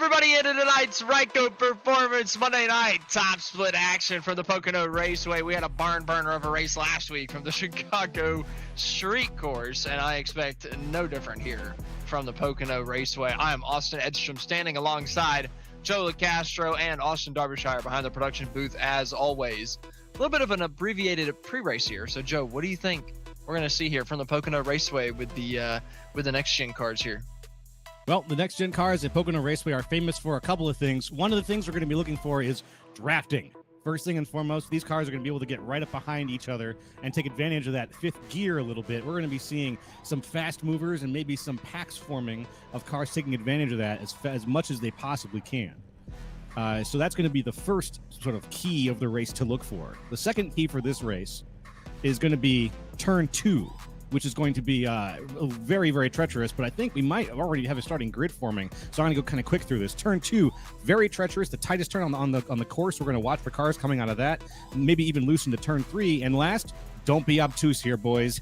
everybody into tonight's Ryco Performance Monday night top split action for the Pocono Raceway. We had a barn burner of a race last week from the Chicago Street Course, and I expect no different here from the Pocono Raceway. I am Austin Edstrom, standing alongside Joe LaCastro and Austin Derbyshire behind the production booth as always. A little bit of an abbreviated pre-race here. So Joe, what do you think we're going to see here from the Pocono Raceway with the next gen cars here? Well, the next-gen cars at Pocono Raceway are famous for a couple of things. One of the things we're going to be looking for is drafting. First thing and foremost, these cars are going to be able to get right up behind each other and take advantage of that fifth gear a little bit. We're going to be seeing some fast movers and maybe some packs forming of cars taking advantage of that as much as they possibly can. So that's going to be the first sort of key of the race to look for. The second key for this race is going to be turn 2. Which is going to be very, very treacherous, but I think we might already have a starting grid forming, so I'm going to go kind of quick through this. Turn 2, very treacherous, the tightest turn on the course. We're going to watch for cars coming out of that, maybe even loosen to turn 3. And last, don't be obtuse here, boys.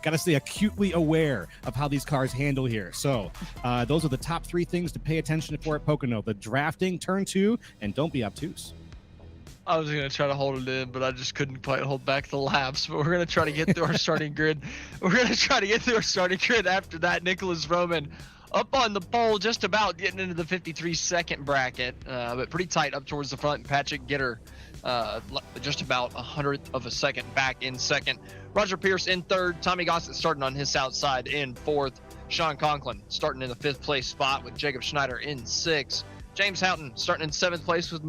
Got to stay acutely aware of how these cars handle here. So those are the top 3 things to pay attention for at Pocono: the drafting, turn 2, and don't be obtuse. I was going to try to hold it in, but I just couldn't quite hold back the laps. But we're going to try to get through our starting grid. We're going to try to get through our starting grid after that. Nicholas Roman up on the pole, just about getting into the 53-second bracket, but pretty tight up towards the front. Patrick Gitter just about 100th of a second back in second. Roger Pierce in third. Tommy Gossett starting on his outside in fourth. Sean Conklin starting in the 5th place spot with Jacob Schneider in 6th. James Houghton starting in 7th place with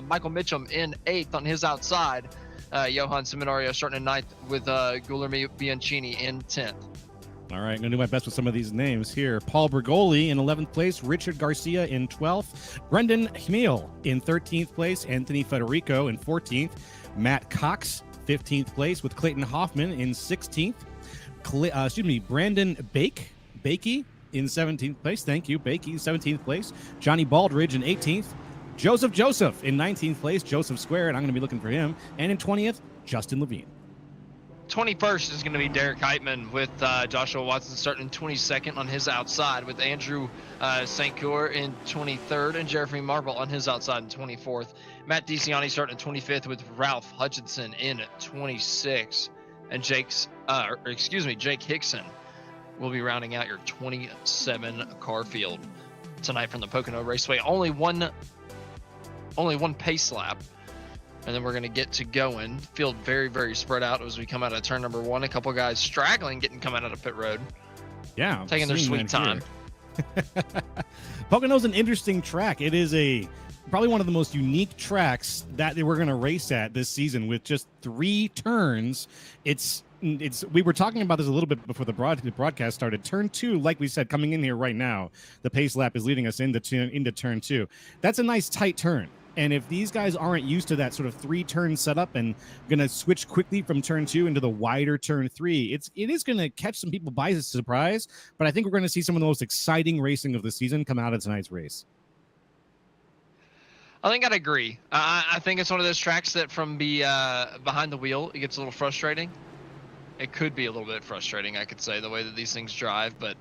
Michael Mitchum in 8th on his outside. Johan Seminario starting in 9th with Guillermo Bianchini in 10th. All right, I'm going to do my best with some of these names here. Paul Bergoli in 11th place, Richard Garcia in 12th, Brendan Hmiel in 13th place, Anthony Federico in 14th, Matt Cox 15th place with Clayton Hoffman in 16th, Brandon Bakey in 17th place. Thank you, Bakey, 17th place. Johnny Baldridge in 18th. Joseph in 19th place. Joseph Square, and I'm going to be looking for him. And in 20th, Justin Levine. 21st is going to be Derek Heitman with Joshua Watson starting in 22nd on his outside with Andrew St. Coeur in 23rd and Jeremy Marble on his outside in 24th. Matt DeCiani starting in 25th with Ralph Hutchinson in 26th. And Jake Hickson will be rounding out your 27 car field tonight from the Pocono Raceway. Only one pace lap, and then we're going to get to going. Field very, very spread out as we come out of turn number 1. A couple guys straggling, coming out of pit road. Yeah, taking their sweet time. Pocono's an interesting track. It is probably one of the most unique tracks that we're going to race at this season with just 3 turns. We were talking about this a little bit before the broadcast started. Turn 2, like we said, coming in here right now, the pace lap is leading us into turn 2. That's a nice tight turn. And if these guys aren't used to that sort of 3-turn setup and going to switch quickly from turn 2 into the wider turn 3, it is going to catch some people by surprise. But I think we're going to see some of the most exciting racing of the season come out of tonight's race. I think I'd agree. I think it's one of those tracks that from behind the wheel, it gets a little frustrating. It could be a little bit frustrating, I could say, the way that these things drive. But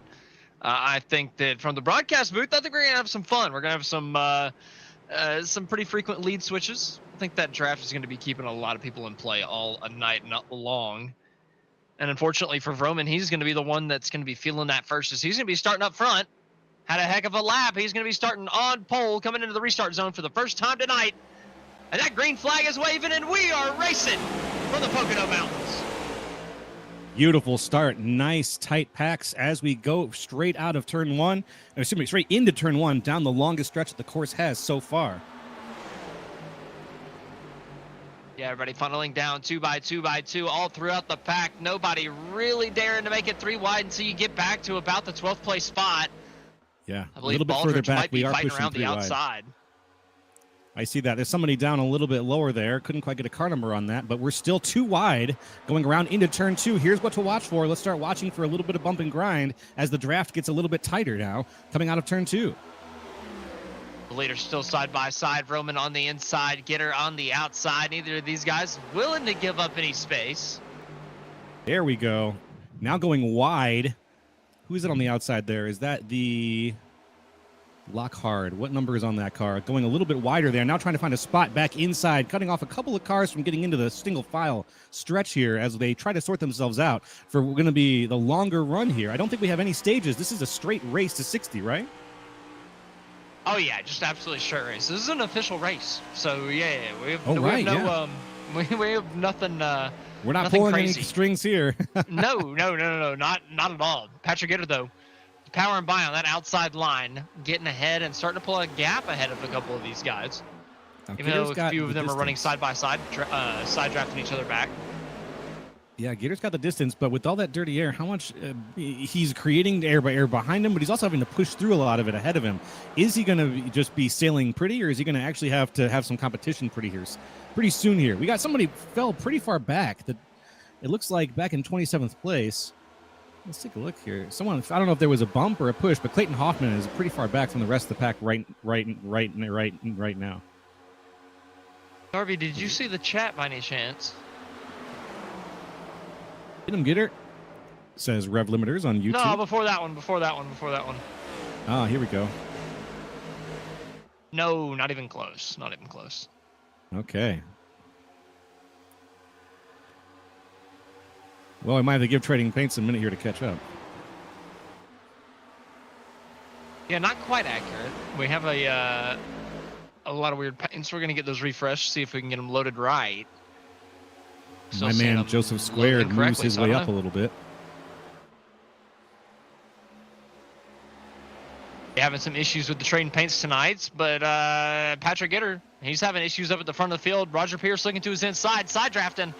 I think that from the broadcast booth, I think we're going to have some fun. We're going to have some pretty frequent lead switches. I think that draft is going to be keeping a lot of people in play all night long. And unfortunately for Vroman, he's going to be the one that's going to be feeling that first. He's going to be starting up front. Had a heck of a lap. He's going to be starting on pole, coming into the restart zone for the first time tonight. And that green flag is waving, and we are racing for the Pocono Mountains. Beautiful start. Nice tight packs as we go straight out of turn 1. Straight into turn 1, down the longest stretch that the course has so far. Yeah, everybody funneling down 2 by 2 by 2 all throughout the pack. Nobody really daring to make it 3 wide until you get back to about the 12th place spot. Yeah, I believe a little bit Baldridge further back. Might be we are fighting pushing around the outside. I see that. There's somebody down a little bit lower there. Couldn't quite get a car number on that, but we're still 2 wide going around into turn 2. Here's what to watch for. Let's start watching for a little bit of bump and grind as the draft gets a little bit tighter now coming out of turn 2. The leaders still side by side. Roman on the inside, Gitter on the outside. Neither of these guys willing to give up any space. There we go. Now going wide. Who is it on the outside there? Is that the Lock hard. What number is on that car? Going a little bit wider there. Now trying to find a spot back inside, cutting off a couple of cars from getting into the single file stretch here as they try to sort themselves out for going to be the longer run here. I don't think we have any stages. This is a straight race to 60, right? Oh yeah, just absolutely straight race. This is an official race, so yeah, we have, we have no yeah. we have nothing. We're not nothing pulling crazy. any strings here. No, not at all. Patrick Gitter though, powering by on that outside line, getting ahead and starting to pull a gap ahead of a couple of these guys. Even though a few of them are running side by side, side drafting each other back. Yeah, Gator's got the distance, but with all that dirty air, how much he's creating air by air behind him, but he's also having to push through a lot of it ahead of him. Is he going to just be sailing pretty, or is he going to actually have to have some competition pretty soon here? We got somebody fell pretty far back. That it looks like back in 27th place. Let's take a look here. Someone, I don't know if there was a bump or a push, but Clayton Hoffman is pretty far back from the rest of the pack right now. Darby, did you see the chat by any chance? Get him, Gitter, says Rev Limiters on YouTube. No, before that one. Ah, here we go. No, not even close. Okay. Well, I might have to give Trading Paints a minute here to catch up. Yeah, not quite accurate. We have a lot of weird paints. We're going to get those refreshed, see if we can get them loaded right. My man Joseph Squared moves his way up a little bit. Having some issues with the Trading Paints tonight, but Patrick Gitter, he's having issues up at the front of the field. Roger Pierce looking to his inside, side drafting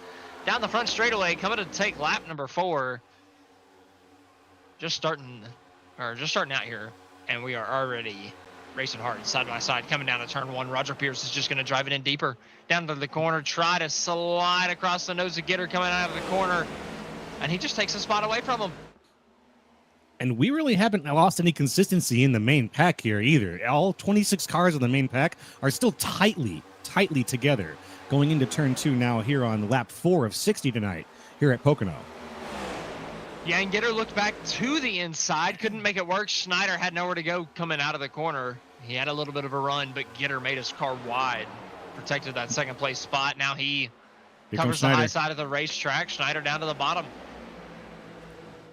down the front straightaway, coming to take lap number 4. Just starting out here, and we are already racing hard side by side, coming down to turn 1. Roger Pierce is just going to drive it in deeper down to the corner, try to slide across the nose of Gitter coming out of the corner, and he just takes a spot away from him. And we really haven't lost any consistency in the main pack here either. All 26 cars in the main pack are still tightly together going into turn 2 now here on lap 4 of 60 tonight here at Pocono. Yeah, and Gitter looked back to the inside, couldn't make it work. Schneider had nowhere to go coming out of the corner. He had a little bit of a run, but Gitter made his car wide, protected that second place spot. Now he covers the high side of the racetrack. Schneider down to the bottom.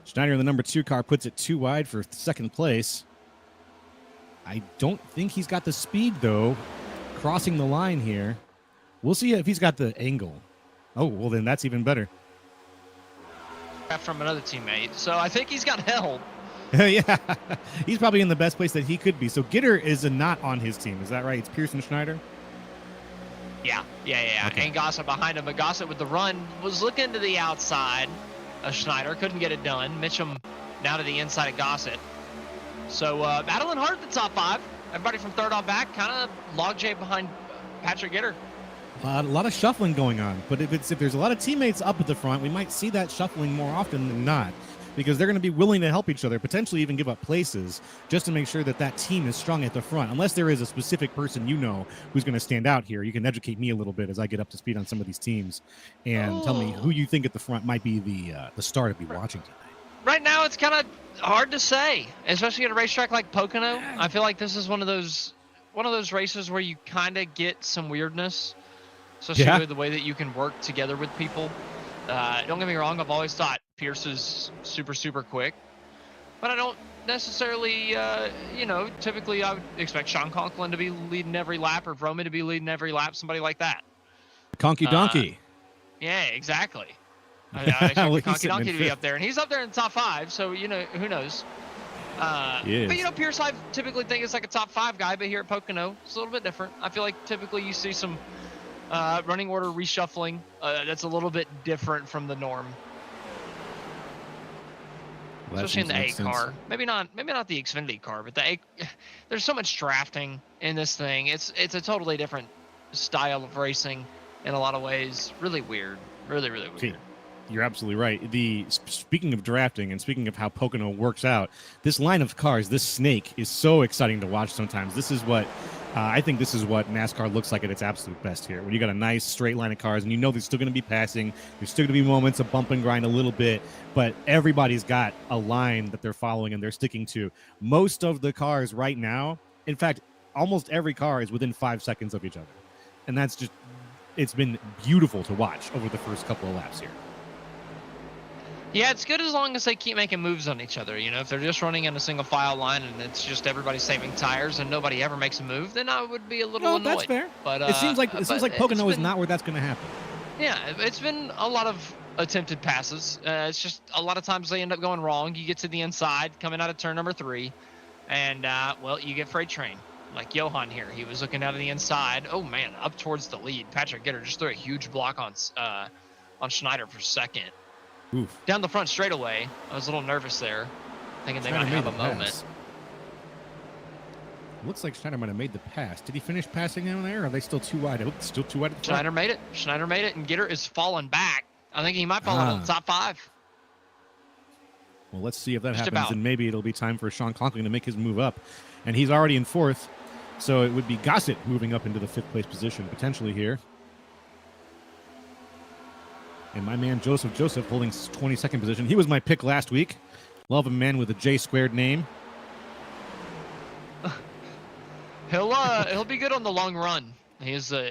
Schneider in the number 2 car puts it too wide for second place. I don't think he's got the speed, though, crossing the line here. We'll see if he's got the angle. Oh, well, then that's even better. From another teammate, so I think he's got help. Yeah, he's probably in the best place that he could be. So Gitter is not on his team. Is that right? It's Pearson Schneider? Yeah. Okay. And Gossett behind him, but Gossett with the run was looking to the outside of Schneider, couldn't get it done. Mitchum now to the inside of Gossett. So battling hard at the top 5. Everybody from third on back, kind of logjam behind Patrick Gitter. A lot of shuffling going on, but if there's a lot of teammates up at the front, we might see that shuffling more often than not, because they're going to be willing to help each other, potentially even give up places just to make sure that team is strong at the front. Unless there is a specific person who's going to stand out here, you can educate me a little bit as I get up to speed on some of these teams and tell me who you think at the front might be the star to be watching tonight. Right now, it's kind of hard to say, especially at a racetrack like Pocono. I feel like this is one of those races where you kind of get some weirdness. Especially with the way that you can work together with people. Don't get me wrong, I've always thought Pierce is super, super quick. But I don't necessarily, typically I would expect Sean Conklin to be leading every lap, or Vroman to be leading every lap, somebody like that. Conky Donkey. Yeah, exactly. I expect Conky Donkey to be up there. And he's up there in the top 5, so, who knows. But, Pierce, I typically think it's like a top 5 guy, but here at Pocono, it's a little bit different. I feel like typically you see some running order reshuffling. That's a little bit different from the norm. Well, especially in the A car. Maybe not the Xfinity car, but the A. There's so much drafting in this thing. It's a totally different style of racing in a lot of ways. Really weird. Really, really weird. Okay. You're absolutely right. Speaking of drafting and speaking of how Pocono works out, this line of cars, this snake, is so exciting to watch sometimes. This is what I think this is what NASCAR looks like at its absolute best here. When you got a nice straight line of cars and there's still going to be passing, there's still going to be moments of bump and grind a little bit, but everybody's got a line that they're following and they're sticking to. Most of the cars right now In fact, almost every car is within 5 seconds of each other. And that's just, it's been beautiful to watch over the first couple of laps here. Yeah, it's good as long as they keep making moves on each other. You know, if they're just running in a single file line and it's just everybody saving tires and nobody ever makes a move, then I would be a little annoyed. That's fair. But it seems like Pocono is not where that's going to happen. Yeah, it's been a lot of attempted passes. It's just a lot of times they end up going wrong. You get to the inside, coming out of turn number 3, and well, you get freight train. Like Johan here, he was looking out of the inside. Oh man, up towards the lead. Patrick Gitter just threw a huge block on Schneider for second. Oof. Down the front straightaway, I was a little nervous there, thinking they might have a moment. Looks like Schneider might have made the pass. Did he finish passing down there? Or are they still too wide? Still too wide. Schneider made it. Schneider made it, and Gitter is falling back. I think he might fall out of the top 5. Well, let's see if that happens, and maybe it'll be time for Sean Conklin to make his move up. And he's already in 4th, so it would be Gossett moving up into the 5th place position potentially here. And my man Joseph holding 22nd position. He was my pick last week. Love a man with a J squared name. He'll be good on the long run. He is a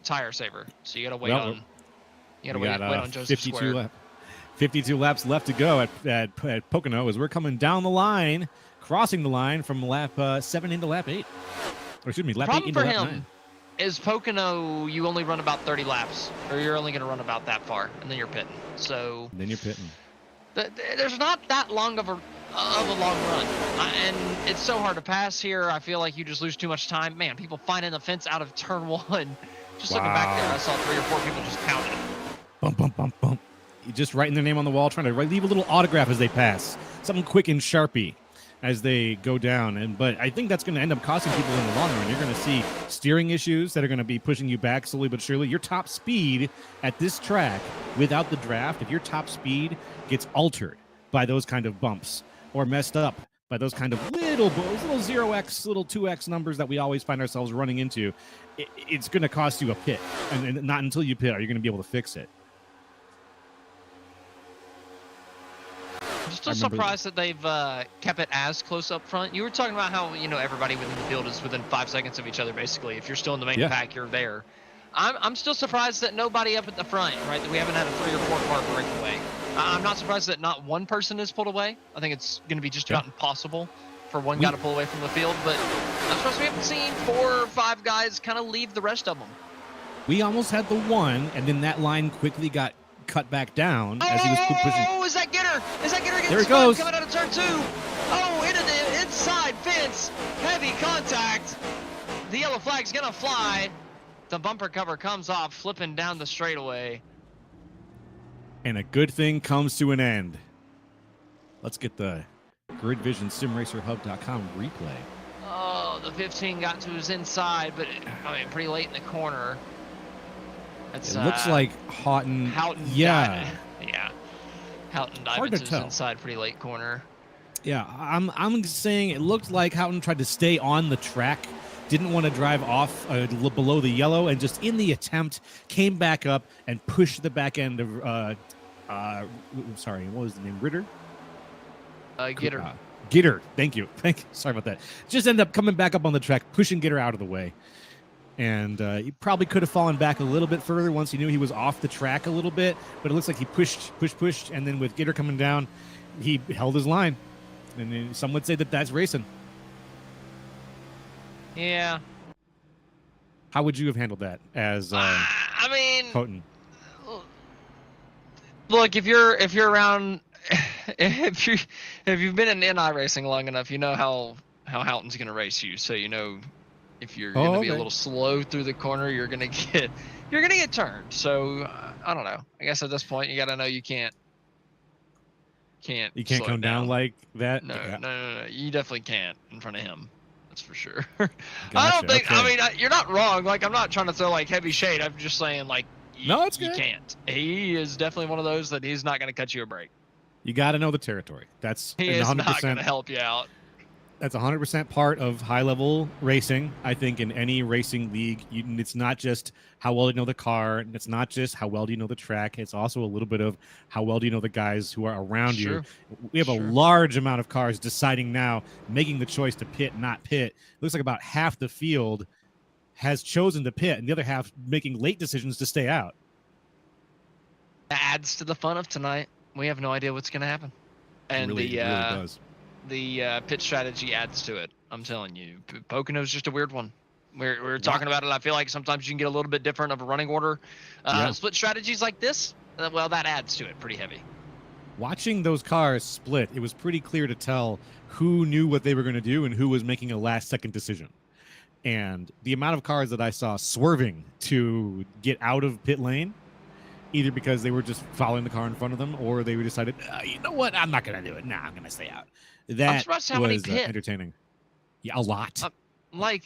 tire saver. So you gotta wait on. You gotta wait on Joseph Square. 52 laps left to go at Pocono as we're coming down the line, crossing the line from lap 7 into lap 8. Or excuse me, lap 8 into lap 9. Is Pocono, you only run about 30 laps, or you're only going to run about that far, and then you're pitting. So then you're pitting. There's not that long of a long run, and it's so hard to pass here. I feel like you just lose too much time. Man, people finding the fence out of turn 1. Just looking back there, I saw 3 or 4 people just pounding. Bump, bump, bump, bump. Just writing their name on the wall, trying to leave a little autograph as they pass. Something quick and Sharpie as they go down. But I think that's going to end up costing people in the long run. You're going to see steering issues that are going to be pushing you back slowly but surely. Your top speed at this track without the draft, if your top speed gets altered by those kind of bumps or messed up by those kind of little 0x, little 2x numbers that we always find ourselves running into, it's going to cost you a pit. And not until you pit are you going to be able to fix it. I'm still surprised that they've kept it as close up front. You were talking about how, you know, everybody within the field is within 5 seconds of each other, basically. If you're still in the main pack, you're there. I'm still surprised that nobody up at the front, right, that we haven't had a 3 or 4 car break away. I'm not surprised that not one person is pulled away. I think it's going to be just about impossible for one guy to pull away from the field. But I'm surprised we haven't seen 4 or 5 guys kind of leave the rest of them. We almost had the one, and then that line quickly got cut back down as he was pushing. Oh, is that Gitter? Is that Gitter? There it goes. Coming out of turn 2. Oh, into the inside fence. Heavy contact. The yellow flag's going to fly. The bumper cover comes off, flipping down the straightaway. And a good thing comes to an end. Let's get the GridVision SimRacerHub.com replay. Oh, the 15 got to his inside, but I mean, pretty late in the corner. It looks like Houghton. Yeah. Houghton dived to his inside pretty late corner. Yeah, I'm saying it looked like Houghton tried to stay on the track, didn't want to drive off below the yellow, and just in the attempt came back up and pushed the back end of sorry, what was the name? Ritter? Gitter. Gitter. Thank you. Sorry about that. Just ended up coming back up on the track, pushing Gitter out of the way. And he probably could have fallen back a little bit further once he knew he was off the track a little bit. But it looks like he pushed, and then with Gitter coming down, he held his line. And then some would say that that's racing. Yeah. How would you have handled that as I mean, Houghton? Look, if you're around, if you've been in iRacing long enough, you know how Houghton's going to race you. So you know, if you're going to be a little slow through the corner, you're going to get turned. So I don't know. I guess at this point, you got to know you can't come down like that. No. You definitely can't in front of him. That's for sure. Gotcha. I don't think. I mean, you're not wrong. Like, I'm not trying to throw like heavy shade. I'm just saying like. It's good. You can't. He is definitely one of those that he's not going to cut you a break. You got to know the territory. That's he 100%. is not going to help you out. That's 100% part of high-level racing. I think in any racing league, it's not just how well you know the car, and it's not just how well do you know the track. It's also a little bit of how well do you know the guys who are around you. Sure. We have a Sure. large amount of cars deciding now, making the choice to pit, not pit. It looks like about half the field has chosen to pit, and the other half making late decisions to stay out. That adds to the fun of tonight. We have no idea what's going to happen. And It really does. The pit strategy adds to it. I'm telling you, Pocono's just a weird one. We're talking about it. I feel like sometimes you can get a little bit different of a running order. Split strategies like this, well, that adds to it pretty heavy. Watching those cars split, it was pretty clear to tell who knew what they were going to do and who was making a last-second decision. And the amount of cars that I saw swerving to get out of pit lane, either because they were just following the car in front of them or they decided, you know what, I'm not going to do it. Nah, I'm going to stay out. That was entertaining. Yeah, a lot. Like,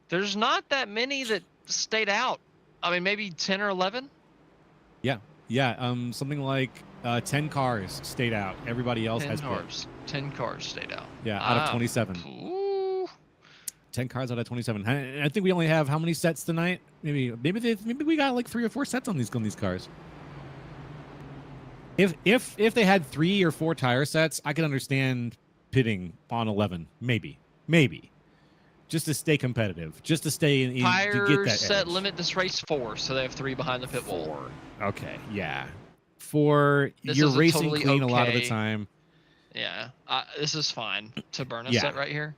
there's not that many that stayed out. I mean, maybe 10 or 11? Yeah. Something like 10 cars stayed out. Everybody else has cars. 10 cars stayed out. Yeah, out of 27. Ooh. 10 cars out of 27. I think we only have how many sets tonight? Maybe we got like 3 or 4 sets on these cars. If they had 3 or 4 tire sets, I could understand pitting on 11. Maybe. Just to stay competitive. Just to stay in Tire to get that set edge. Limit this race 4, so they have 3 behind the pit wall. Okay, yeah. You're racing totally clean a lot of the time. Yeah, this is fine to burn a set right here.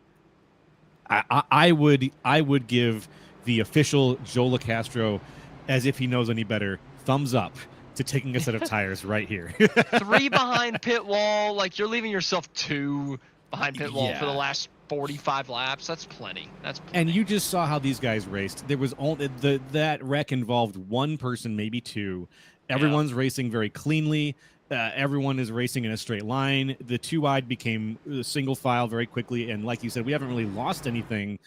I would give the official Joe LaCastro, as if he knows any better, thumbs up to taking a set of tires right here. 3 behind pit wall, like you're leaving yourself 2 behind pit wall for the last 45 laps. That's plenty. And you just saw how these guys raced. There was only that wreck involved 1 person, maybe 2. Everyone's racing very cleanly. Everyone is racing in a straight line. The 2 wide became single file very quickly. And like you said, we haven't really lost anything.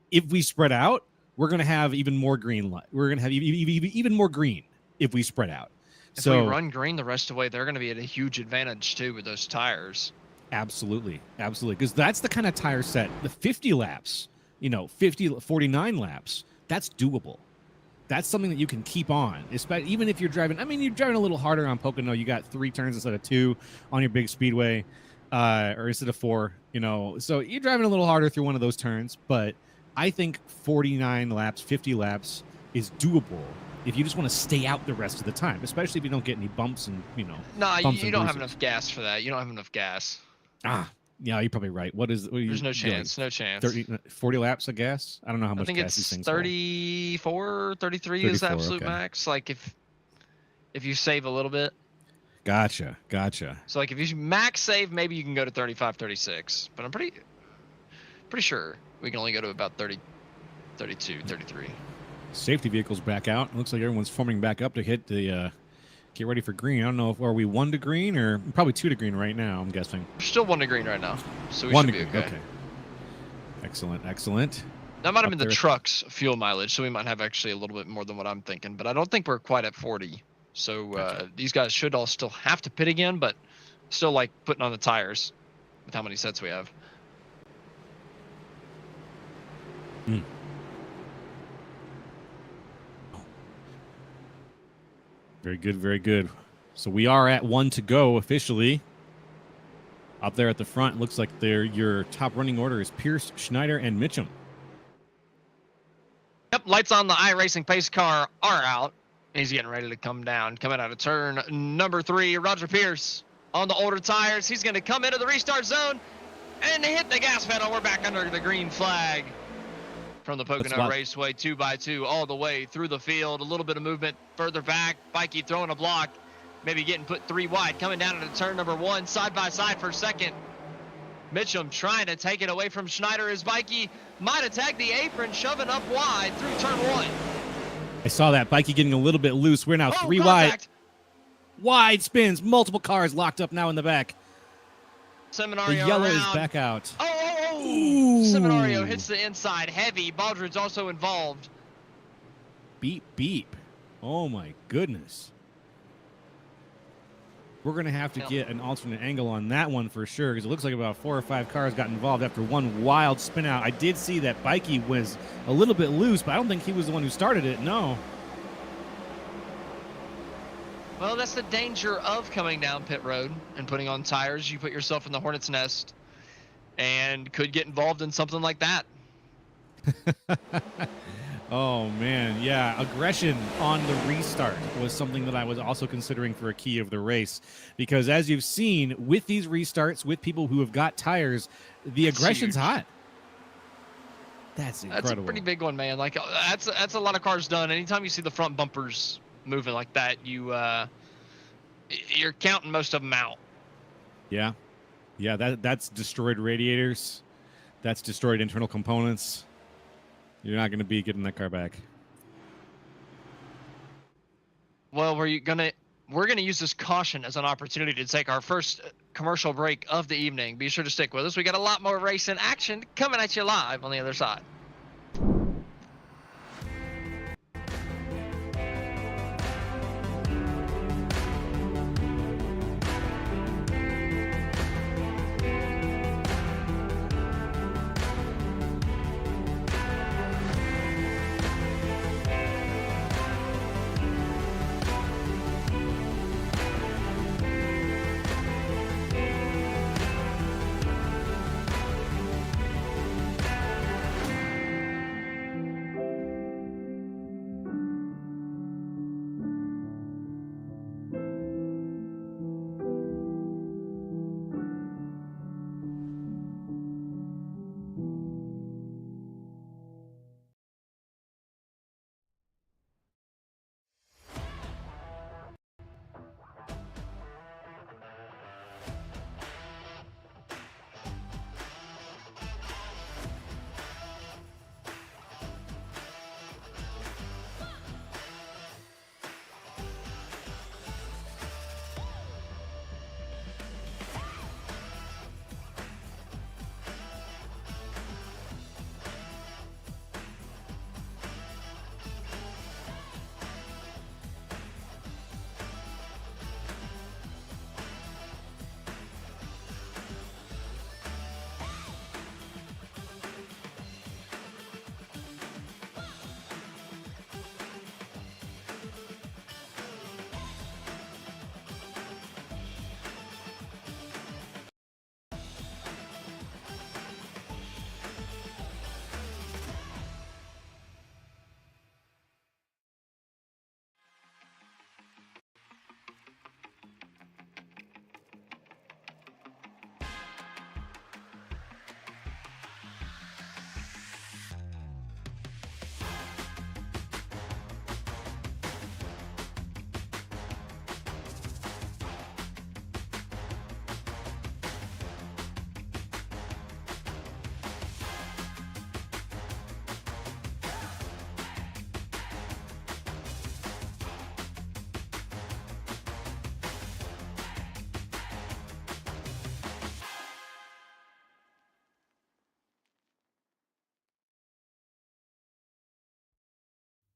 If we spread out, we're going to have even more green. We're going to have even more green if we spread out. If we run green the rest of the way, they're going to be at a huge advantage too with those tires. Absolutely. Because that's the kind of tire set, the 50 laps, 49 laps, that's doable. That's something that you can keep on, especially even if you're driving. I mean, you're driving a little harder on Pocono. You got 3 turns instead of 2 on your big speedway, or instead of 4. So you're driving a little harder through one of those turns. But I think 49 laps, 50 laps is doable if you just want to stay out the rest of the time, especially if you don't get any bumps and Nah, you don't have enough gas for that. You don't have enough gas. Yeah, you're probably right. There's no chance. No chance. 40 laps of gas? I don't know how much gas these things 34, 33 is the absolute max. Like if you save a little bit. Gotcha. So like if you max save, maybe you can go to 35, 36. But I'm pretty sure we can only go to about 30, 32, 33. Safety vehicles back out. Looks like everyone's forming back up to hit the get ready for green. I don't know if are we 1 to green or probably 2 to green right now, I'm guessing. We're still 1 to green right now. So we should be okay. Excellent. That might have been the truck's fuel mileage, so we might have actually a little bit more than what I'm thinking, but I don't think we're quite at 40. So these guys should all still have to pit again, but still like putting on the tires with how many sets we have. Very good. So we are at 1 to go officially. Up there at the front, looks like your top running order is Pierce, Schneider, and Mitchum. Yep, lights on the iRacing pace car are out. He's getting ready to come down. Coming out of turn number 3, Roger Pierce on the older tires. He's going to come into the restart zone and hit the gas pedal. We're back under the green flag from the Pocono Raceway, 2x2 all the way through the field. A little bit of movement further back. Bikey throwing a block, maybe getting put 3 wide. Coming down into turn number 1, side by side for second. Mitchum trying to take it away from Schneider. His Bikey might have tagged the apron, shoving up wide through turn 1. I saw that Bikey getting a little bit loose. We're now 3 wide. Wide spins, multiple cars locked up now in the back. Seminario the yellow around. Is back out. Ooh. Seminario hits the inside heavy. Baldrid's also involved. Beep. Oh my goodness. we're going to have to Yep. get an alternate angle on that one for sure, because it looks like about 4 or 5 cars got involved after one wild spin out. I did see that Bikey was a little bit loose, but I don't think he was the one who started it. No. Well, that's the danger of coming down pit road and putting on tires. You put yourself in the hornet's nest and could get involved in something like that. Oh, man. Yeah, aggression on the restart was something that I was also considering for a key of the race. Because as you've seen, with these restarts, with people who have got tires, the aggression's huge. hot. That's incredible. That's a pretty big one, man. Like, that's a lot of cars done. Anytime you see the front bumpers moving like that, you're counting most of them out. Yeah. Yeah, that's destroyed radiators. That's destroyed internal components. You're not going to be getting that car back. Well, we're gonna use this caution as an opportunity to take our first commercial break of the evening. Be sure to stick with us. We got a lot more racing action coming at you live on the other side.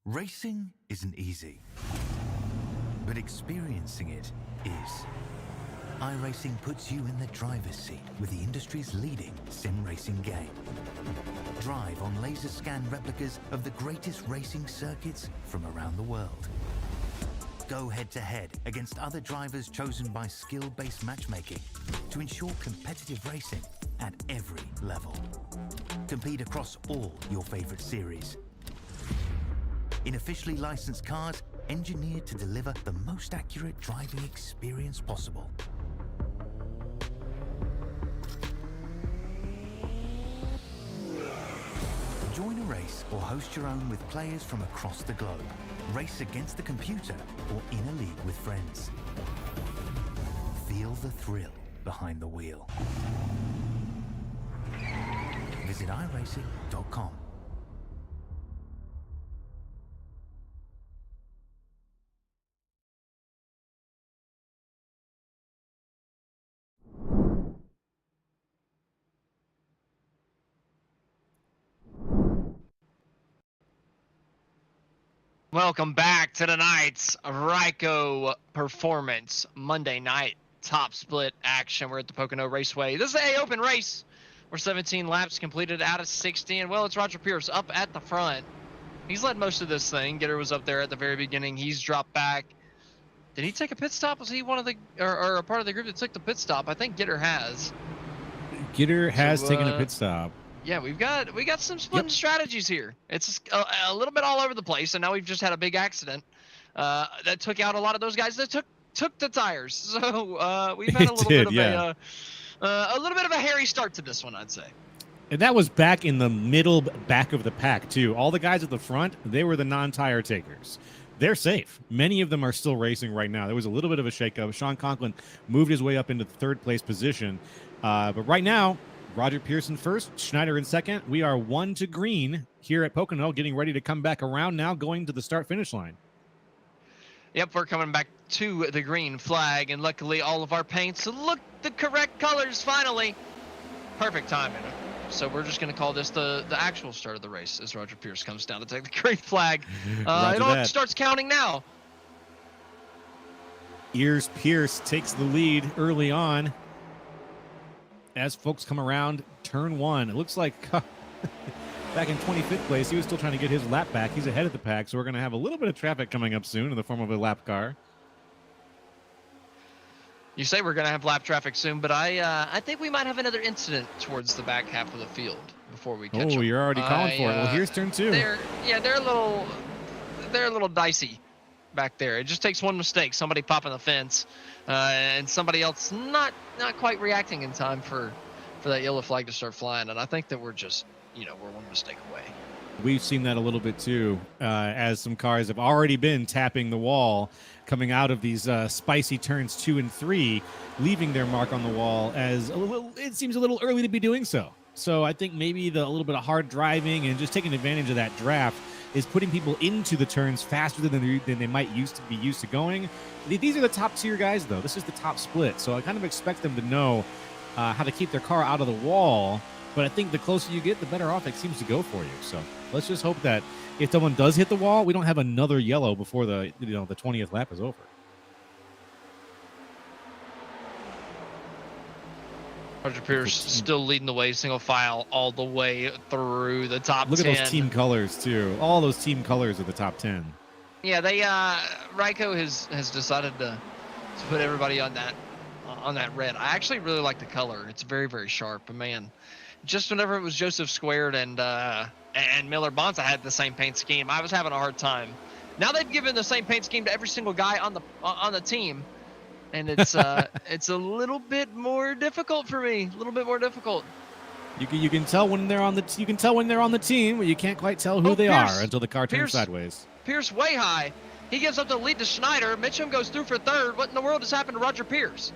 Racing isn't easy, but experiencing it is. iRacing puts you in the driver's seat with the industry's leading sim racing game. Drive on laser scan replicas of the greatest racing circuits from around the world. Go head-to-head against other drivers chosen by skill-based matchmaking to ensure competitive racing at every level. Compete across all your favorite series. In officially licensed cars, engineered to deliver the most accurate driving experience possible. Join a race or host your own with players from across the globe. Race against the computer or in a league with friends. Feel the thrill behind the wheel. Visit iRacing.com. Welcome back to tonight's Ryco Performance Monday night top split action. We're at the Pocono Raceway. This is a open race. We're 17 laps completed out of 60, and well, it's Roger Pierce up at the front. He's led most of this thing. Gitter was up there at the very beginning. He's dropped back. Did he take a pit stop? Was he one of the or a part of the group that took the pit stop? I think Gitter has. Gitter has taken a pit stop. Yeah, we got some splitting strategies here. It's a little bit all over the place, and now we've just had a big accident that took out a lot of those guys that took the tires. So we've had a little bit of a hairy start to this one, I'd say. And that was back in the middle back of the pack too. All the guys at the front, they were the non-tire takers. They're safe. Many of them are still racing right now. There was a little bit of a shakeup. Sean Conklin moved his way up into the third place position. But right now, Roger Pearson first, Schneider in second. We are 1 to green here at Pocono, getting ready to come back around now, going to the start-finish line. Yep, we're coming back to the green flag, and luckily all of our paints look the correct colors finally. Perfect timing. So we're just going to call this the actual start of the race as Roger Pierce comes down to take the green flag. It all starts counting now. Ears Pierce takes the lead early on as folks come around turn 1. It looks like back in 25th place, he was still trying to get his lap back. He's ahead of the pack, so we're going to have a little bit of traffic coming up soon in the form of a lap car. You say we're going to have lap traffic soon, but I think we might have another incident towards the back half of the field before we catch them. Oh, you're already calling for it. Well, here's turn 2. They're a little dicey back there. It just takes one mistake, somebody popping the fence, and somebody else not quite reacting in time for that yellow flag to start flying. And I think that we're just, we're one mistake away. We've seen that a little bit too, as some cars have already been tapping the wall coming out of these spicy turns 2 and 3, leaving their mark on the wall as it seems a little early to be doing so. So I think maybe a little bit of hard driving and just taking advantage of that draft is putting people into the turns faster than they might used to going. These are the top tier guys, though. This is the top split, so I kind of expect them to know how to keep their car out of the wall. But I think the closer you get, the better off it seems to go for you. So let's just hope that if someone does hit the wall, we don't have another yellow before the 20th lap is over. Roger Pierce still leading the way, single file all the way through the top 10. Look at those team colors too. All those team colors are the top 10. Yeah, Ryco has decided to put everybody on that red. I actually really like the color. It's very, very sharp. But man, just whenever it was Joseph Squared and Miller Bonza had the same paint scheme, I was having a hard time. Now they've given the same paint scheme to every single guy on the team, and it's it's a little bit more difficult for me. A little bit more difficult. You can tell when they're on the team, but you can't quite tell who they are until the car turns sideways. Pierce way high. He gives up the lead to Schneider. Mitchum goes through for third. What in the world has happened to Roger Pierce?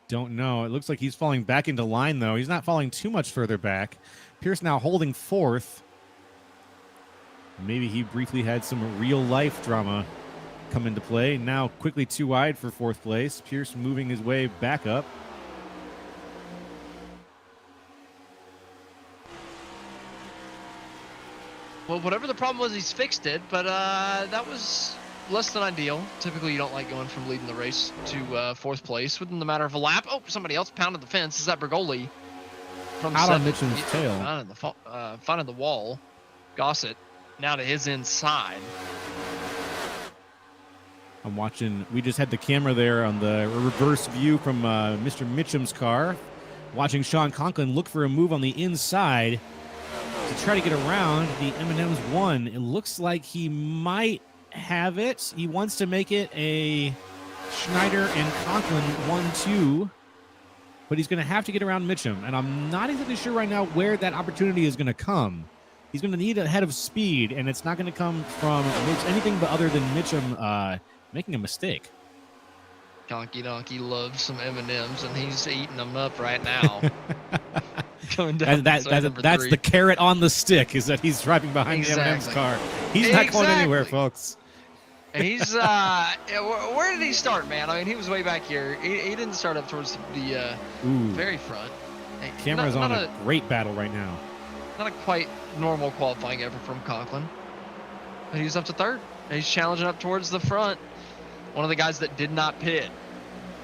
Don't know. It looks like he's falling back into line, though. He's not falling too much further back. Pierce now holding 4th. Maybe he briefly had some real-life drama come into play. Now quickly 2 wide for 4th place. Pierce moving his way back up. Well, whatever the problem was, he's fixed it, but that was less than ideal. Typically, you don't like going from leading the race to 4th place within the matter of a lap. Oh, somebody else pounded the fence. Is that Bergoli? From out on Mitchum's tail. Finding the wall. Gossett now to his inside. I'm watching. We just had the camera there on the reverse view from Mr. Mitchum's car. Watching Sean Conklin look for a move on the inside to try to get around the M&M's 1. It looks like he might have it. He wants to make it a Schneider and Conklin 1-2, but he's going to have to get around Mitchum, and I'm not exactly sure right now where that opportunity is going to come. He's going to need a head of speed, and it's not going to come from anything but other than Mitchum making a mistake. Donkey loves some M&Ms, and he's eating them up right now. Going down and that's the carrot on the stick, is that he's driving behind the M&M's car. He's not going anywhere, folks. He's where did he start, man? I mean, he was way back here. He didn't start up towards the very front. Camera's on a great battle right now. Not a quite normal qualifying effort from Conklin. But he's up to 3rd. He's challenging up towards the front. One of the guys that did not pit.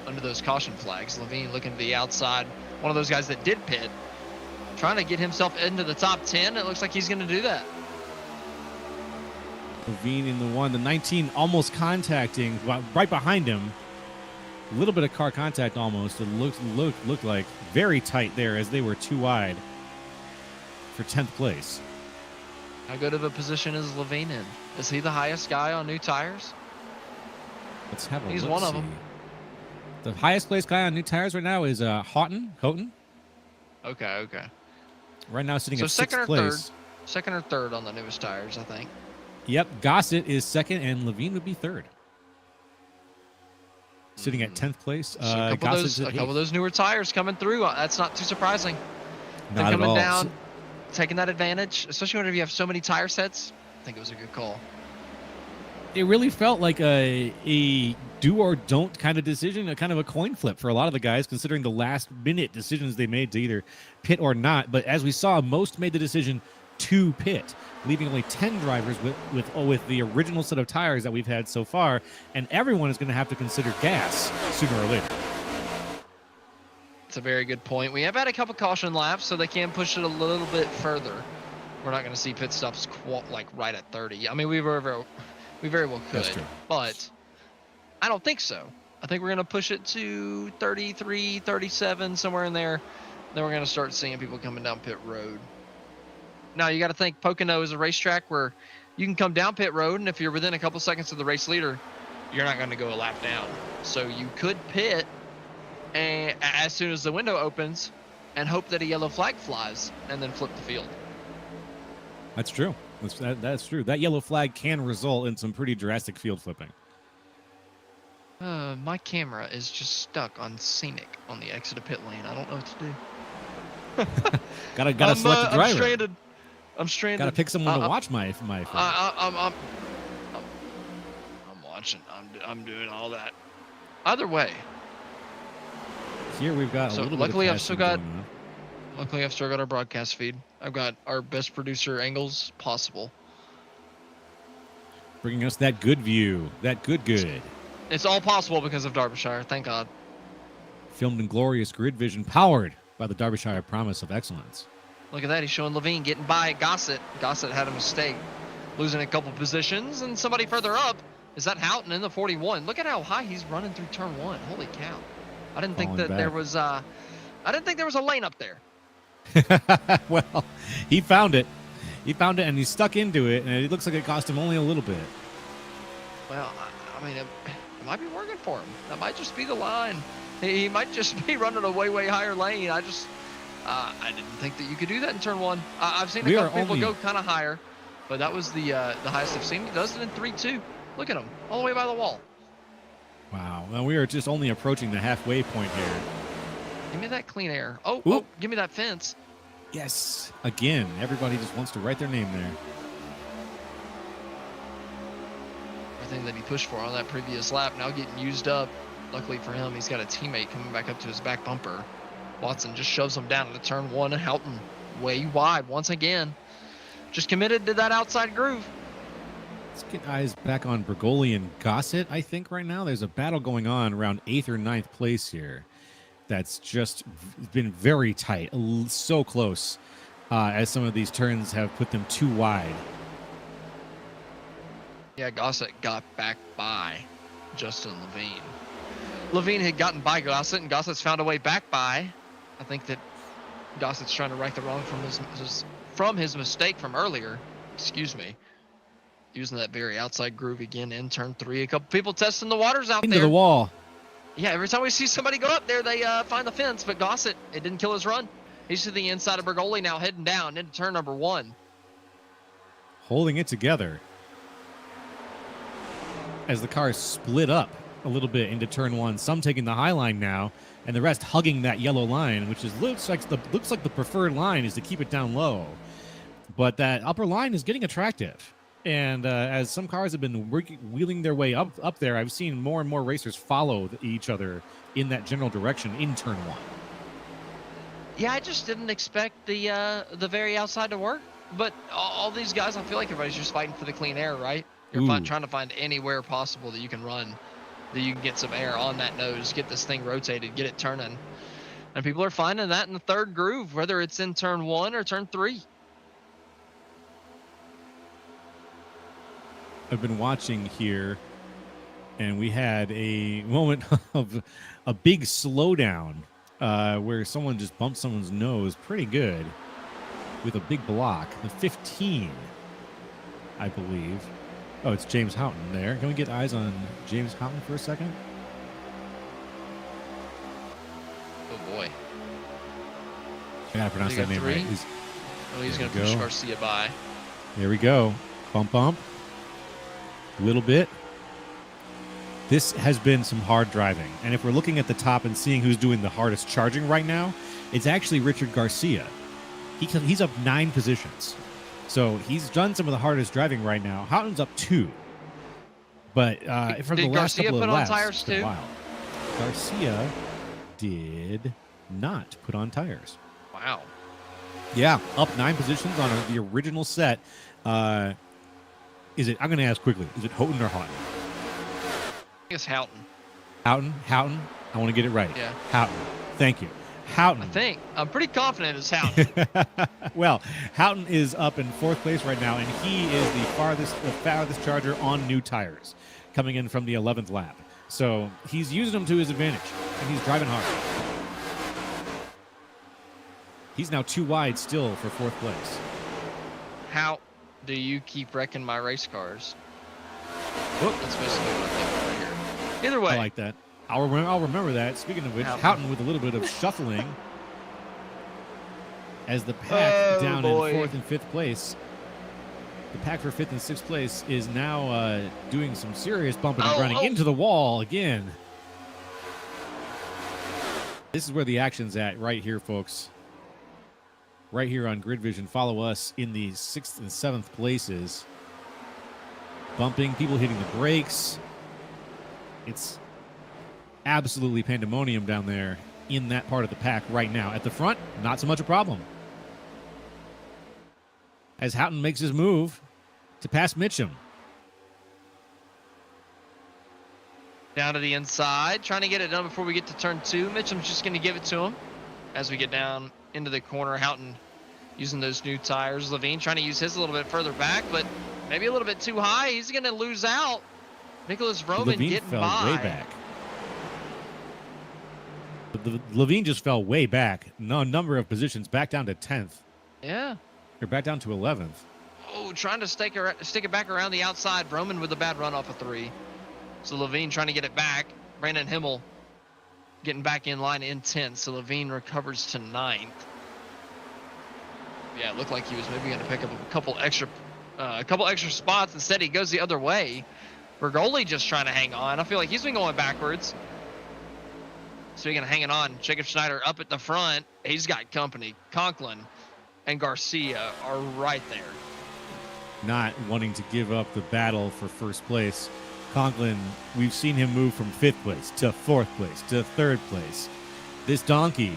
under those caution flags. Levine looking to the outside. One of those guys that did pit, trying to get himself into the top 10. It looks like he's going to do that. Levine in the 1, the 19 almost contacting right behind him. A little bit of car contact almost. It looked like very tight there as they were too wide for 10th place. How good of a position is Levine in? Is he the highest guy on new tires? Let's have a He's look. one of them. The highest place guy on new tires right now is Houghton. Okay. Right now sitting at second 6th or place. third. Second or third on the newest tires, I think. Yep, Gossett is second, and Levine would be third. Sitting at 10th place. So a couple of those newer tires coming through. That's not too surprising. They're Not at coming all. down, taking that advantage, especially whenever you have so many tire sets. I think it was a good call. It really felt like a do or don't kind of decision, a kind of a coin flip for a lot of the guys, considering the last minute decisions they made to either pit or not. But as we saw, most made the decision to pit, leaving only 10 drivers with the original set of tires that we've had so far, and everyone is going to have to consider gas sooner or later. It's a very good point. We have had a couple caution laps, so they can push it a little bit further. We're not going to see pit stops like right at 30. I mean, we very well could, but I don't think so. I think we're going to push it to 33, 37, somewhere in there. Then we're going to start seeing people coming down pit road. Now, you got to think Pocono is a racetrack where you can come down pit road, and if you're within a couple seconds of the race leader, you're not going to go a lap down. So you could pit and as soon as the window opens and hope that a yellow flag flies and then flip the field. That's true. That's true. That yellow flag can result in some pretty drastic field flipping. My camera is just stuck on scenic on the exit of pit lane. I don't know what to do. Gotta select a driver. I'm stranded. Gotta pick someone to watch my phone. I'm watching. I'm doing all that. Either way. Here we've got a little bit luckily of I've still got our broadcast feed. I've got our best producer angles possible. Bringing us that good view. That good. It's all possible because of Derbyshire. Thank God. Filmed in glorious GridVision, powered by the Derbyshire promise of excellence. Look at that. He's showing Levine getting by Gossett. Gossett had a mistake, losing a couple positions, and somebody further up. Is that Houghton in the 41? Look at how high he's running through turn 1. Holy cow. I didn't think that there was a lane up there. Well, he found it. And he stuck into it, and it looks like it cost him only a little bit. Well, I mean, it might be working for him. That might just be the line. He might just be running a way higher lane. I didn't think that you could do that in turn 1. I've seen a couple people go kind of higher, but that was the highest I've seen. He does it in 3.2. Look at him, all the way by the wall. Wow. Well, we are just only approaching the halfway point here. Give me that clean air. Oh, give me that fence. Yes. Again, everybody just wants to write their name there. Everything that he pushed for on that previous lap now getting used up. Luckily for him, he's got a teammate coming back up to his back bumper. Watson just shoves him down into turn 1, and Houghton way wide once again. Just committed to that outside groove. Let's get eyes back on Bergoli and Gossett, I think, right now. There's a battle going on around 8th or 9th place here. That's just been very tight, so close, as some of these turns have put them too wide. Yeah, Gossett got back by Justin Levine. Levine had gotten by Gossett, and Gossett's found a way back by. I think that Gossett's trying to right the wrong from his mistake from earlier. Excuse me. Using that very outside groove again in turn 3. A couple people testing the waters out there. Into the wall. Yeah, every time we see somebody go up there, they find the fence. But Gossett, it didn't kill his run. He's to the inside of Bergoli now, heading down into turn number 1. Holding it together. As the cars split up a little bit into turn 1, some taking the high line now, and the rest hugging that yellow line, which looks like the preferred line is to keep it down low. But that upper line is getting attractive. And as some cars have been wheeling their way up there, I've seen more and more racers follow each other in that general direction in turn 1. Yeah, I just didn't expect the very outside to work. But all these guys, I feel like everybody's just fighting for the clean air, right? You're trying to find anywhere possible that you can run that you can get some air on that nose, get this thing rotated, get it turning. And people are finding that in the third groove, whether it's in turn 1 or turn 3. I've been watching here, and we had a moment of a big slowdown where someone just bumped someone's nose pretty good with a big block. The 15, I believe. Oh, it's James Houghton there. Can we get eyes on James Houghton for a second? Oh boy. I gotta pronounce that name right. He's going to push Garcia by. There we go. Bump, bump. A little bit. This has been some hard driving. And if we're looking at the top and seeing who's doing the hardest charging right now, it's actually Richard Garcia. He's up 9 positions. So he's done some of the hardest driving right now. Houghton's up 2. But for the last couple of laps, tires too? Garcia did not put on tires. Wow. Yeah, up 9 positions on the original set. Is it? I'm going to ask quickly. Is it Houghton or Houghton? I think it's Houghton. Houghton. I want to get it right. Yeah. Houghton. Thank you. Houghton. I'm pretty confident it's Houghton. Well, Houghton is up in 4th place right now, and he is the farthest charger on new tires, coming in from the 11th lap. So he's using them to his advantage, and he's driving hard. He's now 2 wide still for 4th place. How do you keep wrecking my race cars? Whoop. That's basically what I'm thinking right here. Either way. I like that. I'll remember that. Speaking of which, Houghton with a little bit of shuffling as the pack down in 4th and 5th place. The pack for 5th and 6th place is now doing some serious bumping and running into the wall again. This is where the action's at right here, folks. Right here on GridVision. Follow us in the 6th and 7th places. Bumping, people hitting the brakes. It's absolutely pandemonium down there in that part of the pack right now. At the front, not so much a problem. As Houghton makes his move to pass Mitchum. Down to the inside, trying to get it done before we get to turn 2. Mitchum's just going to give it to him as we get down into the corner. Houghton using those new tires. Levine trying to use his a little bit further back, but maybe a little bit too high. He's going to lose out. Nicholas Roman Levine getting fell by. way back. Levine just fell way back. No number of positions back down to 10th. Yeah. Or back down to 11th. Oh, trying to stick it back around the outside. Roman with a bad run off of 3. So Levine trying to get it back. Brandon Himmel getting back in line in 10th. So Levine recovers to 9th. Yeah, it looked like he was maybe going to pick up a couple extra spots. Instead, he goes the other way. Bergoli just trying to hang on. I feel like he's been going backwards. Speaking of hanging on, Jacob Schneider up at the front. He's got company. Conklin and Garcia are right there. Not wanting to give up the battle for first place. Conklin, we've seen him move from 5th place to 4th place to 3rd place. This donkey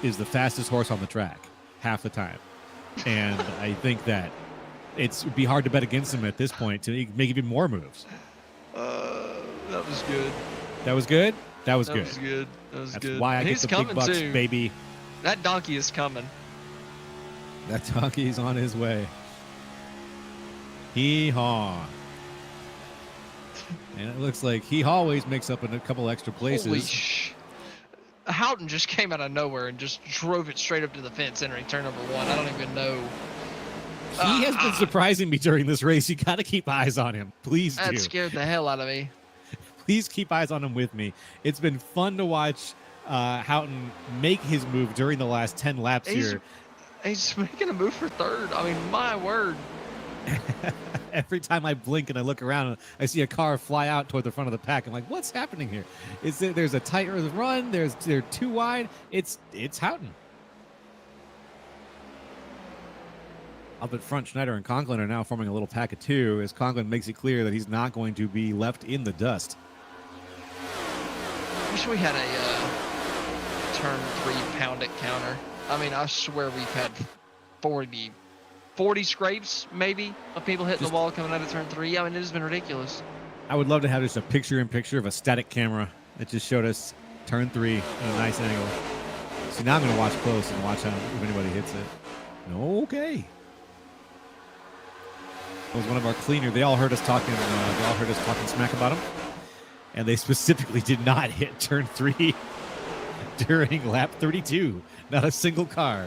is the fastest horse on the track half the time. And I think that it'd be hard to bet against him at this point to make even more moves. That was good. That was good? That was good. That was good. That was That's good. why I He's get the big bucks, too. baby. That donkey is coming. That donkey's on his way. Hee-haw. And it looks like he always makes up in a couple extra places. Holy Houghton just came out of nowhere and just drove it straight up to the fence entering turn number 1. I don't even know. He has been surprising me during this race. You got to keep eyes on him. Please do. That scared the hell out of me. Please keep eyes on him with me. It's been fun to watch Houghton make his move during the last 10 laps here. He's making a move for 3rd. I mean, my word. Every time I blink and I look around, I see a car fly out toward the front of the pack. I'm like, what's happening here? There's a tight run. They're too wide. It's Houghton. Up at front, Schneider and Conklin are now forming a little pack of 2 as Conklin makes it clear that he's not going to be left in the dust. I wish we had a turn 3 pound it counter. I mean, I swear we've had 40 scrapes, maybe, of people hitting the wall coming out of turn 3. I mean, it has been ridiculous. I would love to have just a picture-in-picture of a static camera that just showed us turn 3 at a nice angle. See, now I'm going to watch close and watch how if anybody hits it. Okay. It was one of our cleaner. They all heard us talking. They all heard us talking smack about him, and they specifically did not hit turn 3 during lap 32. Not a single car.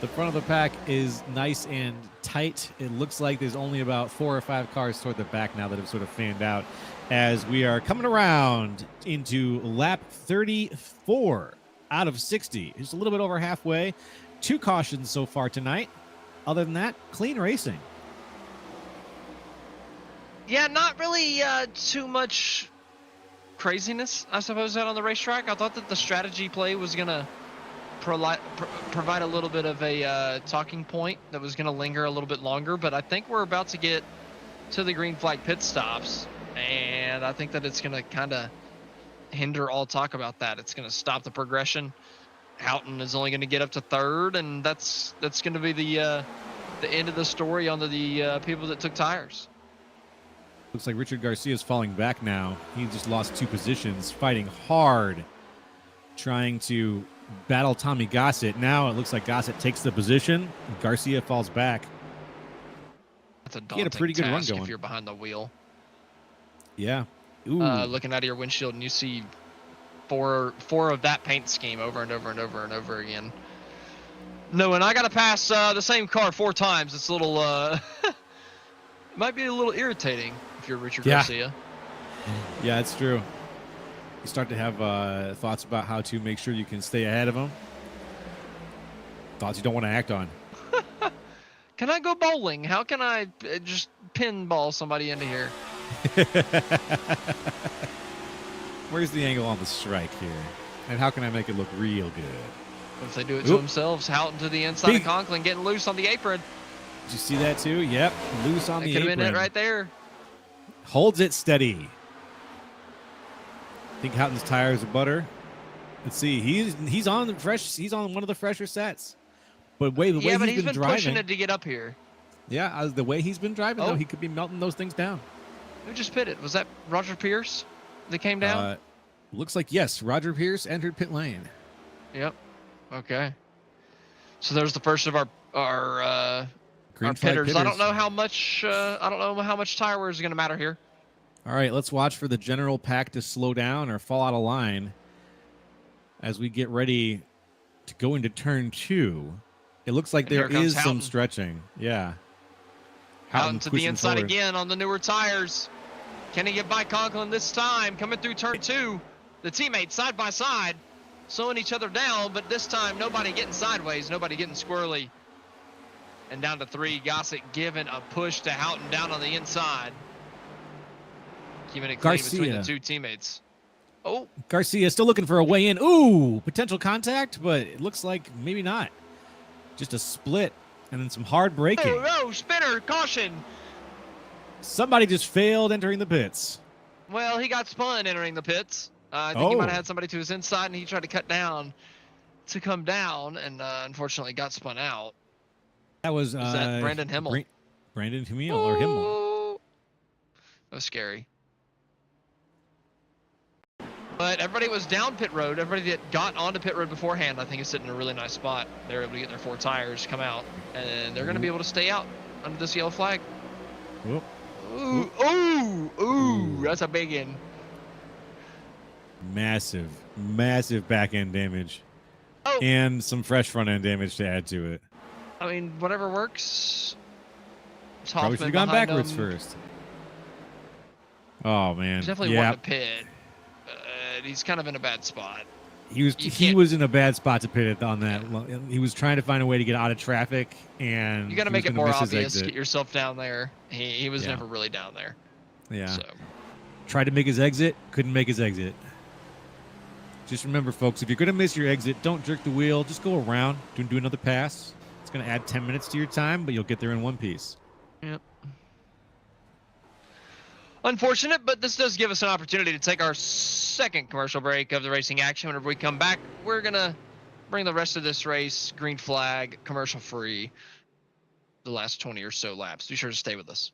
The front of the pack is nice and tight. It looks like there's only about 4 or 5 cars toward the back now that have sort of fanned out as we are coming around into lap 34 out of 60. Just a little bit over halfway. 2 cautions so far tonight. Other than that, clean racing. Yeah, not really too much craziness, I suppose, out on the racetrack. I thought that the strategy play was going to provide a little bit of a talking point that was going to linger a little bit longer, but I think we're about to get to the green flag pit stops, and I think that it's going to kind of hinder all talk about that. It's going to stop the progression. Houghton is only going to get up to 3rd, and that's going to be the end of the story on the people that took tires. Looks like Richard Garcia is falling back now. He just lost 2 positions, fighting hard, trying to battle Tommy Gossett. Now it looks like Gossett takes the position. Garcia falls back. That's a daunting he had a pretty good run task going. if you're behind the wheel. Yeah. Ooh. Looking out of your windshield and you see four of that paint scheme over and over and over and over again. No, and I got to pass the same car 4 times. It's a little, it might be a little irritating if you're Richard Garcia. Yeah, it's true. You start to have thoughts about how to make sure you can stay ahead of them. Thoughts you don't want to act on. Can I go bowling? How can I just pinball somebody into here? Where's the angle on the strike here? And how can I make it look real good? If they do it to themselves, Houghton to the inside of Conklin, getting loose on the apron. Did you see that too? Yep, loose on the apron. Could have been it right there. Holds it steady. I think Houghton's tires are butter. Let's see. He's on the fresh. He's on one of the fresher sets. But the way he's been driving, pushing it to get up here. Yeah, the way he's been driving, though, he could be melting those things down. Who just pitted? Was that Roger Pierce that came down? Looks like yes. Roger Pierce entered pit lane. Yep. Okay. So there's the first of our pitters. I don't know how much. I don't know how much tire wear is going to matter here. All right, let's watch for the general pack to slow down or fall out of line as we get ready to go into turn 2. It looks like there is some stretching. Yeah. Houghton to the inside again on the newer tires. Can he get by Conklin this time? Coming through turn 2. The teammates side by side, slowing each other down, but this time nobody getting sideways, nobody getting squirrely. And down to 3, Gossett giving a push to Houghton down on the inside. Keeping it clean between the 2 teammates. Oh. Garcia still looking for a way in. Ooh, potential contact, but it looks like maybe not. Just a split and then some hard braking. Oh, spinner, caution. Somebody just failed entering the pits. Well, he got spun entering the pits. I think he might have had somebody to his inside, and he tried to cut down to come down, and unfortunately got spun out. That was that Brandon Himmel. Brandon Himmel or Himmel. That was scary. But everybody was down pit road. Everybody that got onto pit road beforehand, I think, is sitting in a really nice spot. They're able to get their 4 tires, come out, and they're going to be able to stay out under this yellow flag. Whoop. Ooh, that's a big one. Massive back end damage. Oh. And some fresh front end damage to add to it. I mean, whatever works. Probably should have gone backwards first. Oh, man. Definitely wanted to pit. He's kind of in a bad spot. He was in a bad spot to pit it on that. Yeah. He was trying to find a way to get out of traffic, and you got to make it more obvious. Get yourself down there. He was never really down there. Yeah. So. Tried to make his exit, couldn't make his exit. Just remember, folks, if you're going to miss your exit, don't jerk the wheel. Just go around, do another pass. It's going to add 10 minutes to your time, but you'll get there in one piece. Yep. Unfortunate, but this does give us an opportunity to take our second commercial break of the racing action. Whenever we come back, we're going to bring the rest of this race green flag, commercial free, the last 20 or so laps. Be sure to stay with us.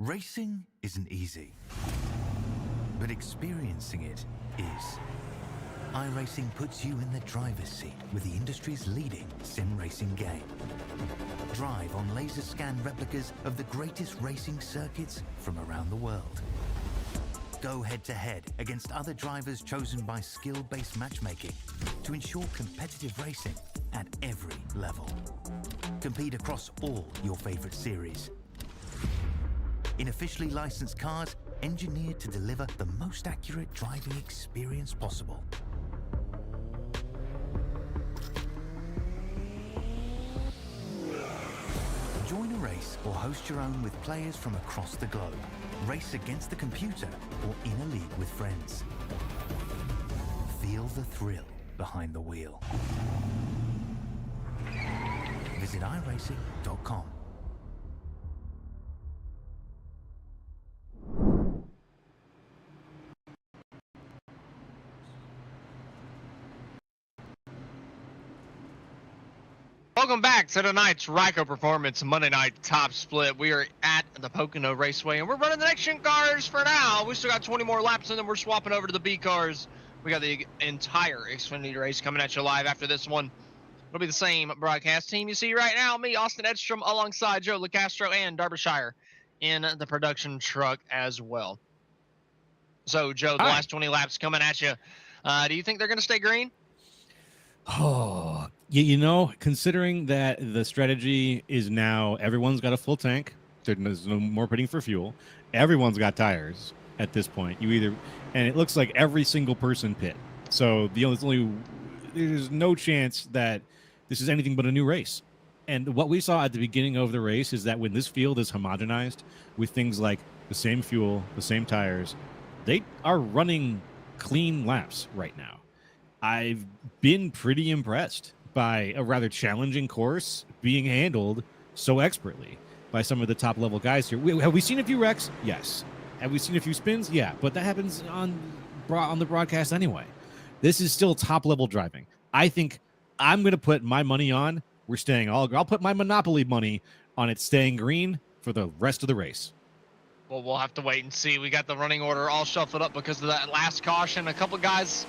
Racing isn't easy, but experiencing it is. iRacing puts you in the driver's seat with the industry's leading sim racing game. Drive on laser scan replicas of the greatest racing circuits from around the world. Go head-to-head against other drivers chosen by skill-based matchmaking to ensure competitive racing at every level. Compete across all your favorite series. In officially licensed cars, engineered to deliver the most accurate driving experience possible. Join a race or host your own with players from across the globe. Race against the computer or in a league with friends. Feel the thrill behind the wheel. Visit iRacing.com. Welcome back to tonight's Ryco Performance Monday Night Top Split. We are at the Pocono Raceway, and we're running the next gen cars for now. We still got 20 more laps, and then we're swapping over to the B cars. We got the entire Xfinity race coming at you live after this one. It'll be the same broadcast team you see right now. Me, Austin Edstrom, alongside Joe LeCastro and Derbyshire in the production truck as well. So, Joe, the last 20 laps coming at you. Do you think they're going to stay green? Oh, you know, considering that the strategy is now everyone's got a full tank, there's no more putting for fuel, everyone's got tires at this point. And it looks like every single person pit. So there's no chance that this is anything but a new race. And what we saw at the beginning of the race is that when this field is homogenized with things like the same fuel, the same tires, they are running clean laps right now. I've been pretty impressed by a rather challenging course being handled so expertly by some of the top level guys here. Have we seen a few wrecks? Yes. Have we seen a few spins? Yeah, but that happens on the broadcast anyway. This is still top level driving. I think I'm going to put my money on we're staying I'll put my Monopoly money on it staying green for the rest of the race. Well, we'll have to wait and see. We got the running order all shuffled up because of that last caution. A couple guys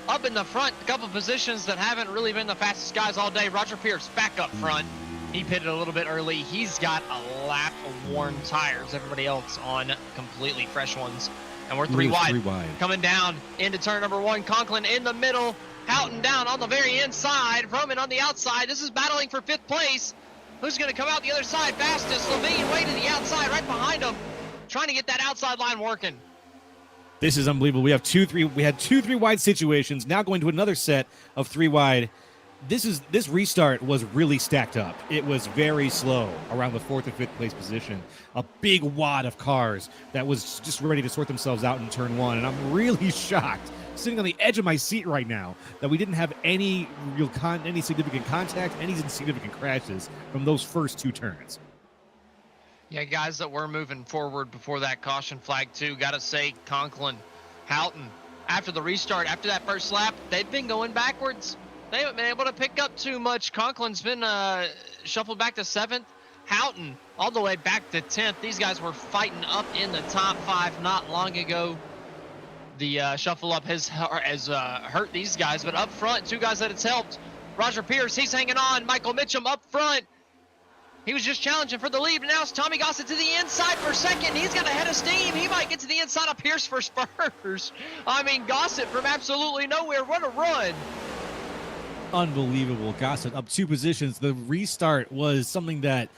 up in the front, a couple positions that haven't really been the fastest guys all day. Roger Pierce back up front. He pitted a little bit early. He's got a lap of worn tires. Everybody else on completely fresh ones. And we're three wide. Coming down into turn number one. Conklin in the middle. Houghton down on the very inside. Roman on the outside. This is battling for fifth place. Who's going to come out the other side fastest? Levine way to the outside right behind him. Trying to get that outside line working. This is unbelievable. We had two 3 wide situations. Now going to another set of 3 wide. This restart was really stacked up. It was very slow around the 4th or 5th place position. A big wad of cars that was just ready to sort themselves out in turn 1. And I'm really shocked, sitting on the edge of my seat right now, that we didn't have any significant contact, any significant crashes from those first 2 turns. Yeah, guys that were moving forward before that caution flag too. Gotta say, Conklin, Houghton, after the restart, after that first lap, they've been going backwards. They haven't been able to pick up too much. Conklin's been shuffled back to 7th. Houghton all the way back to 10th. These guys were fighting up in the top 5 not long ago. The shuffle up has hurt these guys, but up front, 2 guys that it's helped. Roger Pierce, he's hanging on. Michael Mitchum up front. He was just challenging for the lead, but now it's Tommy Gossett to the inside for second. He's got a head of steam. He might get to the inside of Pierce for spurs. I mean, Gossett from absolutely nowhere. What a run. Unbelievable. Gossett up 2 positions. The restart was something that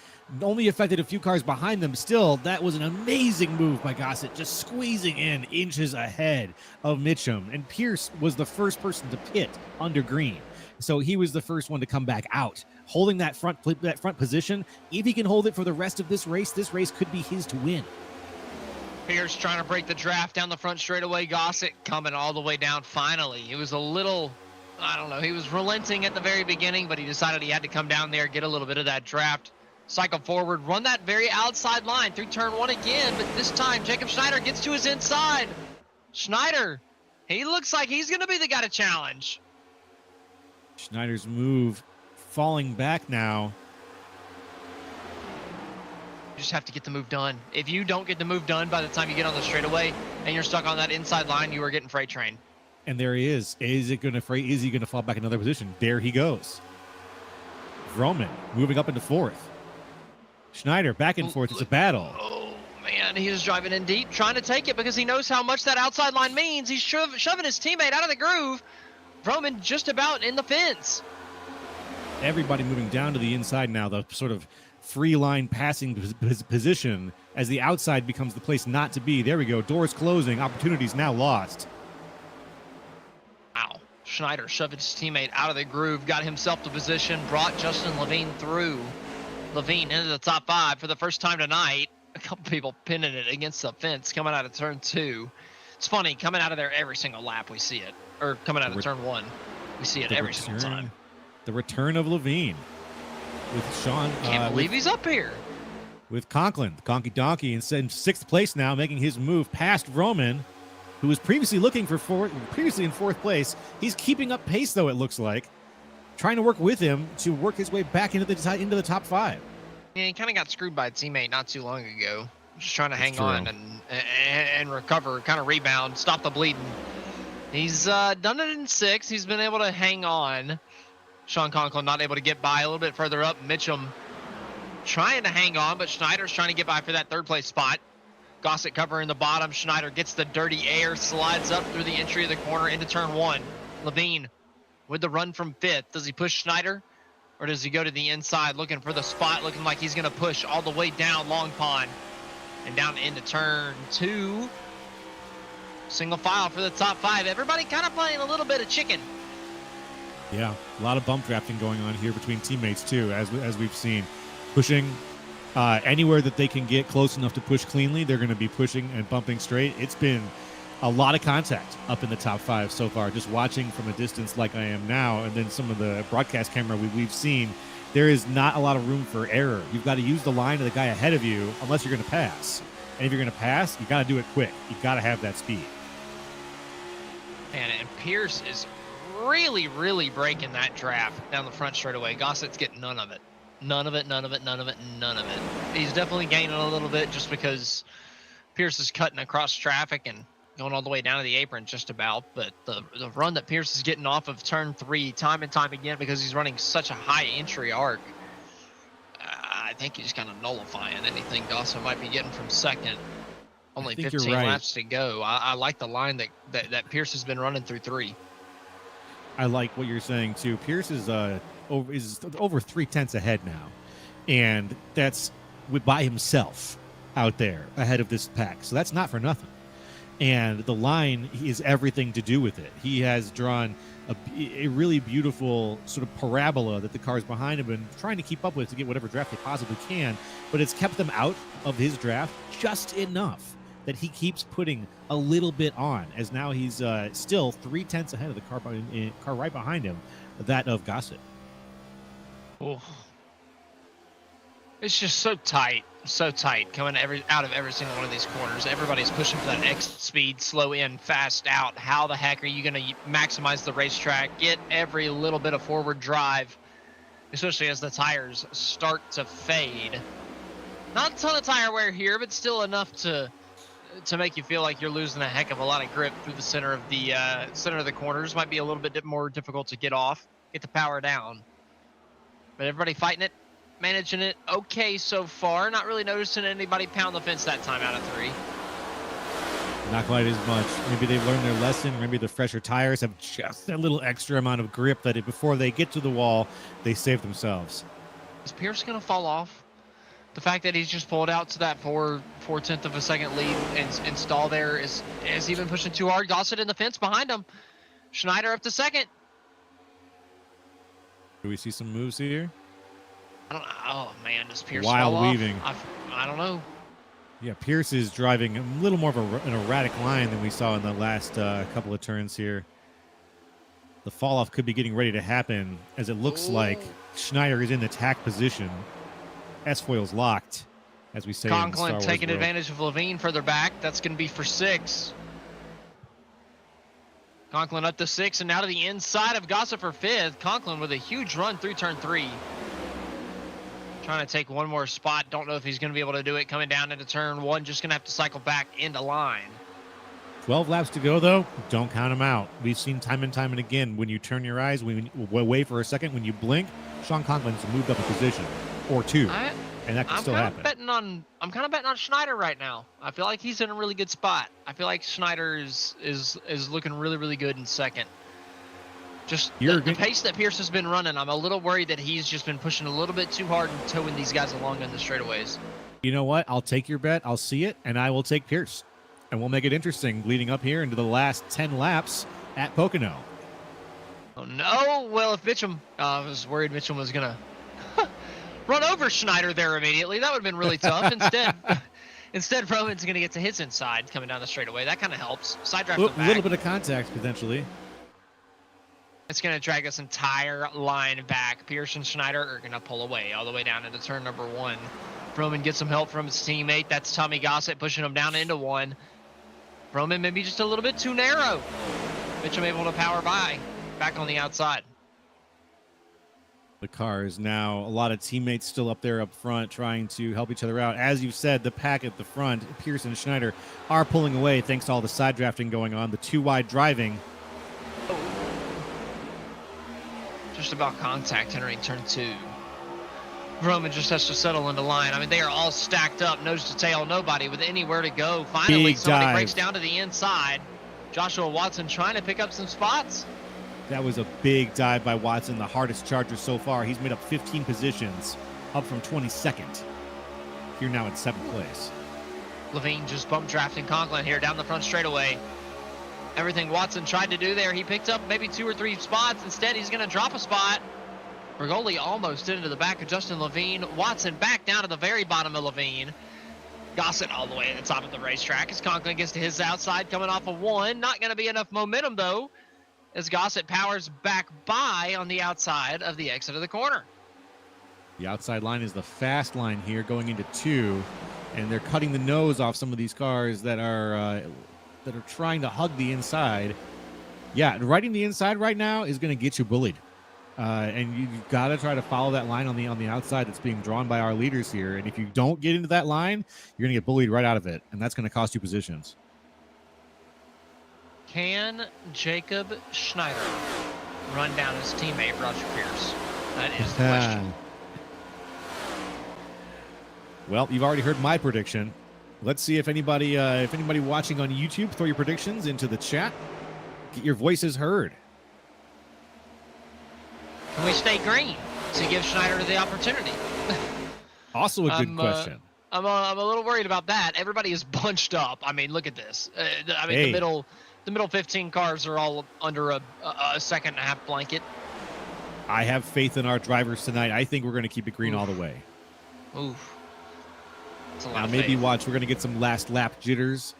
only affected a few cars behind them. Still, that was an amazing move by Gossett, just squeezing in inches ahead of Mitchum. And Pierce was the first person to pit under green. So he was the first one to come back out, holding that front position. If he can hold it for the rest of this race could be his to win. Pierce trying to break the draft down the front straightaway. Gossett coming all the way down finally. It was a little, I don't know, he was relenting at the very beginning, but he decided he had to come down there, get a little bit of that draft, cycle forward, run that very outside line through turn 1 again, but this time Jacob Schneider gets to his inside. Schneider, he looks like he's going to be the guy to challenge. Schneider's move falling back now. just have to get the move done. If you don't get the move done by the time you get on the straightaway and you're stuck on that inside line, you are getting freight train. And there he is. Is he going to fall back another position? There he goes. Vroman moving up into fourth. Schneider back and forth. It's a battle. Oh, man. He is driving in deep, trying to take it because he knows how much that outside line means. He's shoving his teammate out of the groove. Vroman just about in the fence. Everybody moving down to the inside now, the sort of free line passing position as the outside becomes the place not to be. There we go. Doors closing. Opportunities now lost. Wow. Schneider shoved his teammate out of the groove, got himself to position, brought Justin Levine through. Levine into the top 5 for the first time tonight. A couple people pinning it against the fence coming out of turn 2. It's funny, coming out of there every single lap we see it. Or coming out of turn 1. We see it every single time. The return of Levine with Sean. Can't believe he's up here. With Conklin, Conky Donkey, in 6th place now, making his move past Vroman, who was previously in 4th place. He's keeping up pace, though, it looks like. Trying to work with him to work his way back into the top 5. Yeah, he kind of got screwed by a teammate not too long ago. Just trying to hang on and recover, kind of rebound, stop the bleeding. He's done it in 6. He's been able to hang on. Sean Conklin not able to get by a little bit further up. Mitchum trying to hang on, but Schneider's trying to get by for that 3rd place spot. Gossett covering the bottom. Schneider gets the dirty air, slides up through the entry of the corner into turn 1. Levine with the run from 5th. Does he push Schneider? Or does he go to the inside looking for the spot, looking like he's going to push all the way down Long Pond and down into turn 2. Single file for the top 5. Everybody kind of playing a little bit of chicken. Yeah, a lot of bump drafting going on here between teammates, too, as we've seen. Pushing anywhere that they can get close enough to push cleanly, they're going to be pushing and bumping straight. It's been a lot of contact up in the top 5 so far, just watching from a distance like I am now, and then some of the broadcast camera we've seen. There is not a lot of room for error. You've got to use the line of the guy ahead of you unless you're going to pass. And if you're going to pass, you got to do it quick. You got to have that speed. And Pierce is really, really breaking that draft down the front straightaway. Gossett's getting none of it. None of it, none of it, none of it, none of it. He's definitely gaining a little bit just because Pierce is cutting across traffic and going all the way down to the apron just about. But the run that Pierce is getting off of turn 3 time and time again because he's running such a high entry arc, I think he's kind of nullifying anything Gossett might be getting from 2nd. Only 15 laps to go. I like the line that Pierce has been running through 3. I like what you're saying too. Pierce is over 3/10 ahead now, and that's by himself out there ahead of this pack. So that's not for nothing. And the line is everything to do with it. He has drawn a really beautiful sort of parabola that the cars behind him have been trying to keep up with to get whatever draft they possibly can, but it's kept them out of his draft just enough that he keeps putting a little bit on, as now he's still 3/10 ahead of the car right behind him, that of Gossett. Oh. It's just so tight coming out of every single one of these corners. Everybody's pushing for that exit speed, slow in, fast out. How the heck are you going to maximize the racetrack, get every little bit of forward drive, especially as the tires start to fade? Not a ton of tire wear here, but still enough to make you feel like you're losing a heck of a lot of grip through the center of the corners. Might be a little bit more difficult to get off, get the power down. But everybody fighting it, managing it okay so far. Not really noticing anybody pound the fence that time out of 3. Not quite as much. Maybe they've learned their lesson. Maybe the fresher tires have just a little extra amount of grip that before they get to the wall, they save themselves. Is Pierce going to fall off? The fact that he's just pulled out to that 4/10 of a second lead and stall there is he been pushing too hard? Gossett in the fence behind him. Schneider up to 2nd. Do we see some moves here? I don't know. Oh, man, does Pierce Wild fall weaving. off? I don't know. Yeah, Pierce is driving a little more of an erratic line than we saw in the last couple of turns here. The fall-off could be getting ready to happen, as it looks like Schneider is in the tack position. S-foil's locked, as we say in Star Conklin Wars taking world. advantage of Levine further back. That's going to be for 6. Conklin up to 6 and now to the inside of Gossett for 5th. Conklin with a huge run through turn 3. Trying to take one more spot. Don't know if he's going to be able to do it coming down into turn 1. Just going to have to cycle back into line. 12 laps to go, though. Don't count them out. We've seen time and time and again, when you turn your eyes, when you wait for a second, when you blink, Sean Conklin's moved up a position or two, and that can still happen. I'm kind of betting on Schneider right now. I feel like he's in a really good spot. I feel like Schneider is looking really, really good in second. Just the pace that Pierce has been running, I'm a little worried that he's just been pushing a little bit too hard and towing these guys along on the straightaways. You know what? I'll take your bet. I'll see it, and I will take Pierce. And we'll make it interesting leading up here into the last 10 laps at Pocono. Oh, no. Well, if Mitchum, I was worried Mitchum was going to run over Schneider there immediately. That would have been really tough. Instead, Roman's going to get to his inside coming down the straightaway. That kind of helps. Side draft him back. A little bit of contact, potentially. It's going to drag this entire line back. Pierce and Schneider are going to pull away all the way down into turn number 1. Roman gets some help from his teammate. That's Tommy Gossett pushing him down into 1. Roman maybe just a little bit too narrow. Mitchum able to power by. Back on the outside. The cars now, a lot of teammates still up there up front trying to help each other out. As you said, the pack at the front, Pierce and Schneider, are pulling away thanks to all the side drafting going on, the too-wide driving. Just about contact entering turn 2. Roman just has to settle into line. I mean, they are all stacked up, nose to tail, nobody with anywhere to go. Finally, somebody breaks down to the inside. Joshua Watson trying to pick up some spots. That was a big dive by Watson, the hardest charger so far. He's made up 15 positions, up from 22nd. Here now in 7th place. Levine just bump drafting Conklin here down the front straightaway. Everything Watson tried to do there, he picked up maybe 2 or 3 spots. Instead, he's going to drop a spot. Bergoli almost into the back of Justin Levine. Watson back down to the very bottom of Levine. Gossett all the way at the top of the racetrack as Conklin gets to his outside coming off of 1. Not going to be enough momentum, though, as Gossett powers back by on the outside of the exit of the corner. The outside line is the fast line here going into 2, and they're cutting the nose off some of these cars that are trying to hug the inside. Yeah, riding the inside right now is going to get you bullied. And you've got to try to follow that line on the outside that's being drawn by our leaders here. And if you don't get into that line, you're going to get bullied right out of it, and that's going to cost you positions. Can Jacob Schneider run down his teammate Roger Pierce? That is the question. Well, you've already heard my prediction. Let's see if anybody watching on YouTube, throw your predictions into the chat. Get your voices heard. Can we stay green to give Schneider the opportunity? Also a good question. I'm a little worried about that. Everybody is bunched up. I mean, look at this. The middle 15 cars are all under a second and a half blanket. I have faith in our drivers tonight. I think we're going to keep it green all the way. Oof. That's a lot now of maybe faith. watch. We're going to get some last lap jitters,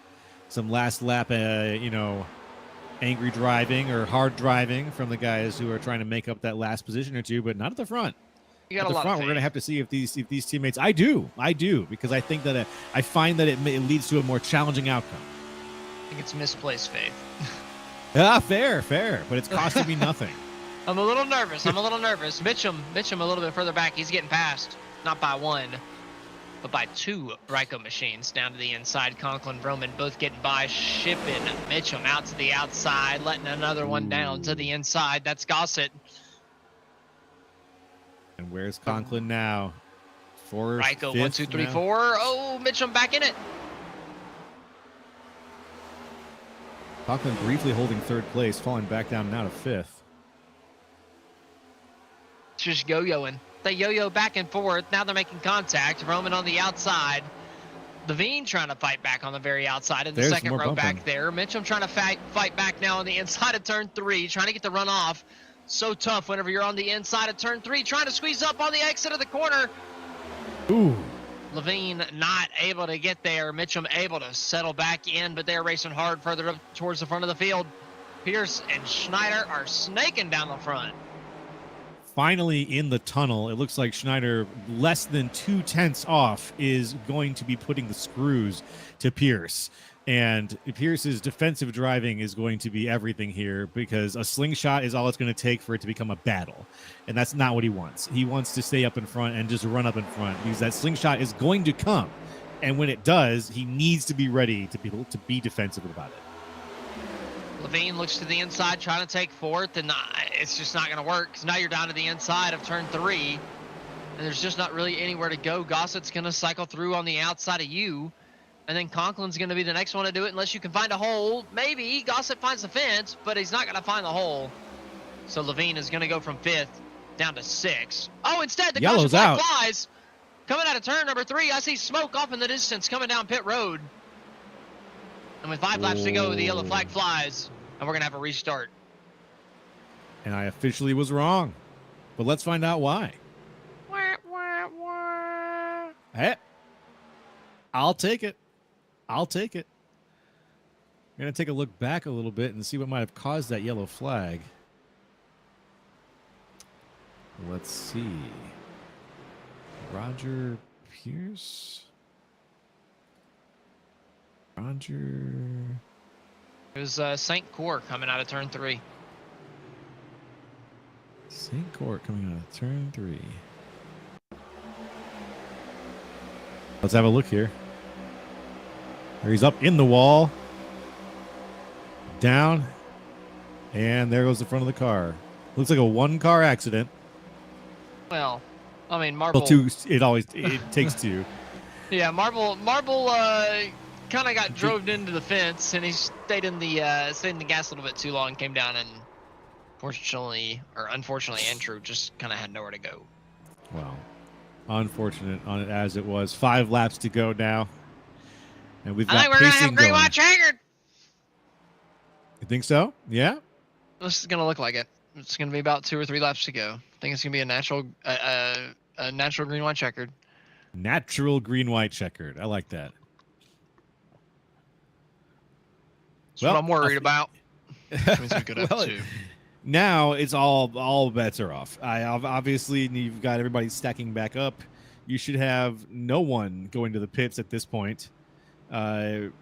some last lap, angry driving or hard driving from the guys who are trying to make up that last position or two, but not at the front. You got at a the lot front, of we're going to faith. have to see if these teammates. I do, because I think that I find that it leads to a more challenging outcome. I think it's misplaced faith. Fair, but it's costing me nothing. I'm a little nervous. Mitchum a little bit further back. He's getting past, not by 1, but by 2 Ryco machines down to the inside. Conklin, Roman both getting by, shipping Mitchum out to the outside, letting another one down to the inside. That's Gossett. And where's Conklin now? Ryco, 1, 2, 3, 4. Oh, Mitchum back in it. Conklin briefly holding 3rd place, falling back down now to 5th. It's just yo-yoing. They yo-yo back and forth. Now they're making contact. Roman on the outside. Levine trying to fight back on the very outside in the There's second more row bumping. back there. Mitchum trying to fight back now on the inside of turn 3, trying to get the run off. So tough whenever you're on the inside of turn 3, trying to squeeze up on the exit of the corner. Ooh. Levine not able to get there. Mitchum able to settle back in, but they're racing hard further up towards the front of the field. Pierce and Schneider are snaking down the front. Finally in the tunnel, it looks like Schneider, less than 2 tenths off, is going to be putting the screws to Pierce. And Pierce's defensive driving is going to be everything here because a slingshot is all it's going to take for it to become a battle. And that's not what he wants. He wants to stay up in front and just run up in front because that slingshot is going to come. And when it does, he needs to be ready to be able to be defensive about it. Levine looks to the inside, trying to take fourth, and it's just not going to work because now you're down to the inside of turn 3, and there's just not really anywhere to go. Gossett's going to cycle through on the outside of you, and then Conklin's going to be the next one to do it unless you can find a hole. Maybe Gossett finds the fence, but he's not going to find the hole. So Levine is going to go from 5th down to 6th. Oh, instead, the Yellow's caution flag out. flies. Coming out of turn number 3, I see smoke off in the distance coming down pit road. And with 5 laps to go, the yellow flag flies, and we're going to have a restart. And I officially was wrong. But let's find out why. Hey, I'll take it. I'll take it. I'm going to take a look back a little bit and see what might have caused that yellow flag. Let's see. Roger Pierce. Roger. It was St. Court coming out of turn 3. St. Court coming out of turn 3. Let's have a look here. There he's up in the wall. Down. And there goes the front of the car. Looks like a one-car accident. Well, I mean, Marble. Well, two. It takes two. Yeah, Marble kind of got drove into the fence, and he stayed in the gas a little bit too long, came down, and unfortunately, Andrew just kind of had nowhere to go. Wow. Unfortunate on it as it was. 5 laps to go now. And we've got I think we're going to have pacing green, going. white, checkered. You think so? Yeah? This is going to look like it. It's going to be about 2 or 3 laps to go. I think it's going to be a natural green, white, checkered. Natural green, white, checkered. I like that. That's what I'm worried about. Which means we could have Well, 2. Now it's all bets are off. Obviously, you've got everybody stacking back up. You should have no one going to the pits at this point. They've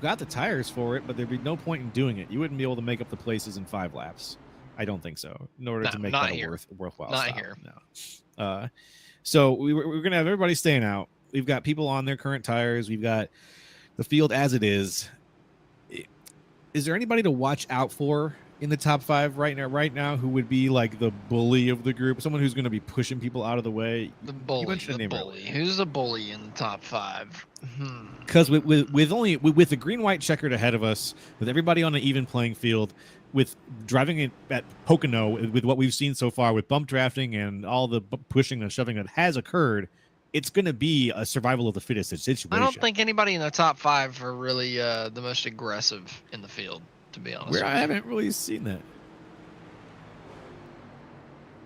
got the tires for it, but there'd be no point in doing it. You wouldn't be able to make up the places in 5 laps. I don't think so. In order to make that a worthwhile not stop. here. No. So we're going to have everybody staying out. We've got people on their current tires. We've got the field as it is. Is there anybody to watch out for in the top 5 right now who would be like the bully of the group? Someone who's going to be pushing people out of the way? The bully. Who's the bully in the top 5? Because with the green white checkered ahead of us, with everybody on an even playing field, with driving it at Pocono, with what we've seen so far with bump drafting and all the pushing and shoving that has occurred, it's going to be a survival of the fittest situation. I don't think anybody in the top 5 are really the most aggressive in the field, to be honest. I haven't really seen that.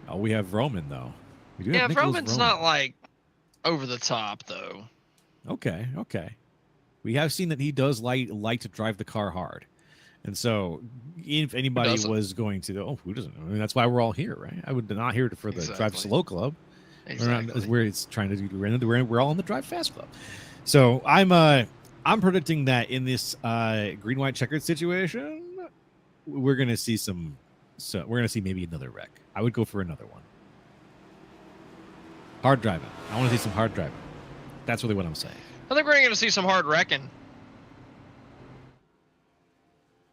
Oh, we have Roman, though. We do have Roman's not like over the top, though. Okay. We have seen that he does like to drive the car hard. And so if anybody was going to, who doesn't? I mean, that's why we're all here, right? I would not here for the Drive Slow Club. Exactly. Where it's trying to do. We're all in the Drive Fast Club. So I'm predicting that in this green white checkered situation, we're gonna see we're gonna see maybe another wreck. I would go for another one. Hard driving. I want to see some hard driving. That's really what I'm saying. I think we're going to see some hard wrecking.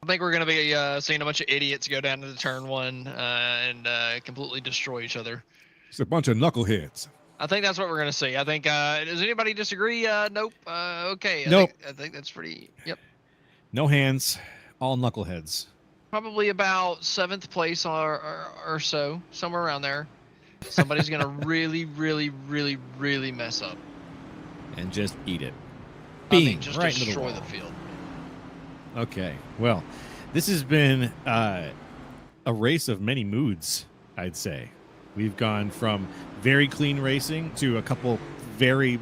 I think we're going to be seeing a bunch of idiots go down to the turn 1 and completely destroy each other. It's a bunch of knuckleheads. I think that's what we're going to see. I think, does anybody disagree? Nope. Okay. Nope. I think that's pretty, yep. No hands, all knuckleheads. Probably about 7th place or so, somewhere around there. Somebody's going to really, really, really, really mess up. And just eat it. Just right destroy into the field. Okay. Well, this has been a race of many moods, I'd say. We've gone from very clean racing to a couple very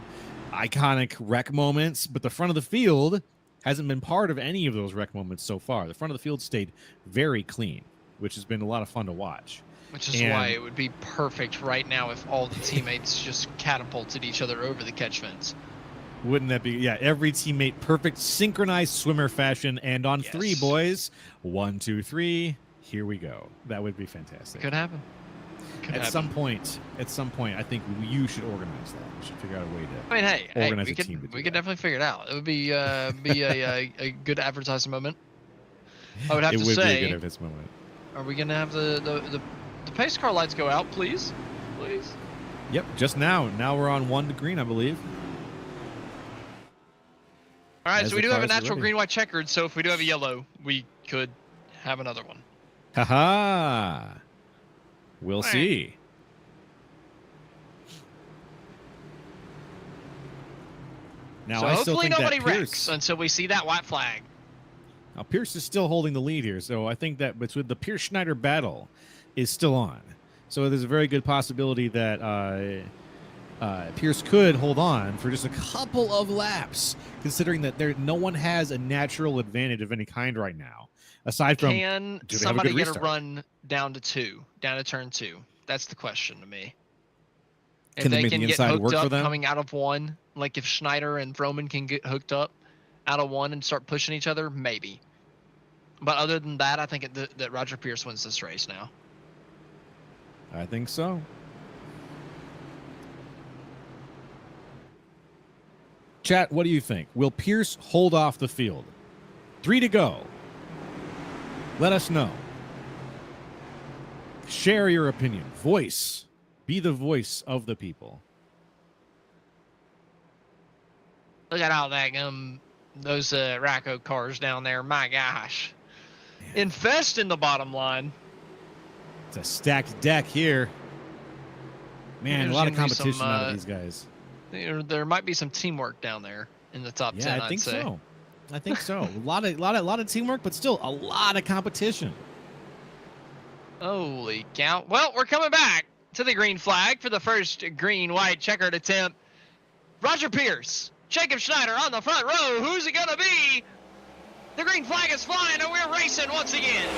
iconic wreck moments, but the front of the field hasn't been part of any of those wreck moments so far. The front of the field stayed very clean, which has been a lot of fun to watch. Which is why it would be perfect right now if all the teammates just catapulted each other over the catch fence. Wouldn't that be? Yeah, every teammate, perfect synchronized swimmer fashion. And on Yes. 3, boys. 1, 2, 3. Here we go. That would be fantastic. Could happen. At some point, I think you should organize that. We should figure out a way to. I mean, hey, Organize we a team to do could that. definitely figure it out. It would be a good advertising moment. I would have It to would be a say, good at this moment. are we gonna have the pace car lights go out, please? Please. Yep, just now. Now we're on 1 to green, I believe. All right, As so we the do have a cars are natural ready. green, white checkered. So if we do have a yellow, we could have another one. Haha. We'll All right. see. Now So I still hopefully think nobody that wrecks Pierce. until we see that white flag. Now Pierce is still holding the lead here, so I think that with the Pierce Schneider battle is still on. So there's a very good possibility that Pierce could hold on for just a couple of laps, considering that no one has a natural advantage of any kind right now, aside from Can do they have a somebody good get a restart? run down to turn 2? That's the question to me. If Can they they make can the get inside hooked work for up them? coming out of 1, like if Schneider and Froman can get hooked up out of 1 and start pushing each other, maybe. But other than that, I think that Roger Pierce wins this race now. I think so. Chat, what do you think? Will Pierce hold off the field? 3 to go. Let us know. Share your opinion. Voice. Be the voice of the people. Look at all that those Ryco cars down there. My gosh, infesting the bottom line. It's a stacked deck here. Man, There's a lot of gonna be competition some, out of these guys. There might be some teamwork down there in the top 10. Yeah, I think I'd say. so. I think so. a lot of teamwork, but still a lot of competition. Holy cow! Well, we're coming back to the green flag for the first green-white checkered attempt. Roger Pierce, Jacob Schneider on the front row. Who's it gonna be? The green flag is flying, and we're racing once again.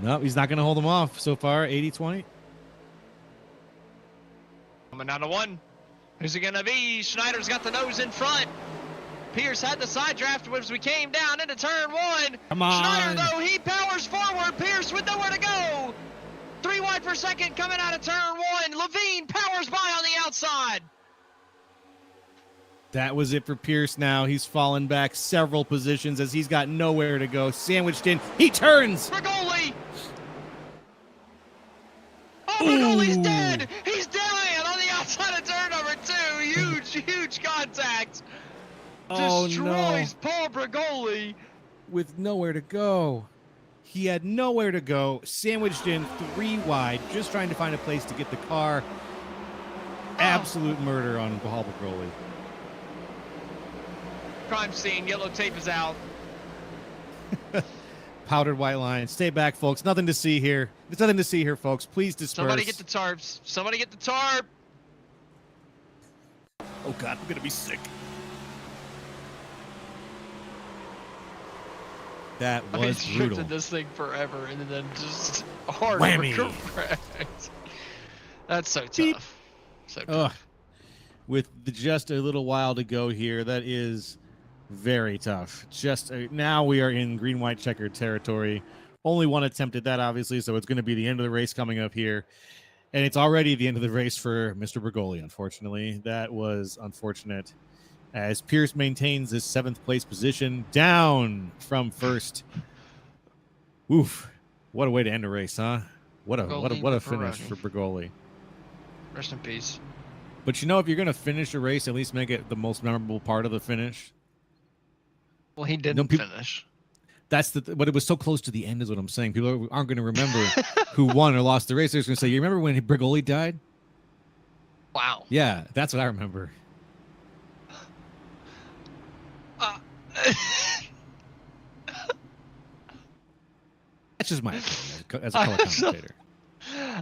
No, he's not going to hold them off so far. 80-20. Coming down to 1. Who's it gonna be? Schneider's got the nose in front. Pierce had the side draft as we came down into turn 1. Come on. Schneider, though, he powers forward. Pierce with nowhere to go. 3 wide per second coming out of turn 1. Levine powers by on the outside. That was it for Pierce now. He's fallen back several positions as he's got nowhere to go. Sandwiched in. He turns. Brigoli. Oh, Brigoli's Ooh. dead. He's dying on the outside of turn number 2. Huge contact. Oh, Destroys no. Paul Brigoli. With nowhere to go. He had nowhere to go. Sandwiched in 3 wide, just trying to find a place to get the car. Absolute murder on Paul Brigoli. Crime scene. Yellow tape is out. Powdered white line. Stay back, folks. Nothing to see here. There's nothing to see here, folks. Please disperse. Somebody get the tarps. Somebody get the tarp. Oh, God. I'm going to be sick. That I mean, was brutal. drifted this thing forever and then just hard Whammy. correct. That's so tough. Beep. So tough. Ugh. With just a little while to go here, that is very tough. Now we are in green-white checkered territory. Only one attempt at that, obviously, so it's going to be the end of the race coming up here. And it's already the end of the race for Mr. Brigoli, unfortunately. That was unfortunate. As Pierce maintains his 7th place position, down from first. Oof. What a way to end a race, huh? What a finish for Brigoli. Rest in peace. But you know, if you're going to finish a race, at least make it the most memorable part of the finish. Well, he didn't finish. But it was so close to the end is what I'm saying. People aren't going to remember who won or lost the race. They're just going to say, you remember when Brigoli died? Wow. Yeah, that's what I remember. That's just my opinion as a color commentator.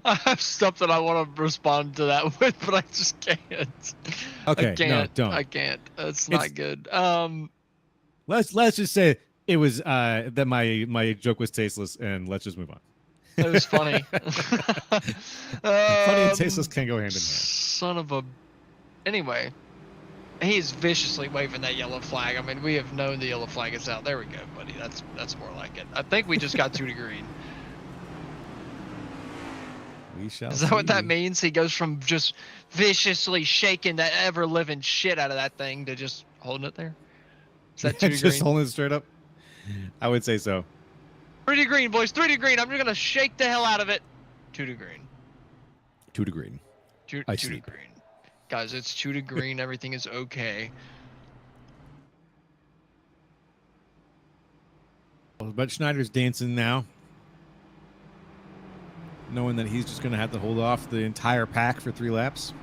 I have stuff that I want to respond to that with, but I just can't. Okay, I can't. no, don't. I can't. It's not good. Let's just say it was that my joke was tasteless, and let's just move on. It was funny. Funny and tasteless can't go hand in hand. Son of a. Anyway, he's viciously waving that yellow flag. I mean, we have known the yellow flag is out. There we go, buddy. That's more like it. I think we just got 2 to green. We shall. Is that what that means? He goes from just viciously shaking that ever-living shit out of that thing to just holding it there? Is that 2 to just green? holding it straight up? I would say so. 3 to green, boys. 3 to green. I'm just going to shake the hell out of it. 2 to green. 2 to green. 2 I to see. green. Guys, it's 2 to green. Everything is okay. But Schneider's dancing now, knowing that he's just going to have to hold off the entire pack for 3 laps.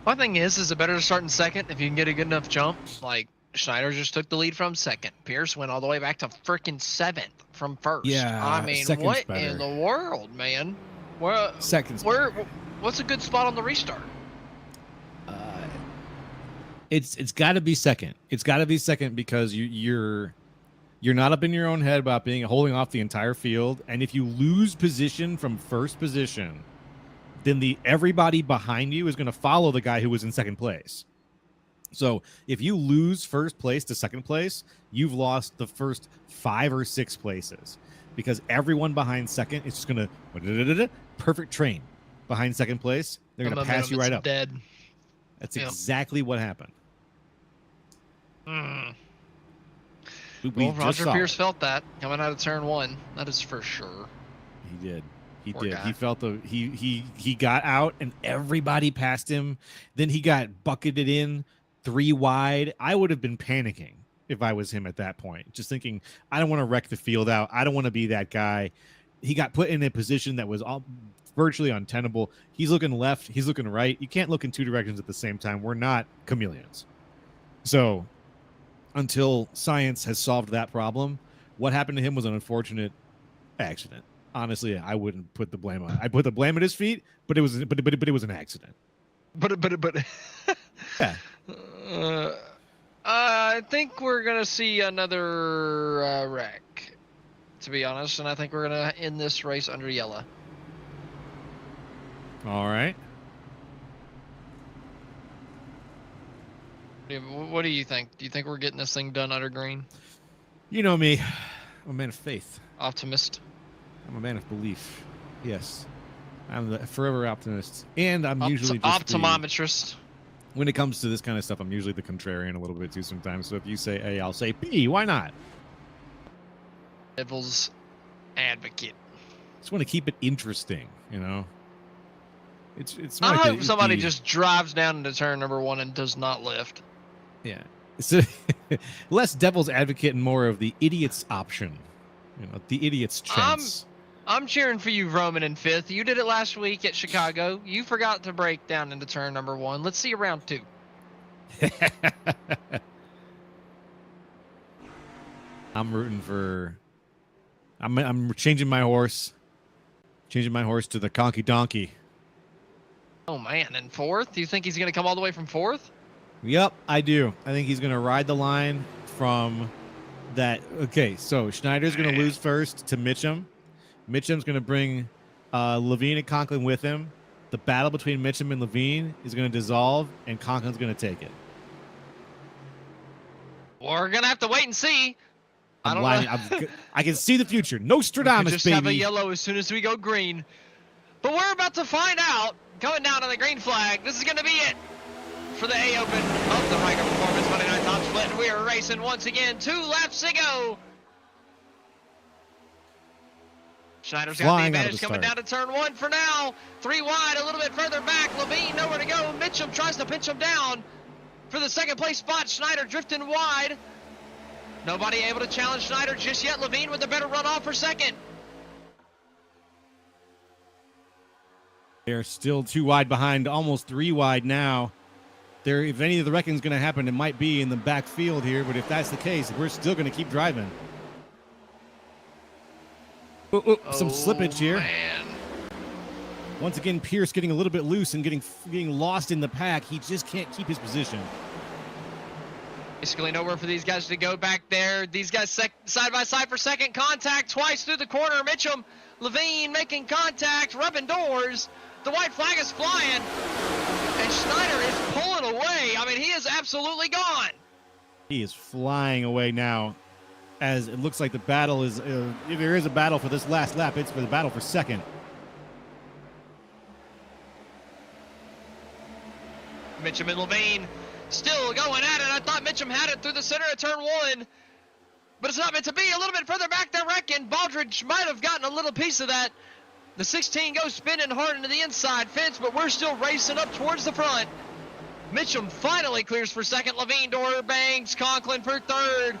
My thing is it better to start in second if you can get a good enough jump? Like, Schneider just took the lead from second. Pierce went all the way back to freaking 7th from first. Yeah, I mean, second's what better. in the world, man? Second's where? better. What's a good spot on the restart? It's got to be second. It's got to be second because you're not up in your own head about holding off the entire field. And if you lose position from first position, then everybody behind you is going to follow the guy who was in second place. So if you lose first place to second place, you've lost the first 5 or 6 places because everyone behind second is just going to perfect train behind second place. They're going to pass you right up. Dead. That's exactly what happened. Well, Roger Pierce felt that coming out of turn 1. That is for sure. He did. He Poor did. guy. He felt he got out and everybody passed him. Then he got bucketed in 3 wide. I would have been panicking if I was him at that point. Just thinking, I don't want to wreck the field out. I don't want to be that guy. He got put in a position that was virtually untenable. He's looking left. He's looking right. You can't look in 2 directions at the same time. We're not chameleons. So until science has solved that problem, what happened to him was an unfortunate accident. Honestly, I wouldn't put the blame on. I put the blame at his feet, but it was an accident. But Yeah. I think we're gonna see another wreck, to be honest, and I think we're gonna end this race under yellow. All right. What do you think? Do you think we're getting this thing done under green? You know me. I'm a man of faith. Optimist. I'm a man of belief. Yes. I'm the forever optimist. And I'm usually just optometrist. when it comes to this kind of stuff, I'm usually the contrarian a little bit too sometimes. So if you say A, I'll say B. Why not? Devil's advocate. Just want to keep it interesting, you know? It's I more like hope somebody just drives down into turn number 1 and does not lift. Yeah. So less devil's advocate and more of the idiot's option. You know, the idiot's chance. I'm cheering for you, Roman, in 5th. You did it last week at Chicago. You forgot to break down into turn number 1. Let's see you round 2. I'm rooting for. I'm changing my horse. Changing my horse to the Conky Donkey. Oh man, in 4th? Do you think he's gonna come all the way from 4th? Yep, I do. I think he's gonna ride the line from that. Okay, so Schneider's gonna lose first to Mitchum. Mitchum's gonna bring Levine and Conklin with him. The battle between Mitchum and Levine is gonna dissolve, and Conklin's gonna take it. We're gonna have to wait and see. I don't know. I can see the future. Nostradamus, just baby. have a yellow as soon as we go green. But we're about to find out. Going down on the green flag. This is going to be it for the A Open of the Ryco Performance Monday Night Top Split. And we are racing once again. 2 laps to go. Schneider's got the advantage coming down to turn 1 for now. 3 wide, a little bit further back. Levine nowhere to go. Mitchum tries to pinch him down for the 2nd place spot. Schneider drifting wide. Nobody able to challenge Schneider just yet. Levine with a better runoff for 2nd. They're still 2 wide behind, almost 3 wide now. If any of the wrecking's going to happen, it might be in the backfield here, but if that's the case, we're still going to keep driving. Some slippage here. Man. Once again, Pierce getting a little bit loose and getting lost in the pack. He just can't keep his position. Basically nowhere for these guys to go back there. These guys side by side for second. Contact twice through the corner. Mitchum, Levine making contact, rubbing doors. The white flag is flying, and Schneider is pulling away. I mean, he is absolutely gone. He is flying away now, as it looks like the battle is, if there is a battle for this last lap, it's for the battle for second. Mitchum and Levine still going at it. I thought Mitchum had it through the center of turn 1, but it's not meant to be. A little bit further back, they reckon. Baldridge might have gotten a little piece of that. The 16 goes spinning hard into the inside fence, but we're still racing up towards the front. Mitchum finally clears for second. Levine door bangs. Conklin for third.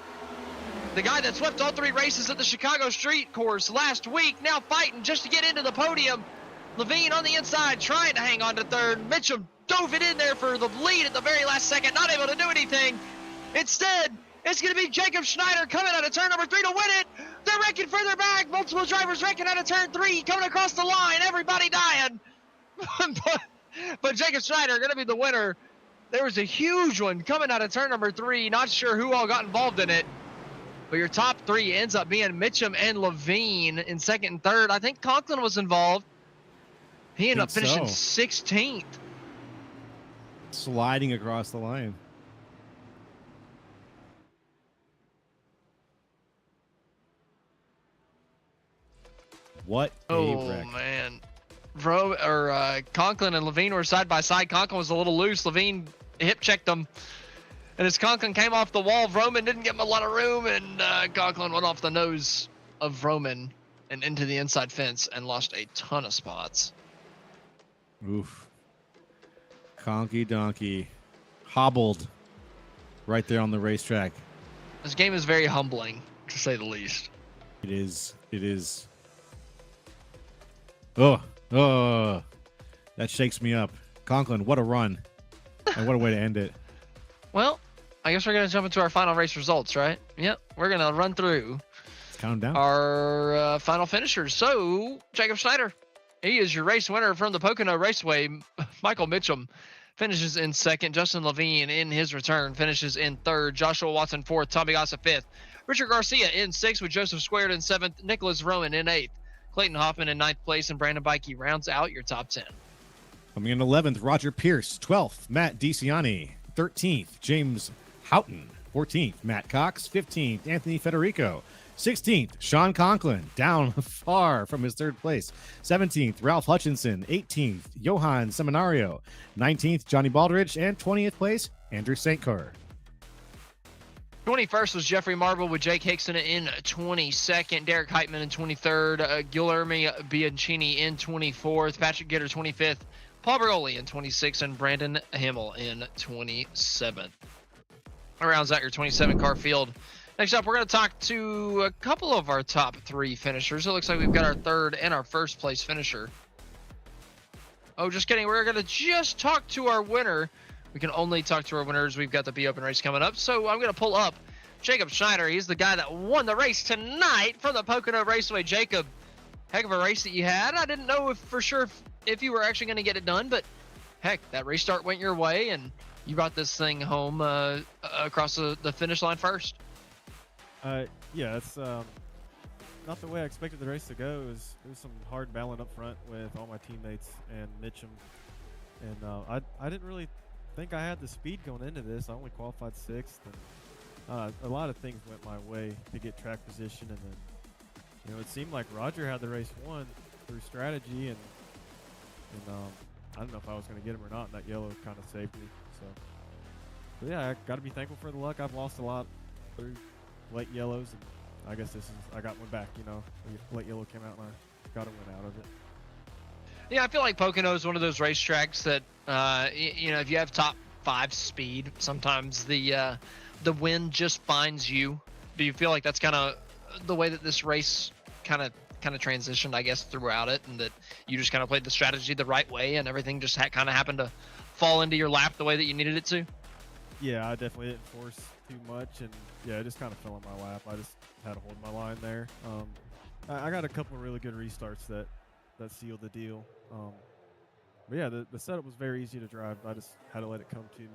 The guy that swept all 3 races at the Chicago Street Course last week, now fighting just to get into the podium. Levine on the inside trying to hang on to third. Mitchum dove it in there for the lead at the very last second, not able to do anything. Instead, it's going to be Jacob Schneider coming out of turn number 3 to win it. They're wrecking further back. Multiple drivers wrecking out of turn 3, coming across the line. Everybody dying. but Jacob Schneider going to be the winner. There was a huge one coming out of turn number 3. Not sure who all got involved in it. But your top 3 ends up being Mitchum and Levine in second and third. I think Conklin was involved. He ended up finishing 16th. Sliding across the line. What a wreck. Man. Conklin and Levine were side by side. Conklin was a little loose. Levine hip checked him. And as Conklin came off the wall, Roman didn't give him a lot of room, and Conklin went off the nose of Roman and into the inside fence and lost a ton of spots. Oof. Conky donkey. Hobbled right there on the racetrack. This game is very humbling, to say the least. It is. It is. Oh, that shakes me up. Conklin, what a run. And what a way to end it. Well, I guess we're going to jump into our final race results, right? Yep, we're going to run through count them down. Our final finishers. So, Jacob Schneider, he is your race winner from the Pocono Raceway. Michael Mitchum finishes in second. Justin Levine, in his return, finishes in third. Joshua Watson, fourth. Tommy Gossa, fifth. Richard Garcia in sixth, with Joseph Squared in seventh. Nicholas Rowan in eighth. Clayton Hoffman in ninth place, and Brandon Bikey rounds out your top 10. Coming in 11th, Roger Pierce. 12th, Matt DiCiani. 13th, James Houghton. 14th, Matt Cox. 15th, Anthony Federico. 16th, Sean Conklin, down far from his third place. 17th, Ralph Hutchinson. 18th, Johan Seminario. 19th, Johnny Baldridge. And 20th place, Andrew St. Cyr. 21st was Jeffrey Marble with Jake Hickson in 22nd. Derek Heitman in 23rd. Guillermo Bianchini in 24th. Patrick Gitter 25th. Paul Bergoli in 26th. And Brandon Himmel in 27th. That rounds out your 27 car field. Next up, we're going to talk to a couple of our top 3 finishers. It looks like we've got our third and our first place finisher. Oh, just kidding. We're going to just talk to our winner. We can only talk to our winners. We've got the B Open race coming up. So I'm going to pull up Jacob Schneider. He's the guy that won the race tonight from the Pocono Raceway. Jacob, heck of a race that you had. I didn't know for sure if you were actually going to get it done, but heck, that restart went your way, and you brought this thing home across the finish line first. Yeah, it's not the way I expected the race to go. It was some hard battling up front with all my teammates and Mitchum, and I didn't really think I had the speed going into this. I only qualified 6th, and a lot of things went my way to get track position, and then it seemed like Roger had the race won through strategy, and I don't know if I was going to get him or not, and that yellow kind of saved me. So yeah, I got to be thankful for the luck. I've lost a lot through late yellows, and I guess I got one back. Late yellow came out, and I got a win out of it. Yeah, I feel like Pocono is one of those racetracks that, if you have top 5 speed, sometimes the win just finds you. Do you feel like that's kind of the way that this race kind of transitioned, I guess, throughout it, and that you just kind of played the strategy the right way, and everything just kind of happened to fall into your lap the way that you needed it to? Yeah, I definitely didn't force too much, and yeah, it just kind of fell in my lap. I just had to hold my line there. I got a couple of really good restarts that sealed the deal. But yeah, the setup was very easy to drive. I just had to let it come to me.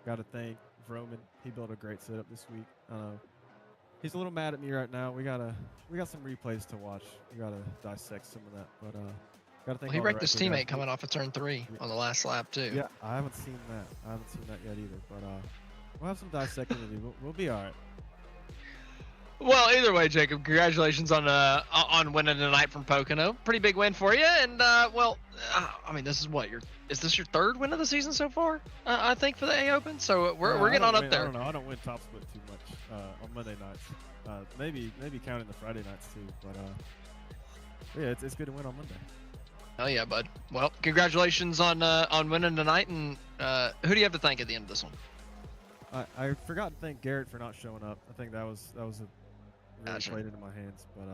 Got to thank Vroman. He built a great setup this week. He's a little mad at me right now. We got some replays to watch. We gotta dissect some of that. But gotta thank. Well, he all the wrecked his Ryco guys. teammate coming off of turn 3 on the last lap too. Yeah, I haven't seen that. I haven't seen that yet either. But we'll have some dissecting to do. We'll be all right. Well, either way, Jacob, congratulations on winning tonight from Pocono. Pretty big win for you. And I mean, this is what is this your 3rd win of the season so far? I think for the A Open. So we're getting on up there. I don't know. I don't win top split too much on Monday nights. Maybe counting the Friday nights too. But yeah, it's good to win on Monday. Oh yeah, bud. Well, congratulations on winning tonight. And who do you have to thank at the end of this one? I forgot to thank Garrett for not showing up. I think that was a really Gotcha. played into my hands. But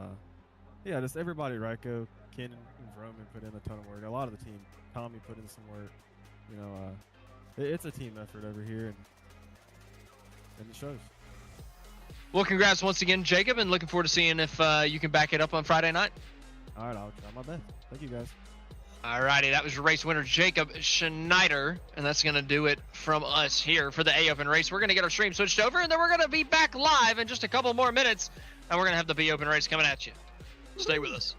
yeah, just everybody, Ryco, Ken, and Vroman put in a ton of work. A lot of the team, Tommy put in some work. You know, it's a team effort over here, and it shows. Well, congrats once again, Jacob, and looking forward to seeing if you can back it up on Friday night. All right, I'll try my best. Thank you, guys. Alrighty, that was your race winner, Jacob Schneider, and that's going to do it from us here for the A Open race. We're going to get our stream switched over, and then we're going to be back live in just a couple more minutes, and we're going to have the B Open race coming at you. Stay with us.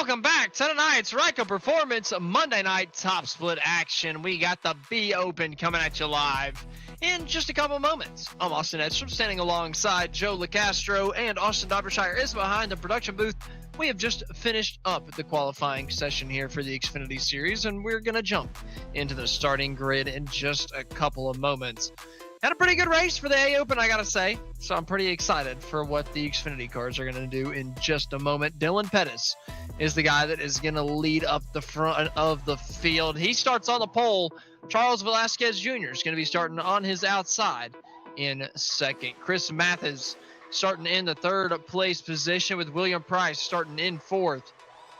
Welcome back to tonight's Ryco Performance Monday Night Top Split action. We got the B Open coming at you live in just a couple moments. I'm Austin Edstrom, standing alongside Joe LaCastro, and Austin Dobbershire is behind the production booth. We have just finished up the qualifying session here for the Xfinity Series, and we're going to jump into the starting grid in just a couple of moments. Had a pretty good race for the A Open, I gotta say, so I'm pretty excited for what the Xfinity cars are going to do in just a moment. Dylan Pettis is the guy that is going to lead up the front of the field. He starts on the pole. Charles Velasquez Jr. is going to be starting on his outside in second. Chris Mathis starting in the third place position, with William Price starting in fourth.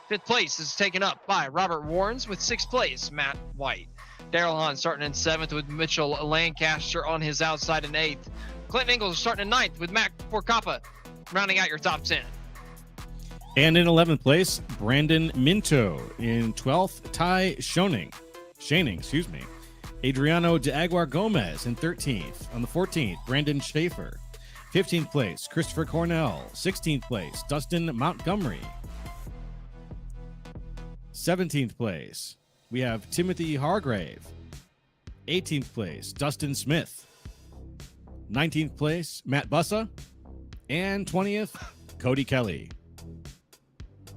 Fifth place is taken up by Robert Warrens, with sixth place Matt White. Daryl Hahn starting in seventh, with Mitchell Lancaster on his outside in eighth. Clinton Ingles starting in ninth, with Mac Porcapa rounding out your top 10. And in 11th place, Brandon Minto. In 12th, Ty Schoening. Adriano de Aguiar Gomez in 13th. On the 14th, Brandon Schaefer. 15th place, Christopher Cornell. 16th place, Dustin Montgomery. 17th place, we have Timothy Hargrave. 18th place, Dustin Smith. 19th place, Matt Bussa. And 20th, Cody Kelly.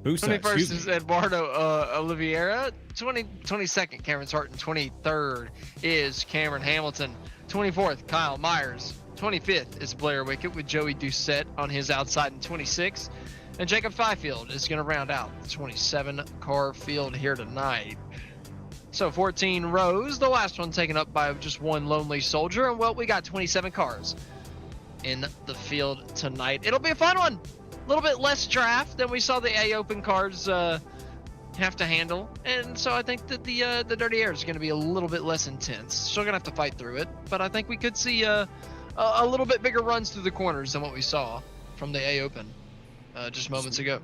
21st is Eduardo Oliveira. 22nd, Cameron Hart. 23rd is Cameron Hamilton. 24th, Kyle Myers. 25th is Blair Wickett, with Joey Doucette on his outside in 26th. And Jacob Fifield is going to round out the 27-car field here tonight. So 14 rows, the last one taken up by just one lonely soldier. And, well, we got 27 cars in the field tonight. It'll be a fun one. A little bit less draft than we saw the A Open cars have to handle. And so I think that the Dirty Air is going to be a little bit less intense. Still going to have to fight through it. But I think we could see a little bit bigger runs through the corners than what we saw from the A Open just moments ago.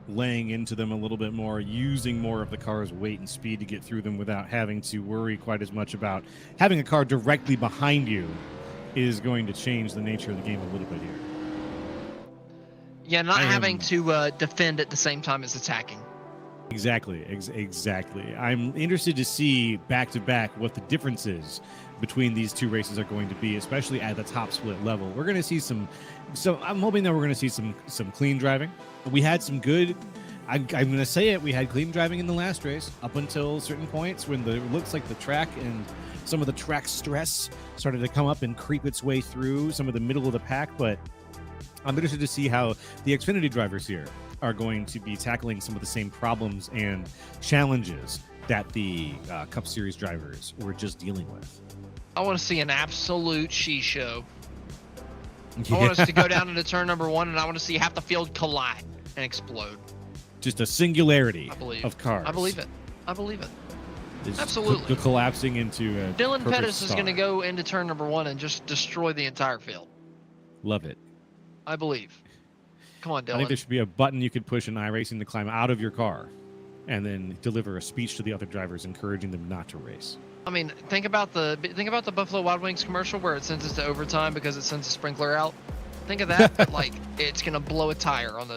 Laying into them a little bit more, using more of the car's weight and speed to get through them without having to worry quite as much about having a car directly behind you is going to change the nature of the game a little bit here. Yeah, not having to defend at the same time as attacking. Exactly. I'm interested to see back-to-back what the differences between these two races are going to be, especially at the top split level. We're going to see some I'm hoping that we're going to see some clean driving. We had some good, I'm going to say it, we had clean driving in the last race up until certain points when it looks like the track and some of the track stress started to come up and creep its way through some of the middle of the pack. But I'm interested to see how the Xfinity drivers here are going to be tackling some of the same problems and challenges that the Cup Series drivers were just dealing with. I want to see an absolute show. Yeah. I want us to go down into turn number one, and I want to see half the field collide and explode. Just a singularity of cars. I believe it. It's Absolutely. Collapsing into a Dylan Pettis star. is going to go into turn number one and just destroy the entire field. Love it. I believe. Come on, Dylan. I think there should be a button you could push in iRacing to climb out of your car and then deliver a speech to the other drivers encouraging them not to race. I mean, think about the Buffalo Wild Wings commercial where it sends us to overtime because it sends a sprinkler out. Think of that, but like it's gonna blow a tire on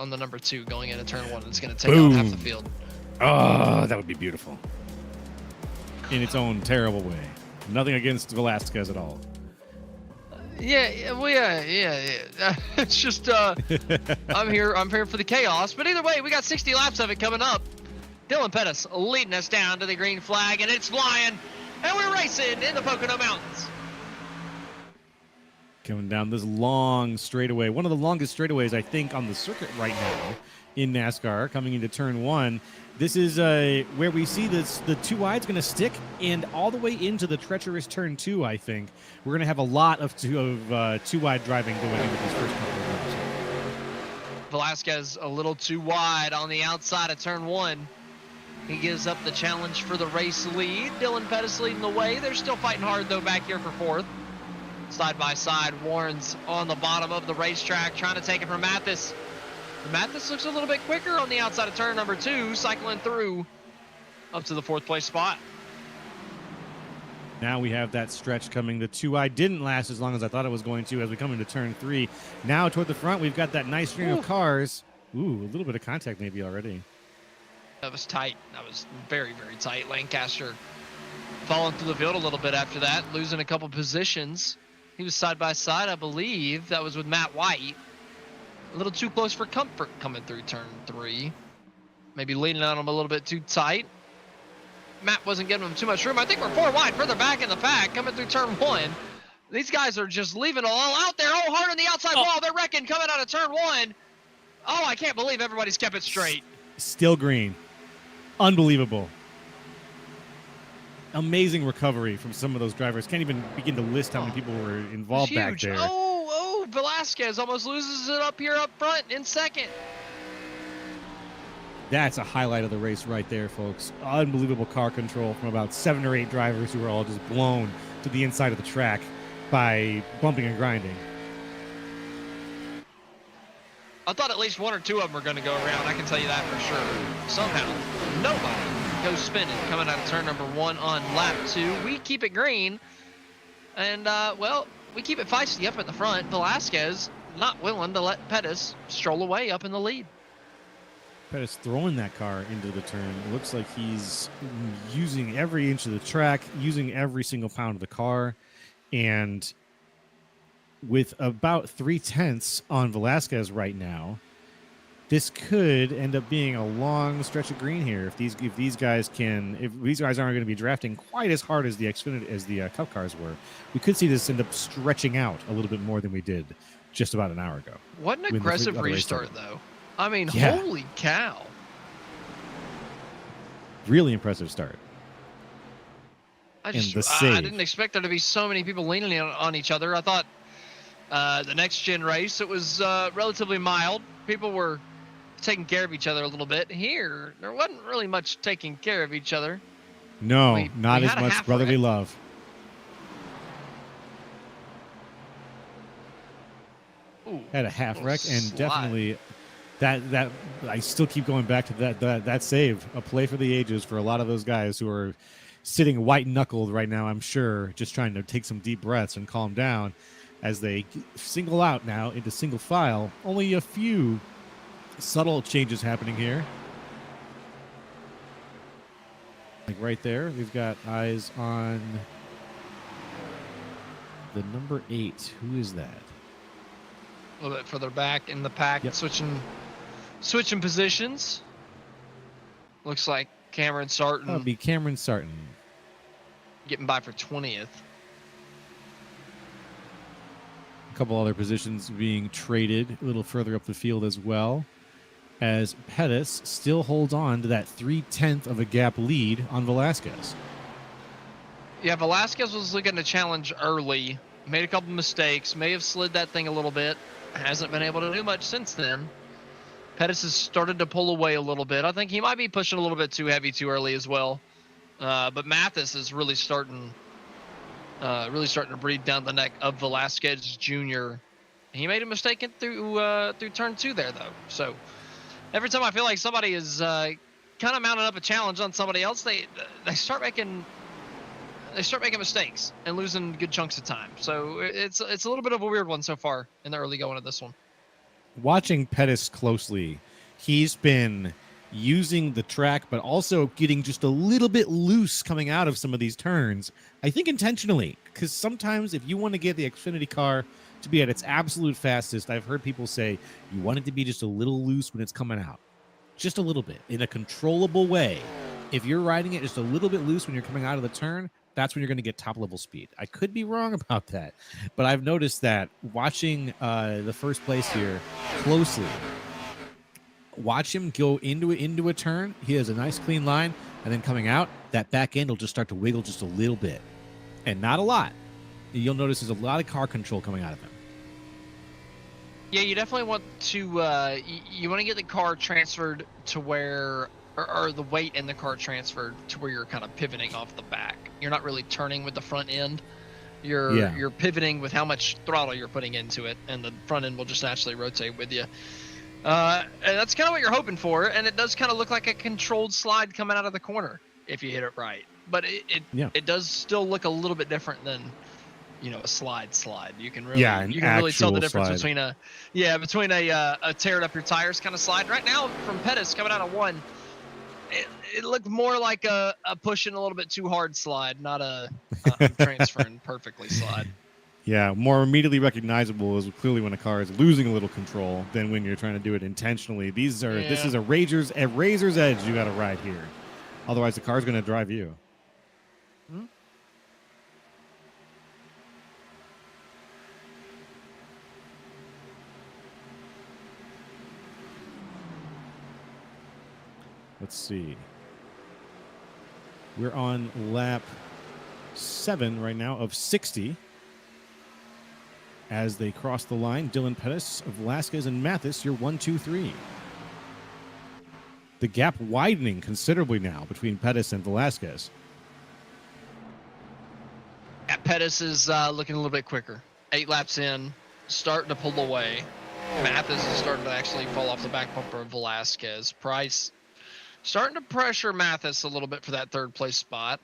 the number two going into turn one. And it's gonna take out half the field. Oh, that would be beautiful. In its own terrible way. Nothing against Velasquez at all. Yeah. It's just I'm here for the chaos. But either way, we got 60 laps of it coming up. Dylan Pettis leading us down to the green flag, and it's flying, and we're racing in the Pocono Mountains. Coming down this long straightaway, one of the longest straightaways, I think, on the circuit right now in NASCAR, coming into turn one. This is where we see the two wide's going to stick, and all the way into the treacherous turn two, I think. We're going to have a lot of two wide driving going into these first couple of laps. Velasquez a little too wide on the outside of turn one. He gives up the challenge for the race lead. Dylan Pettis leading the way. They're still fighting hard, though, back here for fourth. Side by side, Warren's on the bottom of the racetrack, trying to take it from Mathis. Mathis looks a little bit quicker on the outside of turn number two, cycling through up to the fourth place spot. Now we have that stretch coming. The two wide didn't last as long as I thought it was going to as we come into turn three. Now toward the front, we've got that nice string of cars. Ooh, a little bit of contact maybe already. That was tight. That was very, very tight. Lancaster falling through the field a little bit after that, losing a couple positions. He was side by side, I believe. That was with Matt White. A little too close for comfort coming through turn 3. Maybe leaning on him a little bit too tight. Matt wasn't giving him too much room. I think we're 4 wide, further back in the pack, coming through turn 1. These guys are just leaving it all out there. Oh, hard on the outside wall. They're wrecking coming out of turn 1. Oh, I can't believe everybody's kept it straight. Still green. Unbelievable. Amazing recovery from some of those drivers. Can't even begin to list how many people were involved back there. Oh, Velasquez almost loses it up here up front in second. That's a highlight of the race right there, folks. Unbelievable car control from about 7 or 8 drivers who were all just blown to the inside of the track by bumping and grinding. I thought at least 1 or 2 of them were going to go around. I can tell you that for sure. Somehow, nobody goes spinning coming out of turn number 1 on lap 2. We keep it green. And, well, we keep it feisty up at the front. Velasquez not willing to let Pettis stroll away up in the lead. Pettis throwing that car into the turn. It looks like he's using every inch of the track, using every single pound of the car. And with about 3/10 on Velasquez right now, this could end up being a long stretch of green here. If these guys aren't going to be drafting quite as hard as the Xfinity as the Cup cars were, we could see this end up stretching out a little bit more than we did just about an hour ago. What an aggressive restart, though. I mean, yeah. Holy cow! Really impressive start. I didn't expect there to be so many people leaning on each other. I thought the next gen race, it was relatively mild. People were taking care of each other a little bit. Here, there wasn't really much taking care of each other. No, not as much brotherly love. Ooh, had a half wreck, and slide. Definitely that I still keep going back to that save, a play for the ages for a lot of those guys who are sitting white knuckled right now. I'm sure just trying to take some deep breaths and calm down as they single out now into single file. Only a few subtle changes happening here. Like right there, we've got eyes on the number 8. Who is that? A little bit further back in the pack, yep. Switching positions. Looks like Cameron Sarton. That'll be Cameron Sarton. Getting by for 20th. A couple other positions being traded a little further up the field as well, as Pettis still holds on to that 3/10 of a gap lead on Velasquez. Yeah, Velasquez was looking to challenge early. Made a couple mistakes. May have slid that thing a little bit. Hasn't been able to do much since then. Pettis has started to pull away a little bit. I think he might be pushing a little bit too heavy too early as well. But Mathis is really starting to breathe down the neck of Velasquez Jr. He made a mistake through turn 2 there, though. So every time I feel like somebody is kind of mounting up a challenge on somebody else, they start making mistakes and losing good chunks of time. So it's a little bit of a weird one so far in the early going of this one. Watching Pettis closely, he's been using the track, but also getting just a little bit loose coming out of some of these turns. I think intentionally, because sometimes if you want to get the Xfinity car to be at its absolute fastest, I've heard people say you want it to be just a little loose when it's coming out. Just a little bit, in a controllable way. If you're riding it just a little bit loose when you're coming out of the turn, that's when you're going to get top level speed. I could be wrong about that, but I've noticed that watching the first place here closely. Watch him go into a turn. He has a nice clean line, and then coming out, that back end will just start to wiggle just a little bit, and not a lot. You'll notice there's a lot of car control coming out of him. Yeah, you definitely want to you want to get the car transferred to where, or the weight in the car transferred to where you're kind of pivoting off the back. You're not really turning with the front end. You're pivoting with how much throttle you're putting into it, and the front end will just naturally rotate with you. And that's kind of what you're hoping for, and it does kind of look like a controlled slide coming out of the corner if you hit it right. But it does still look a little bit different than, a slide. You can really tell the difference between a tear it up your tires kind of slide. Right now from Pettis coming out of 1, it looked more like a pushing a little bit too hard slide, not a I'm transferring perfectly slide. Yeah, more immediately recognizable is clearly when a car is losing a little control than when you're trying to do it intentionally. This is a razor's edge you got to ride here. Otherwise, the car's going to drive you. Hmm? Let's see. We're on lap 7 right now of 60. As they cross the line, Dylan Pettis, Velasquez, and Mathis, you're 1, 2, 3. The gap widening considerably now between Pettis and Velasquez. Yeah, Pettis is looking a little bit quicker. 8 laps in, starting to pull away. Mathis is starting to actually fall off the back bumper of Velasquez. Price starting to pressure Mathis a little bit for that 3rd place spot.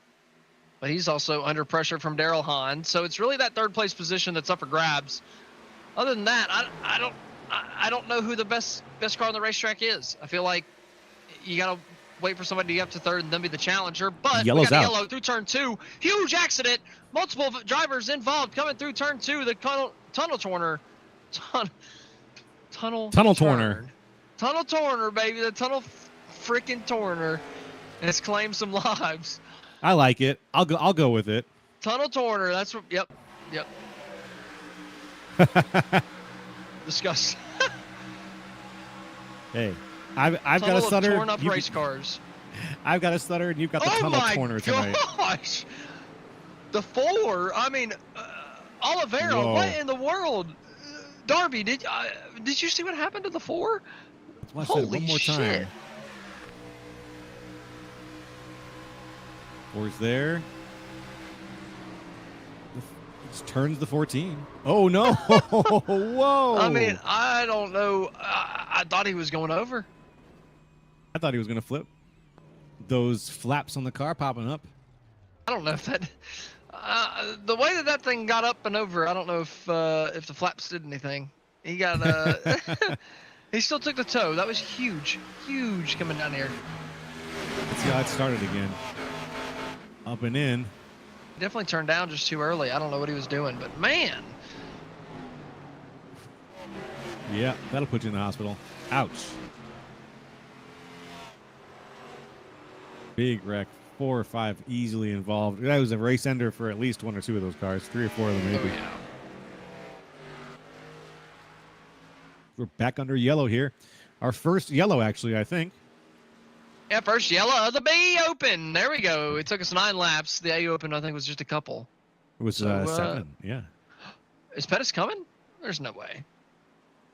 But he's also under pressure from Daryl Hahn. So it's really that 3rd place position that's up for grabs. Other than that, I don't know who the best car on the racetrack is. I feel like you got to wait for somebody to get up to 3rd and then be the challenger. But Yellow's we got out. yellow through turn 2. Huge accident. Multiple drivers involved coming through turn 2. The tunnel torner. Tunnel Torner. Tunnel torner, baby. The tunnel freaking torner has claimed some lives. I like it. I'll go with it. Tunnel torner. That's what. Yep. Disgusting. Hey, I've got a stutter. Torn up race cars. I've got a stutter, and you've got the tunnel torner tonight. Oh my gosh! The 4. I mean, Oliveira. Whoa. What in the world? Darby, did you see what happened to the 4? Let's watch Holy that one more shit. time. 4's there. It turns the 14. Oh no! Whoa! I mean, I don't know. I thought he was going over. I thought he was gonna flip. Those flaps on the car popping up. I don't know if that. The way that thing got up and over, I don't know if the flaps did anything. He got he still took the toe. That was huge coming down here. Let's see how it started again. Up and in. Definitely turned down just too early. I don't know what he was doing, but man. Yeah, that'll put you in the hospital. Ouch. Big wreck. 4 or 5 easily involved. That was a race ender for at least 1 or 2 of those cars. 3 or 4 of them maybe. Oh, yeah. We're back under yellow here. Our first yellow, actually, I think. Yeah, first yellow of the B Open. There we go. It took us 9 laps. The A Open, I think, was just a couple. It was 7. Yeah. Is Pettis coming? There's no way.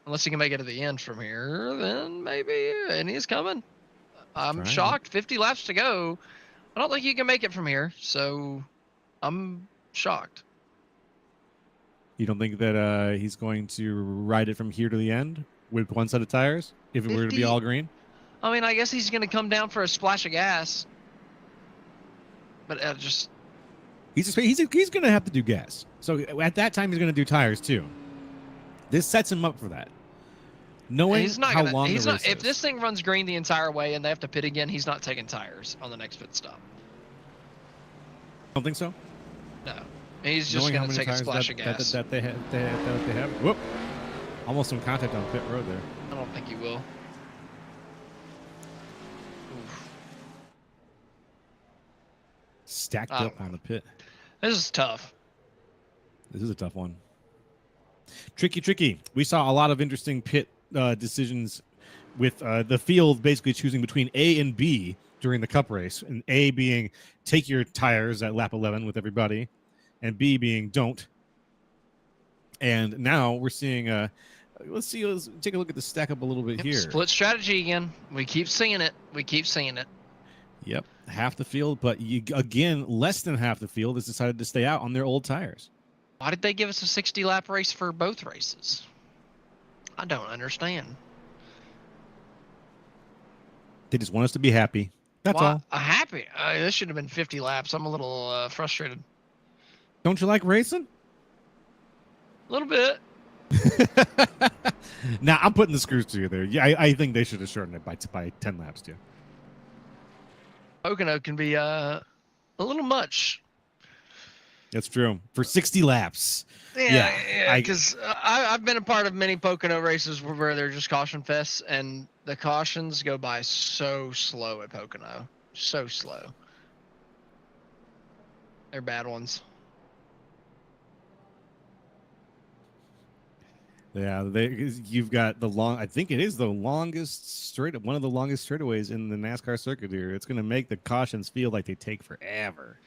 Unless he can make it to the end from here, then maybe. And he's coming. I'm shocked. 50 laps to go. I don't think he can make it from here, so I'm shocked. You don't think that he's going to ride it from here to the end with 1 set of tires if it were to be all green? I mean, I guess he's going to come down for a splash of gas. But just... He's going to have to do gas. So at that time, he's going to do tires too. This sets him up for that. Knowing he's not how gonna, long he's the not, race if is. this thing runs green the entire way and they have to pit again, he's not taking tires on the next pit stop. Don't think so? No. He's just going to take a splash of gas. That they have. Whoop. Almost some contact on pit road there. I don't think he will. Oof. Stacked up on the pit. This is tough. This is a tough one. Tricky. We saw a lot of interesting pit decisions with the field basically choosing between A and B during the cup race. And A being take your tires at lap 11 with everybody, and B being don't. And now we're seeing, let's take a look at the stack up a little bit here. Split strategy again. We keep seeing it. Yep, half the field, but again, less than half the field has decided to stay out on their old tires. Why did they give us a 60-lap race for both races? I don't understand. They just want us to be happy. That's all. Happy? This should have been 50 laps. I'm a little frustrated. Don't you like racing? A little bit. Now, I'm putting the screws to you there. Yeah, I think they should have shortened it by 10 laps, too. Pocono can be a little much. That's true. For 60 laps. Yeah, because I've been a part of many Pocono races where they're just caution fests, and the cautions go by so slow at Pocono. So slow. They're bad ones. Yeah, you've got the long. I think it is the longest one of the longest straightaways in the NASCAR circuit here. It's going to make the cautions feel like they take forever.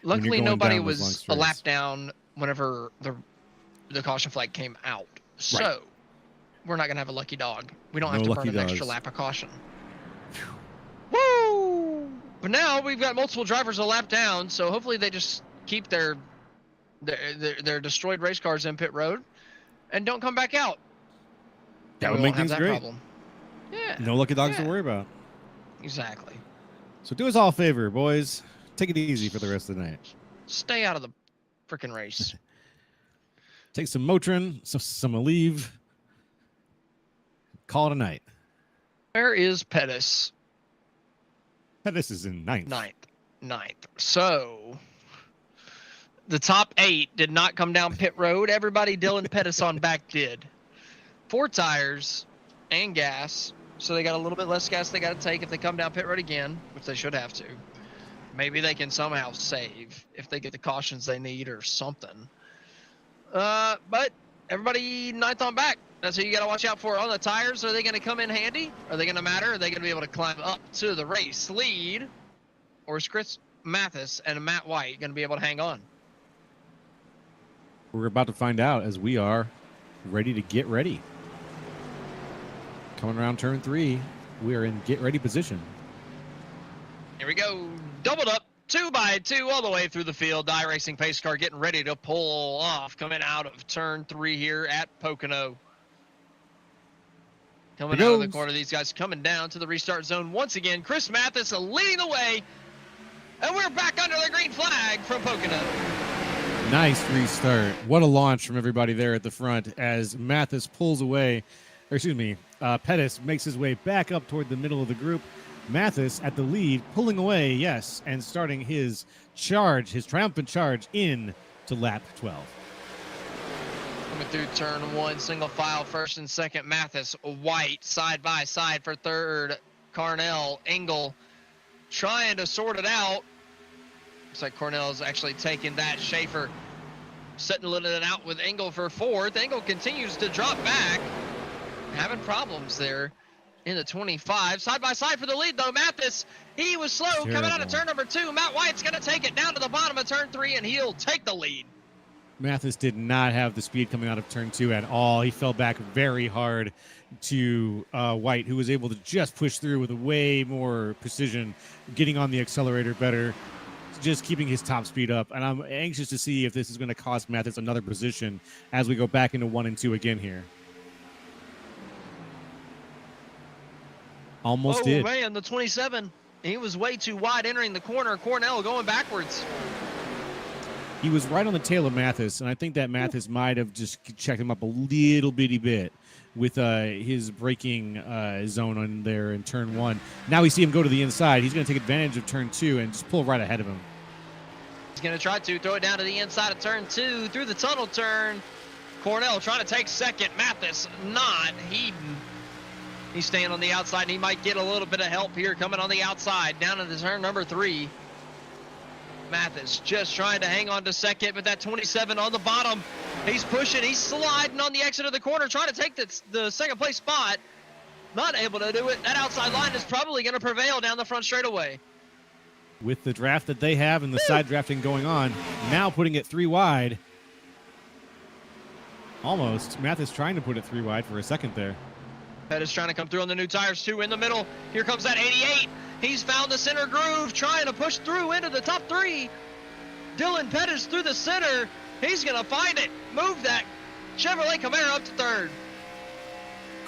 Luckily, nobody was a lap down whenever the caution flag came out. So we're not going to have a lucky dog. We don't have to burn an extra lap of caution. Woo! But now we've got multiple drivers a lap down, so hopefully they just keep their destroyed race cars in pit road and don't come back out. That would make things great. Problem. Yeah. No lucky dogs to worry about. Exactly. So do us all a favor, boys. Take it easy for the rest of the night. Stay out of the freaking race. Take some Motrin, some Aleve. Call it a night. Where is Pettis? Pettis is in ninth. Ninth. So the top 8 did not come down pit road. Everybody Dylan Pettis on back did. 4 tires and gas. So they got a little bit less gas they got to take if they come down pit road again, which they should have to. Maybe they can somehow save if they get the cautions they need or something. But everybody 9th on back. That's what you got to watch out for. On the tires, are they going to come in handy? Are they going to matter? Are they going to be able to climb up to the race lead? Or is Chris Mathis and Matt White going to be able to hang on? We're about to find out as we are ready to get ready. Coming around turn 3, we are in get ready position. Here we go. Doubled up 2x2 all the way through the field. iRacing pace car getting ready to pull off. Coming out of turn 3 here at Pocono. Coming out of the corner, these guys coming down to the restart zone once again. Chris Mathis leading the way. And we're back under the green flag from Pocono. Nice restart. What a launch from everybody there at the front as Mathis pulls away. Or excuse me, Pettis makes his way back up toward the middle of the group. Mathis at the lead, pulling away, yes, and starting his charge, his triumphant charge in to lap 12. Coming through turn 1, single file, first and second. Mathis, White, side by side for third. Cornell, Engel, trying to sort it out. Looks like Cornell's actually taking that. Schaefer settling it out with Engel for fourth. Engel continues to drop back. Having problems there in the 25. Side by side for the lead, though. Mathis, he was slow coming out of turn number 2. Matt White's going to take it down to the bottom of turn 3, and he'll take the lead. Mathis did not have the speed coming out of turn 2 at all. He fell back very hard to White, who was able to just push through with way more precision, getting on the accelerator better, just keeping his top speed up. And I'm anxious to see if this is going to cost Mathis another position as we go back into 1 and 2 again here. Almost did. Oh, man, the 27. He was way too wide entering the corner. Cornell going backwards. He was right on the tail of Mathis, and I think that Mathis might have just checked him up a little bitty bit with his braking zone on there in turn 1. Now we see him go to the inside. He's going to take advantage of turn 2 and just pull right ahead of him. He's going to try to throw it down to the inside of turn 2 through the tunnel turn. Cornell trying to take second. Mathis not. He's staying on the outside, and he might get a little bit of help here coming on the outside down into turn number 3. Mathis just trying to hang on to second, but that 27 on the bottom. He's pushing. He's sliding on the exit of the corner, trying to take the second place spot. Not able to do it. That outside line is probably going to prevail down the front straightaway. With the draft that they have and the side drafting going on, now putting it 3 wide. Almost. Mathis trying to put it 3 wide for a second there. Pettis trying to come through on the new tires, 2 in the middle. Here comes that 88. He's found the center groove, trying to push through into the top 3. Dylan Pettis through the center. He's going to find it. Move that Chevrolet Camaro up to third.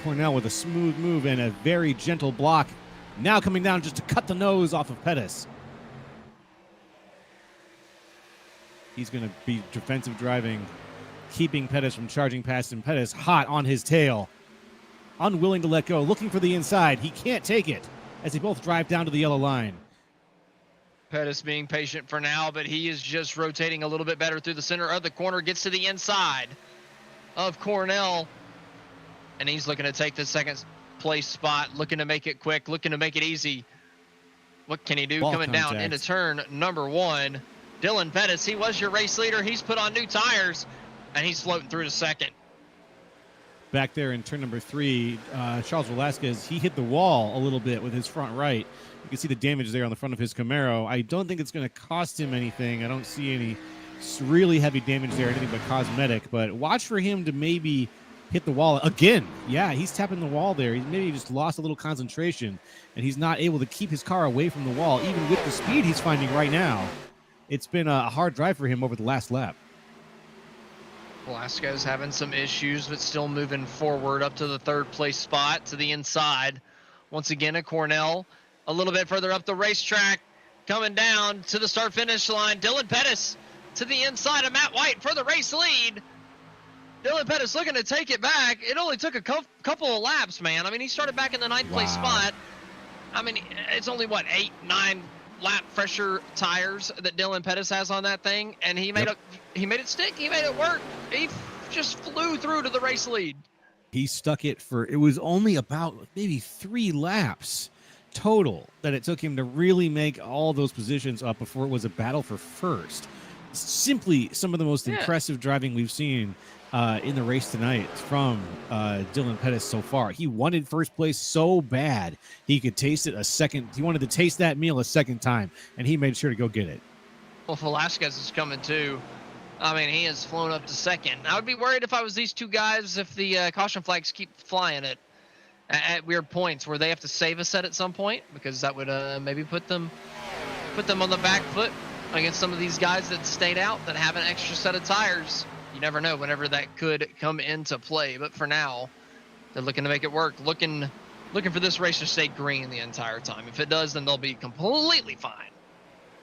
Cornell with a smooth move and a very gentle block. Now coming down just to cut the nose off of Pettis. He's going to be defensive driving, keeping Pettis from charging past him. Pettis hot on his tail. Unwilling to let go, looking for the inside. He can't take it as they both drive down to the yellow line. Pettis being patient for now, but he is just rotating a little bit better through the center of the corner, gets to the inside of Cornell, and he's looking to take the second place spot, looking to make it quick, looking to make it easy. What can he do? Ball Coming down contact. into turn number 1. Dylan Pettis, he was your race leader. He's put on new tires, and he's floating through to second. Back there in turn number 3, Charles Velasquez, he hit the wall a little bit with his front right. You can see the damage there on the front of his Camaro. I don't think it's going to cost him anything. I don't see any really heavy damage there, anything but cosmetic. But watch for him to maybe hit the wall again. Yeah, he's tapping the wall there. He maybe just lost a little concentration, and he's not able to keep his car away from the wall, even with the speed he's finding right now. It's been a hard drive for him over the last lap. Velasquez having some issues, but still moving forward up to the 3rd place spot to the inside. Once again, a Cornell a little bit further up the racetrack, coming down to the start-finish line. Dylan Pettis to the inside of Matt White for the race lead. Dylan Pettis looking to take it back. It only took a couple of laps, man. I mean, he started back in the 9th place spot. I mean, it's only, 8, 9 lap fresher tires that Dylan Pettis has on that thing, and he made it stick. He made it work. He just flew through to the race lead. He stuck it for, it was only about maybe 3 laps total that it took him to really make all those positions up before it was a battle for first. Simply some of the most impressive driving we've seen in the race tonight from Dylan Pettis so far. He wanted first place so bad he could taste it a second. He wanted to taste that meal a second time, and he made sure to go get it. Well, Velasquez is coming too. I mean, he has flown up to second. I would be worried if I was these two guys if the caution flags keep flying at weird points where they have to save a set at some point, because that would maybe put them on the back foot against some of these guys that stayed out that have an extra set of tires. You never know whenever that could come into play, but for now, they're looking to make it work, looking for this race to stay green the entire time. If it does, then they'll be completely fine.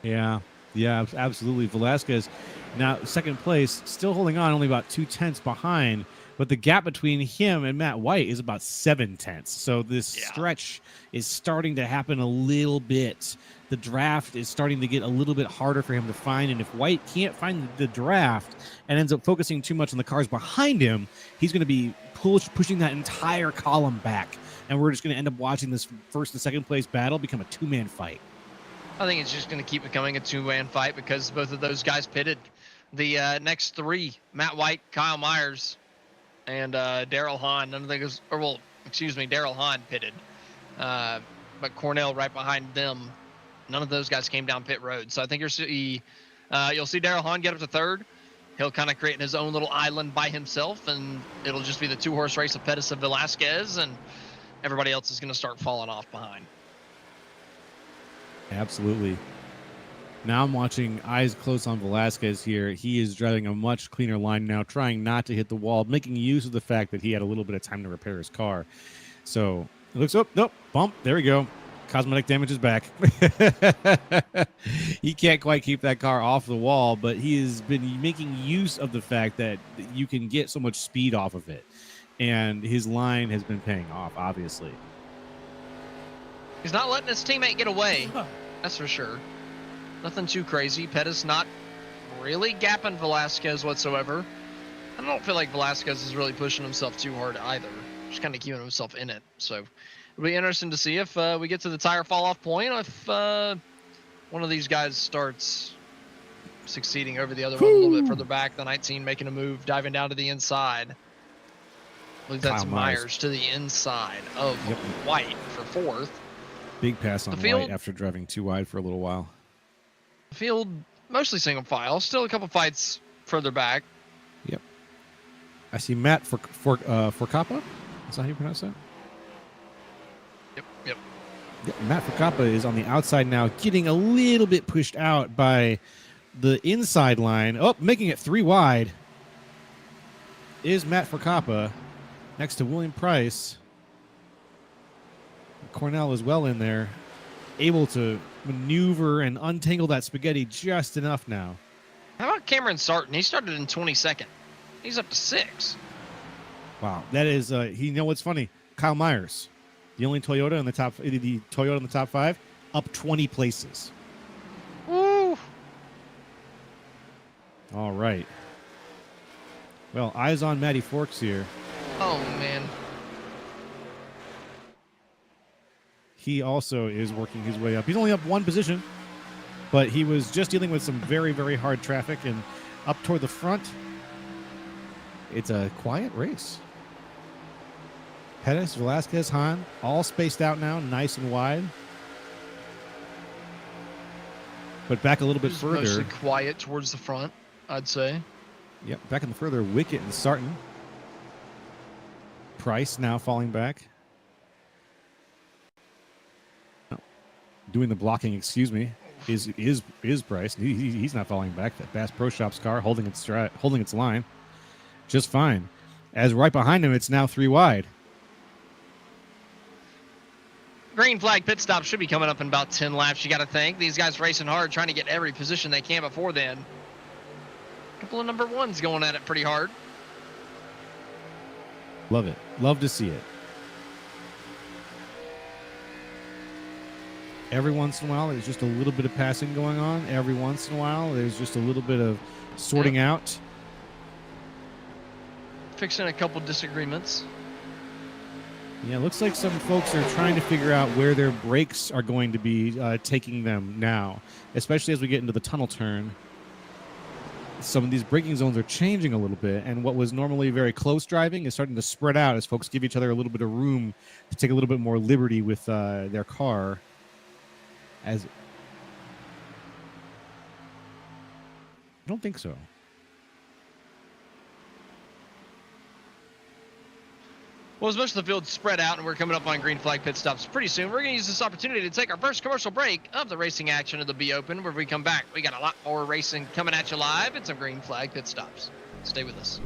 Yeah, absolutely. Velasquez now second place, still holding on, only about 2/10 behind, but the gap between him and Matt White is about 7/10. So this stretch is starting to happen a little bit. The draft is starting to get a little bit harder for him to find, and if White can't find the draft and ends up focusing too much on the cars behind him, he's going to be pushing that entire column back, and we're just going to end up watching this first and second place battle become a 2-man fight. I think it's just going to keep becoming a 2-man fight because both of those guys pitted. The next 3, Matt White, Kyle Myers, and Daryl Hahn. Daryl Hahn pitted, but Cornell right behind them. None of those guys came down pit road. So I think you'll see Daryl Hahn get up to 3rd. He'll kind of create his own little island by himself, and it'll just be the 2-horse race of Pettis and Velasquez, and everybody else is going to start falling off behind. Absolutely. Now I'm watching eyes close on Velasquez here. He is driving a much cleaner line now, trying not to hit the wall, making use of the fact that he had a little bit of time to repair his car. So it looks up, nope, bump, there we go. Cosmetic damage is back. He can't quite keep that car off the wall, but he has been making use of the fact that you can get so much speed off of it. And his line has been paying off, obviously. He's not letting his teammate get away. That's for sure. Nothing too crazy. Pettis not really gapping Velasquez whatsoever. I don't feel like Velasquez is really pushing himself too hard either. Just kind of keeping himself in it. So it'll be interesting to see if we get to the tire fall off point, if one of these guys starts succeeding over the other one a little bit further back. The 19 making a move, diving down to the inside. I believe that's Myers to the inside of White for 4th. Big pass on field, White after driving too wide for a little while. The field mostly single file, still a couple fights further back. Yep. I see Matt Forcappa. Is that how you pronounce that? Yep. Matt Forcappa is on the outside now, getting a little bit pushed out by the inside line. Oh, making it 3 wide is Matt Forcappa next to William Price. Cornell is well in there, able to maneuver and untangle that spaghetti just enough now. How about Cameron Sarton? He started in 22nd. He's up to 6. Wow, that is. You know what's funny? Kyle Myers, the only Toyota in the top 5, up 20 places. All right. Well, eyes on Matty Forks here. Oh, man. He also is working his way up. He's only up one position, but he was just dealing with some very, very hard traffic, and up toward the front, it's a quiet race. Pettis, Velasquez, Hahn, all spaced out now, nice and wide. But back a little bit further. Mostly quiet towards the front, I'd say. Yep, back in the further, Wickett and Sarton. Price now falling back. Doing the blocking, excuse me, is Price. He's not falling back. That Bass Pro Shops car holding its line just fine. As right behind him, it's now 3 wide. Green flag pit stop should be coming up in about 10 laps, you got to think. These guys racing hard, trying to get every position they can before then. A couple of number ones going at it pretty hard. Love it. Love to see it. Every once in a while, there's just a little bit of passing going on. Every once in a while, there's just a little bit of sorting out. Fixing a couple disagreements. Yeah, looks like some folks are trying to figure out where their brakes are going to be taking them now, especially as we get into the tunnel turn. Some of these braking zones are changing a little bit, and what was normally very close driving is starting to spread out as folks give each other a little bit of room to take a little bit more liberty with their car. I don't think so. Well, as most of the field spread out and we're coming up on green flag pit stops pretty soon, we're going to use this opportunity to take our first commercial break of the racing action of the Be Open. Where we come back, we got a lot more racing coming at you live and some green flag pit stops. Stay with us.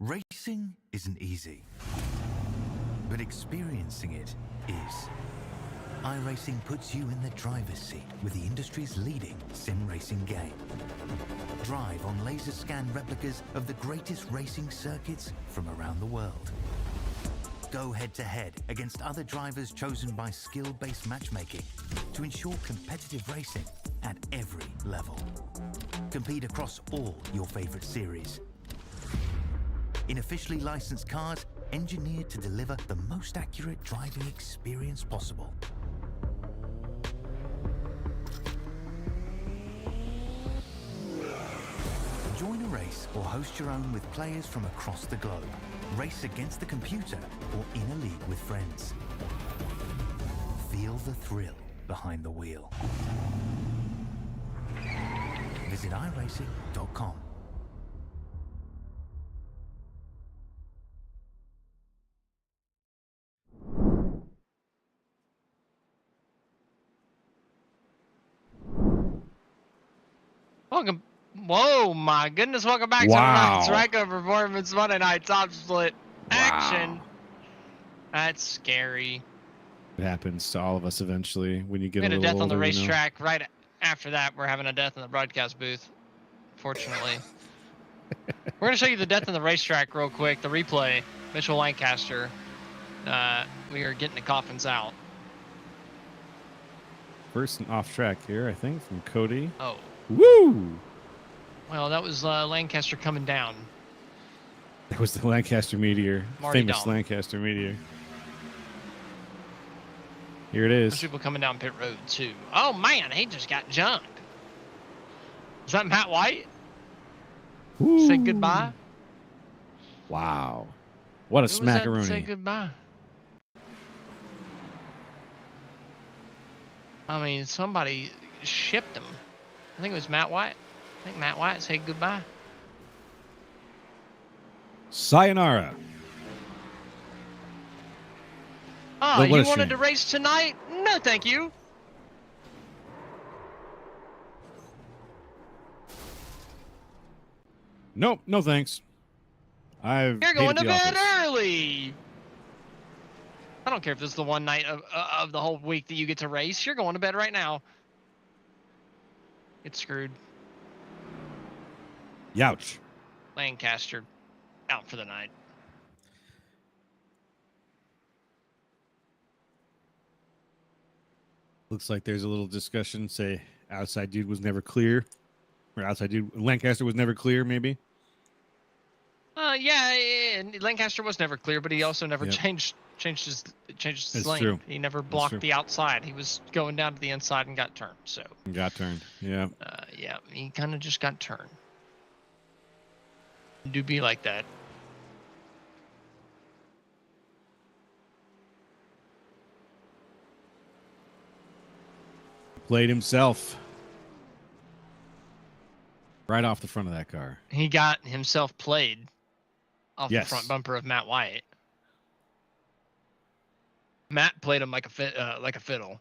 Racing isn't easy, but experiencing it is. iRacing puts you in the driver's seat with the industry's leading sim racing game. Drive on laser scan replicas of the greatest racing circuits from around the world. Go head-to-head against other drivers chosen by skill-based matchmaking to ensure competitive racing at every level. Compete across all your favorite series. In officially licensed cars, engineered to deliver the most accurate driving experience possible. Join a race or host your own with players from across the globe. Race against the computer or in a league with friends. Feel the thrill behind the wheel. Visit iRacing.com. Welcome. Whoa, my goodness. Welcome back Wow. to tonight's Ryco Performance Monday Night Top Split action. Wow. That's scary. It happens to all of us eventually when you get We had a a little death on the older, you know? racetrack. Right after that, we're having a death in the broadcast booth, fortunately. We're going to show you the death in the racetrack real quick, the replay. Mitchell Lancaster. We are getting the coffins out. First and off track here, I think, from Cody. Oh. Woo! Well, that was Lancaster coming down. That was the Lancaster Meteor. Marty Famous Dom. Lancaster Meteor. Here it There's is. people coming down pit road, too. Oh, man, he just got jumped. Is that Matt White? Woo. Say goodbye. Wow. What a Who was that to smackaroonie. say goodbye. I mean, somebody shipped him. I think it was Matt White. I think Matt White said goodbye. Sayonara. Oh, What a you shame. wanted to race tonight? No, thank you. Nope, no thanks. You're hated going to the bed office. early. I don't care if this is the one night of the whole week that you get to race. You're going to bed right now. Get screwed. Youch. Lancaster out for the night. Looks like there's a little discussion. Say outside dude was never clear. Or outside dude Lancaster was never clear, maybe. Yeah, and Lancaster was never clear, but he also never Yep. changed his That's lane. true. He never That's blocked true. the outside. He was going down to the inside and got turned. So, Got turned. Yeah. yeah, he kind of just got turned. Do be like that. Played himself. Right off the front of that car. He got himself played off Yes. the front bumper of Matt White. Matt played him like a fiddle.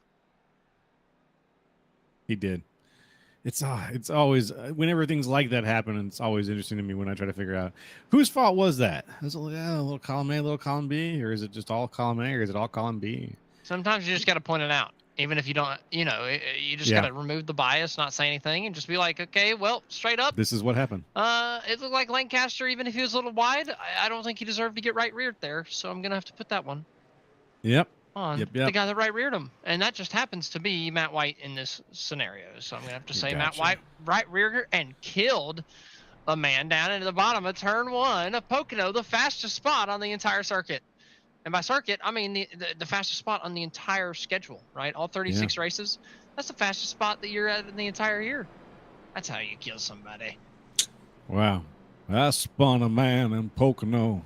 He did. It's always whenever things like that happen, it's always interesting to me when I try to figure out whose fault was that. Is it a little column A, a little column B, or is it just all column A, or is it all column B? Sometimes you just got to point it out. Even if you don't, you just Yeah. got to remove the bias, not say anything, and just be like, okay, well, straight up, This is what happened. it looked like Lancaster, even if he was a little wide, I don't think he deserved to get right reared there, so I'm going to have to put that one Yep. on Yep. the guy that right reared him. And that just happens to be Matt White in this scenario. So I'm going to have to say Matt Gotcha. White right reared and killed a man down into the bottom of turn one of Pocono, the fastest spot on the entire circuit. And by circuit, I mean the fastest spot on the entire schedule, right? All 36 races. That's the fastest spot that you're at in the entire year. That's how you kill somebody. Wow. I spun a man in Pocono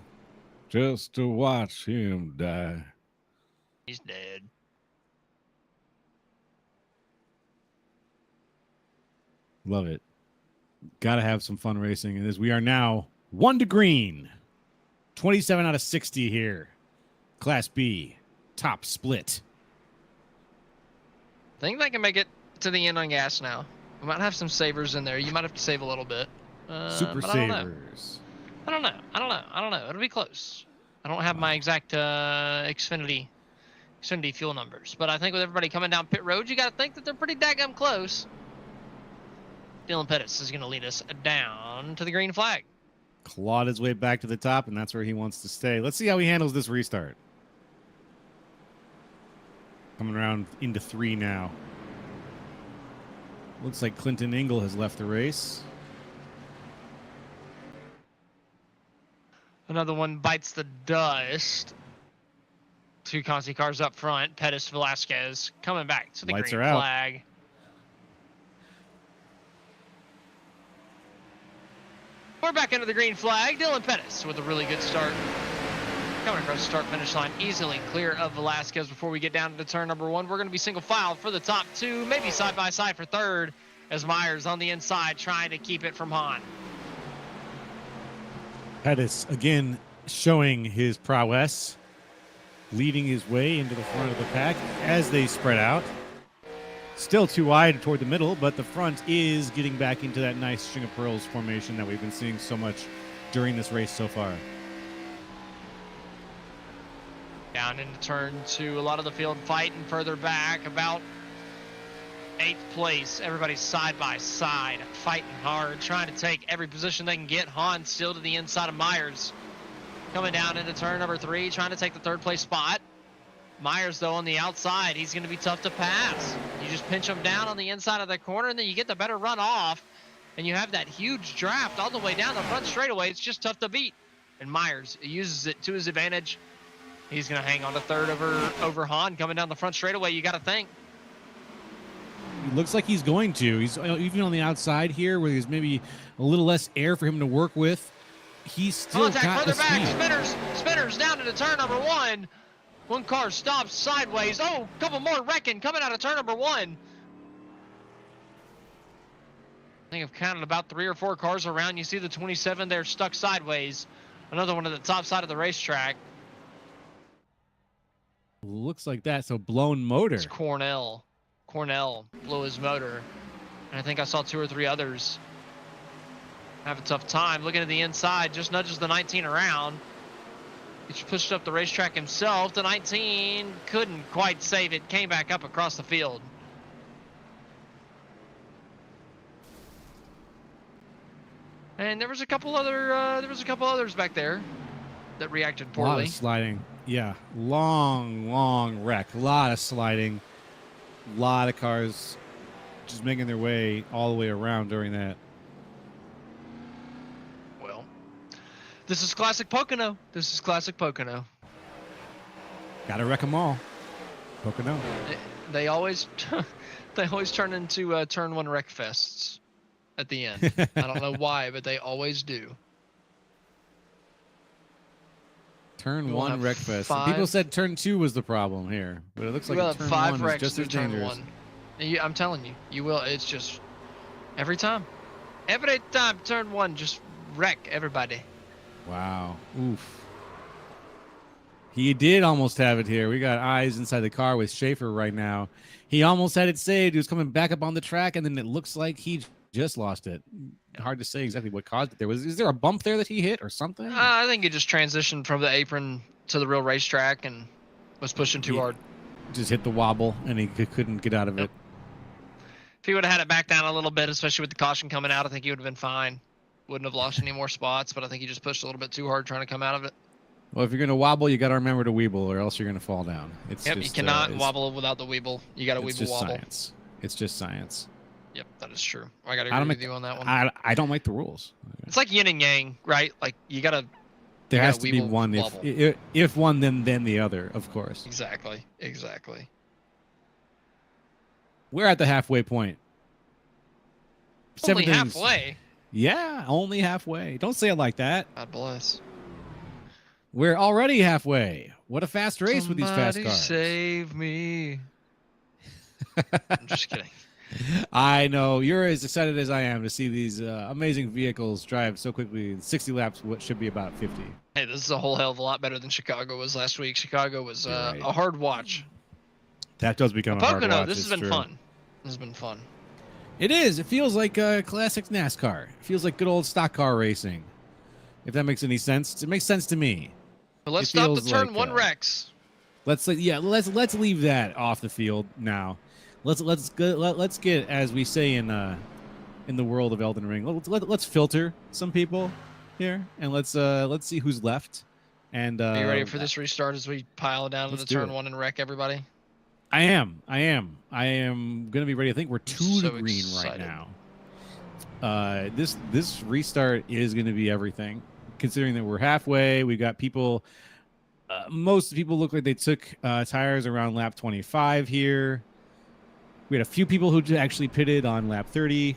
just to watch him die. He's dead. Love it. Got to have some fun racing. And as we are now 1 to green, 27 out of 60 here. Class B, top split. I think they can make it to the end on gas now. We might have some savers in there. You might have to save a little bit. Super but I don't know. savers. I don't know. It'll be close. I don't have my exact Xfinity fuel numbers, but I think with everybody coming down pit road, you got to think that they're pretty daggum close. Dylan Pettis is going to lead us down to the green flag. Clawed his way back to the top, and that's where he wants to stay. Let's see how he handles this restart. Coming around into 3 now. Looks like Clinton Ingle has left the race. Another one bites the dust. 2 Conti cars up front. Pettis, Velasquez coming back to the Lights green are out. flag. We're back into the green flag. Dylan Pettis with a really good start. Coming across the start-finish line, easily clear of Velasquez before we get down to turn number 1. We're going to be single file for the top 2, maybe side-by-side for third, as Myers on the inside trying to keep it from Hahn. Pettis again showing his prowess, leading his way into the front of the pack as they spread out. Still too wide toward the middle, but the front is getting back into that nice string of pearls formation that we've been seeing so much during this race so far. Down into turn 2, a lot of the field fighting further back, about 8th place. Everybody's side by side, fighting hard, trying to take every position they can get. Hahn still to the inside of Myers. Coming down into turn number 3, trying to take the 3rd place spot. Myers, though, on the outside, he's going to be tough to pass. You just pinch him down on the inside of the corner, and then you get the better run off, and you have that huge draft all the way down the front straightaway. It's just tough to beat. And Myers uses it to his advantage. He's going to hang on to 3rd over Hahn coming down the front straightaway, you got to think. It looks like he's going to. He's even on the outside here where there's maybe a little less air for him to work with. He's still Contact got the further back, speed. spinners down into turn number 1. One car stops sideways. Oh, a couple more wrecking coming out of turn number 1. I think I've counted about 3 or 4 cars around. You see the 27 there stuck sideways. Another one at the top side of the racetrack. Looks like that. So blown motor. It's Cornell. Cornell blew his motor. And I think I saw 2 or 3 others have a tough time. Looking at the inside, just nudges the 19 around. He's pushed up the racetrack himself. The 19 couldn't quite save it. Came back up across the field. And there was a couple others back there that reacted A lot poorly. of sliding. Yeah. Long wreck. A lot of sliding. A lot of cars just making their way all the way around during that. Well, this is classic Pocono. This is classic Pocono. Gotta wreck them all. Pocono. They always turn into turn 1 wreck fests at the end. I don't know why, but they always do. Turn We'll 1 have wreck fest. 5. People said turn 2 was the problem here, but it looks like We'll have turn 5 1 is wrecks just through as turn dangerous. 1. I'm telling you, you will. It's just every time. Every time turn 1, just wreck everybody. Wow. Oof. He did almost have it here. We got eyes inside the car with Schaefer right now. He almost had it saved. He was coming back up on the track, and then it looks like he just lost it. Hard to say exactly what caused it. Is there a bump there that he hit or something? I think he just transitioned from the apron to the real racetrack and was pushing too hard. Just hit the wobble, and he couldn't get out of it. If he would have had it back down a little bit, especially with the caution coming out, I think he would have been fine. Wouldn't have lost any more spots, but I think he just pushed a little bit too hard trying to come out of it. Well, if you're going to wobble, you got to remember to weeble, or else you're going to fall down. It's Yep, just, you cannot it's- wobble wobble without the weeble. You got to It's weeble just wobble. science. It's just science. Yep, that is true. I got to I don't agree make- with you on that one. I don't make the rules. It's like yin and yang, right? Like you got to. There You has gotta to be weeble, one. wobble. If one, then the other, of course. Exactly. We're at the halfway point. Only Seven things- halfway. Yeah, only halfway. Don't say it like that. God bless. We're already halfway. What a fast race with these fast Somebody cars. save me. I'm just kidding. I know. You're as excited as I am to see these amazing vehicles drive so quickly. 60 laps, what should be about 50. Hey, this is a whole hell of a lot better than Chicago was last week. Chicago was You're right. a hard watch. That does become a hard Pocono, watch. this it's has been true. fun. This has been fun. It is. It feels like classic NASCAR. It feels like good old stock car racing. If that makes any sense. It makes sense to me. But let's It stop the feels turn like, 1 wrecks. Let's leave that off the field now. Let's get, as we say in the world of Elden Ring. Let's filter some people here, and let's see who's left. And Are you ready for this restart as we pile down into let's do turn it. 1 and wreck everybody? I am going to be ready. I think we're 2 to so green excited. right now. This restart is going to be everything, considering that we're halfway. We've got people. Most people look like they took tires around lap 25 here. We had a few people who actually pitted on lap 30,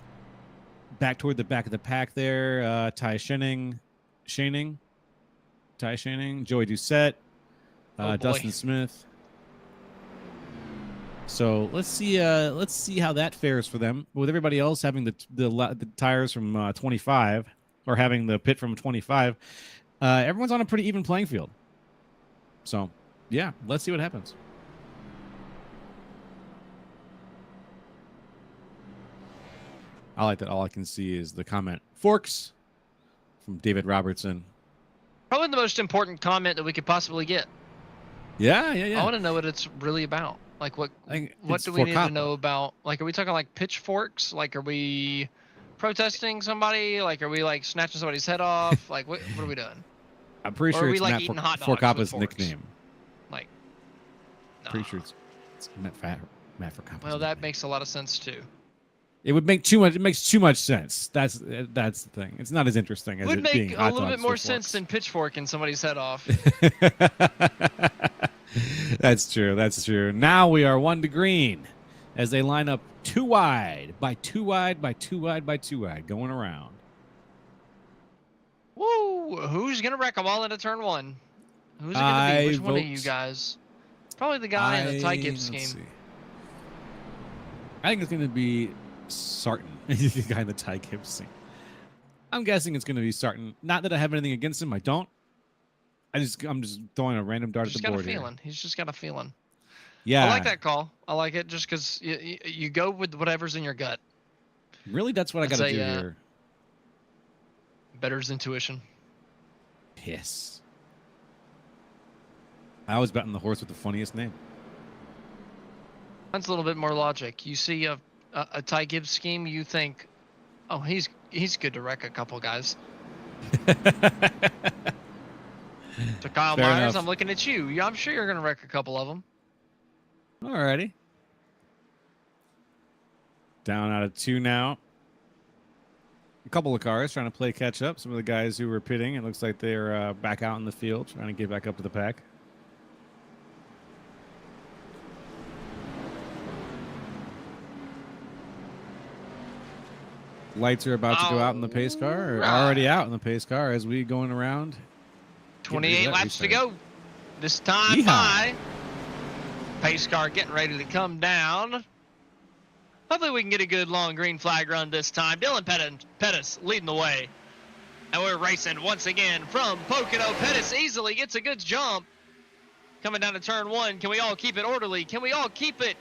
back toward the back of the pack there. Ty Schoening, Joey Doucette, Dustin Smith. So let's see how that fares for them. With everybody else having the tires from 25 or having the pit from 25, everyone's on a pretty even playing field. So yeah, let's see what happens. I like that. All I can see is the comment "forks" from David Robertson. Probably the most important comment that we could possibly get. Yeah. I want to know what it's really about. Like, what do we need to know about? Like, are we talking like pitchforks? Like, are we protesting somebody? Like, are we like snatching somebody's head off? Like, what are we doing? I'm pretty Or sure are we it's like Matt eating hot dogs Forcappa's with forks? nickname. Like, nah. Pretty sure it's Matt Forcappa's Well, that nickname. makes a lot of sense too. It would make too much. It makes too much sense. That's the thing. It's not as interesting as Would it make being a hot little dogs bit more with sense than pitchforking somebody's head off. forks. That's true. That's true. Now we are 1 to green as they line up 2 wide by 2 wide by 2 wide by 2 wide going around. Woo! Who's gonna wreck them all into turn 1? Who's it gonna be? Which one of you guys? Probably the guy in the Ty Gibbs scheme. I think it's going to be Sarton, the guy in the Ty Gibbs scheme. I'm guessing it's going to be Sarton. Not that I have anything against him. I don't. I'm just throwing a random dart at the board here. He's just got a feeling. Yeah. I like that call. I like it just because you go with whatever's in your gut. Really, that's what I got to do here. Better's intuition. Yes. I was betting the horse with the funniest name. That's a little bit more logic. You see a Ty Gibbs scheme, you think, oh, he's good to wreck a couple guys. So Kyle Fair Myers, enough. I'm looking at you. I'm sure you're going to wreck a couple of them. Alrighty. Down out of 2 now. A couple of cars trying to play catch up. Some of the guys who were pitting, it looks like they're back out in the field trying to get back up to the pack. Lights are about to go out in the pace car, or already out in the pace car as we going around. 28 laps to go. This time by. Pace car getting ready to come down. Hopefully we can get a good long green flag run this time. Dylan Pettis leading the way. And we're racing once again from Pocono. Pettis easily gets a good jump. Coming down to turn 1. Can we all keep it orderly? Can we all keep it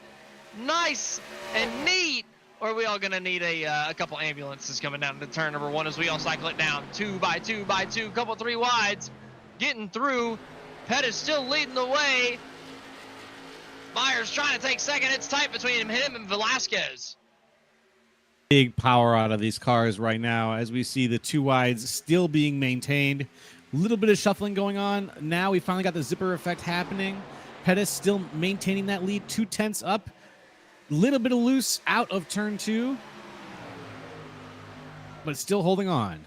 nice and neat? Or are we all going to need a couple ambulances coming down to turn number 1 as we all cycle it down? 2 by 2 by 2, couple 3 wides. Getting through. Pettis still leading the way. Myers trying to take second. It's tight between him and Velasquez. Big power out of these cars right now as we see the 2 wides still being maintained. A little bit of shuffling going on. Now we finally got the zipper effect happening. Pettis still maintaining that lead, 2/10 up. Little bit of loose out of turn 2, but still holding on.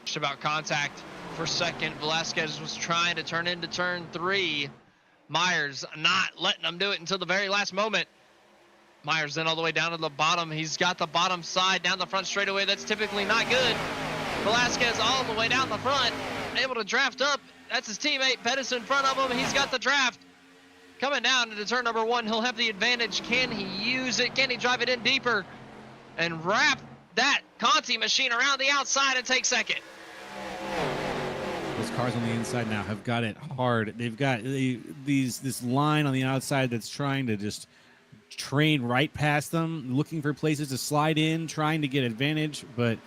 Just about contact for second. Velasquez was trying to turn into turn 3. Myers not letting him do it until the very last moment. Myers then all the way down to the bottom. He's got the bottom side down the front straightaway. That's typically not good. Velasquez all the way down the front, able to draft up. That's his teammate Pettis in front of him. He's got the draft. Coming down into turn number 1, he'll have the advantage. Can he use it? Can he drive it in deeper and wrap that Conti machine around the outside and take second? Those cars on the inside now have got it hard. They've got this line on the outside that's trying to just train right past them, looking for places to slide in, trying to get advantage. But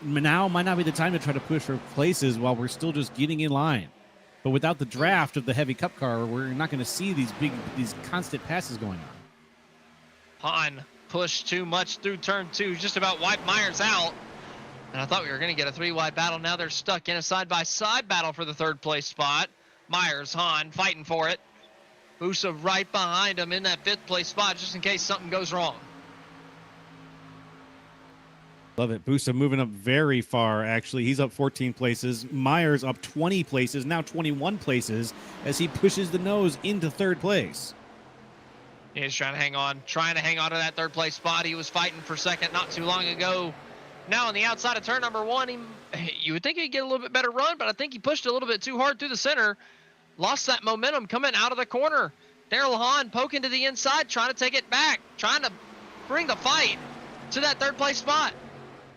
now might not be the time to try to push for places while we're still just getting in line. But without the draft of the heavy cup car, we're not going to see these constant passes going on. Hahn pushed too much through turn 2, just about wiped Myers out. And I thought we were going to get a 3-wide battle. Now they're stuck in a side-by-side battle for the 3rd place spot. Myers, Hahn fighting for it. Busa right behind him in that 5th place spot just in case something goes wrong. Love it. Busa moving up very far, actually. He's up 14 places. Myers up 20 places, now 21 places, as he pushes the nose into 3rd place. He's trying to hang on to that 3rd place spot. He was fighting for 2nd not too long ago. Now on the outside of turn number 1, you would think he'd get a little bit better run, but I think he pushed a little bit too hard through the center. Lost that momentum coming out of the corner. Daryl Hahn poking to the inside, trying to take it back, trying to bring the fight to that 3rd place spot.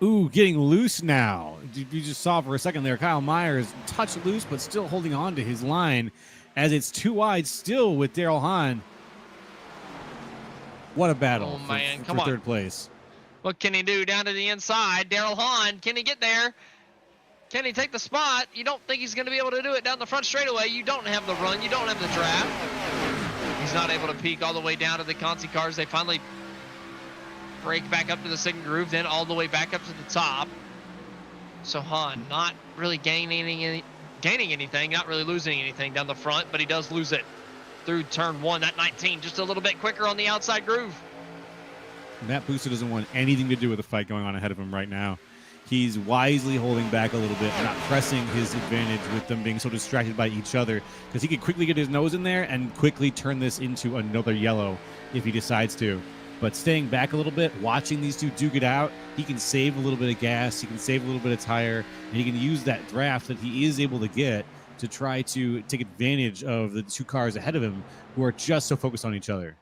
Ooh, getting loose now. You just saw for a second there, Kyle Myers touched loose, but still holding on to his line as it's too wide still with Daryl Hahn. What a battle Oh, man. for Come on. 3rd place. What can he do down to the inside? Daryl Hahn, can he get there? Can he take the spot? You don't think he's going to be able to do it down the front straightaway. You don't have the run. You don't have the draft. He's not able to peak all the way down to the Conti cars. They finally break back up to the 2nd groove, then all the way back up to the top. So Hahn not really gaining anything, not really losing anything down the front, but he does lose it through turn 1, that 19, just a little bit quicker on the outside groove. Matt Busa doesn't want anything to do with the fight going on ahead of him right now. He's wisely holding back a little bit, not pressing his advantage with them being so distracted by each other, because he could quickly get his nose in there and quickly turn this into another yellow if he decides to. But staying back a little bit, watching these two duke it out, he can save a little bit of gas, he can save a little bit of tire, and he can use that draft that he is able to get to try to take advantage of the 2 cars ahead of him who are just so focused on each other.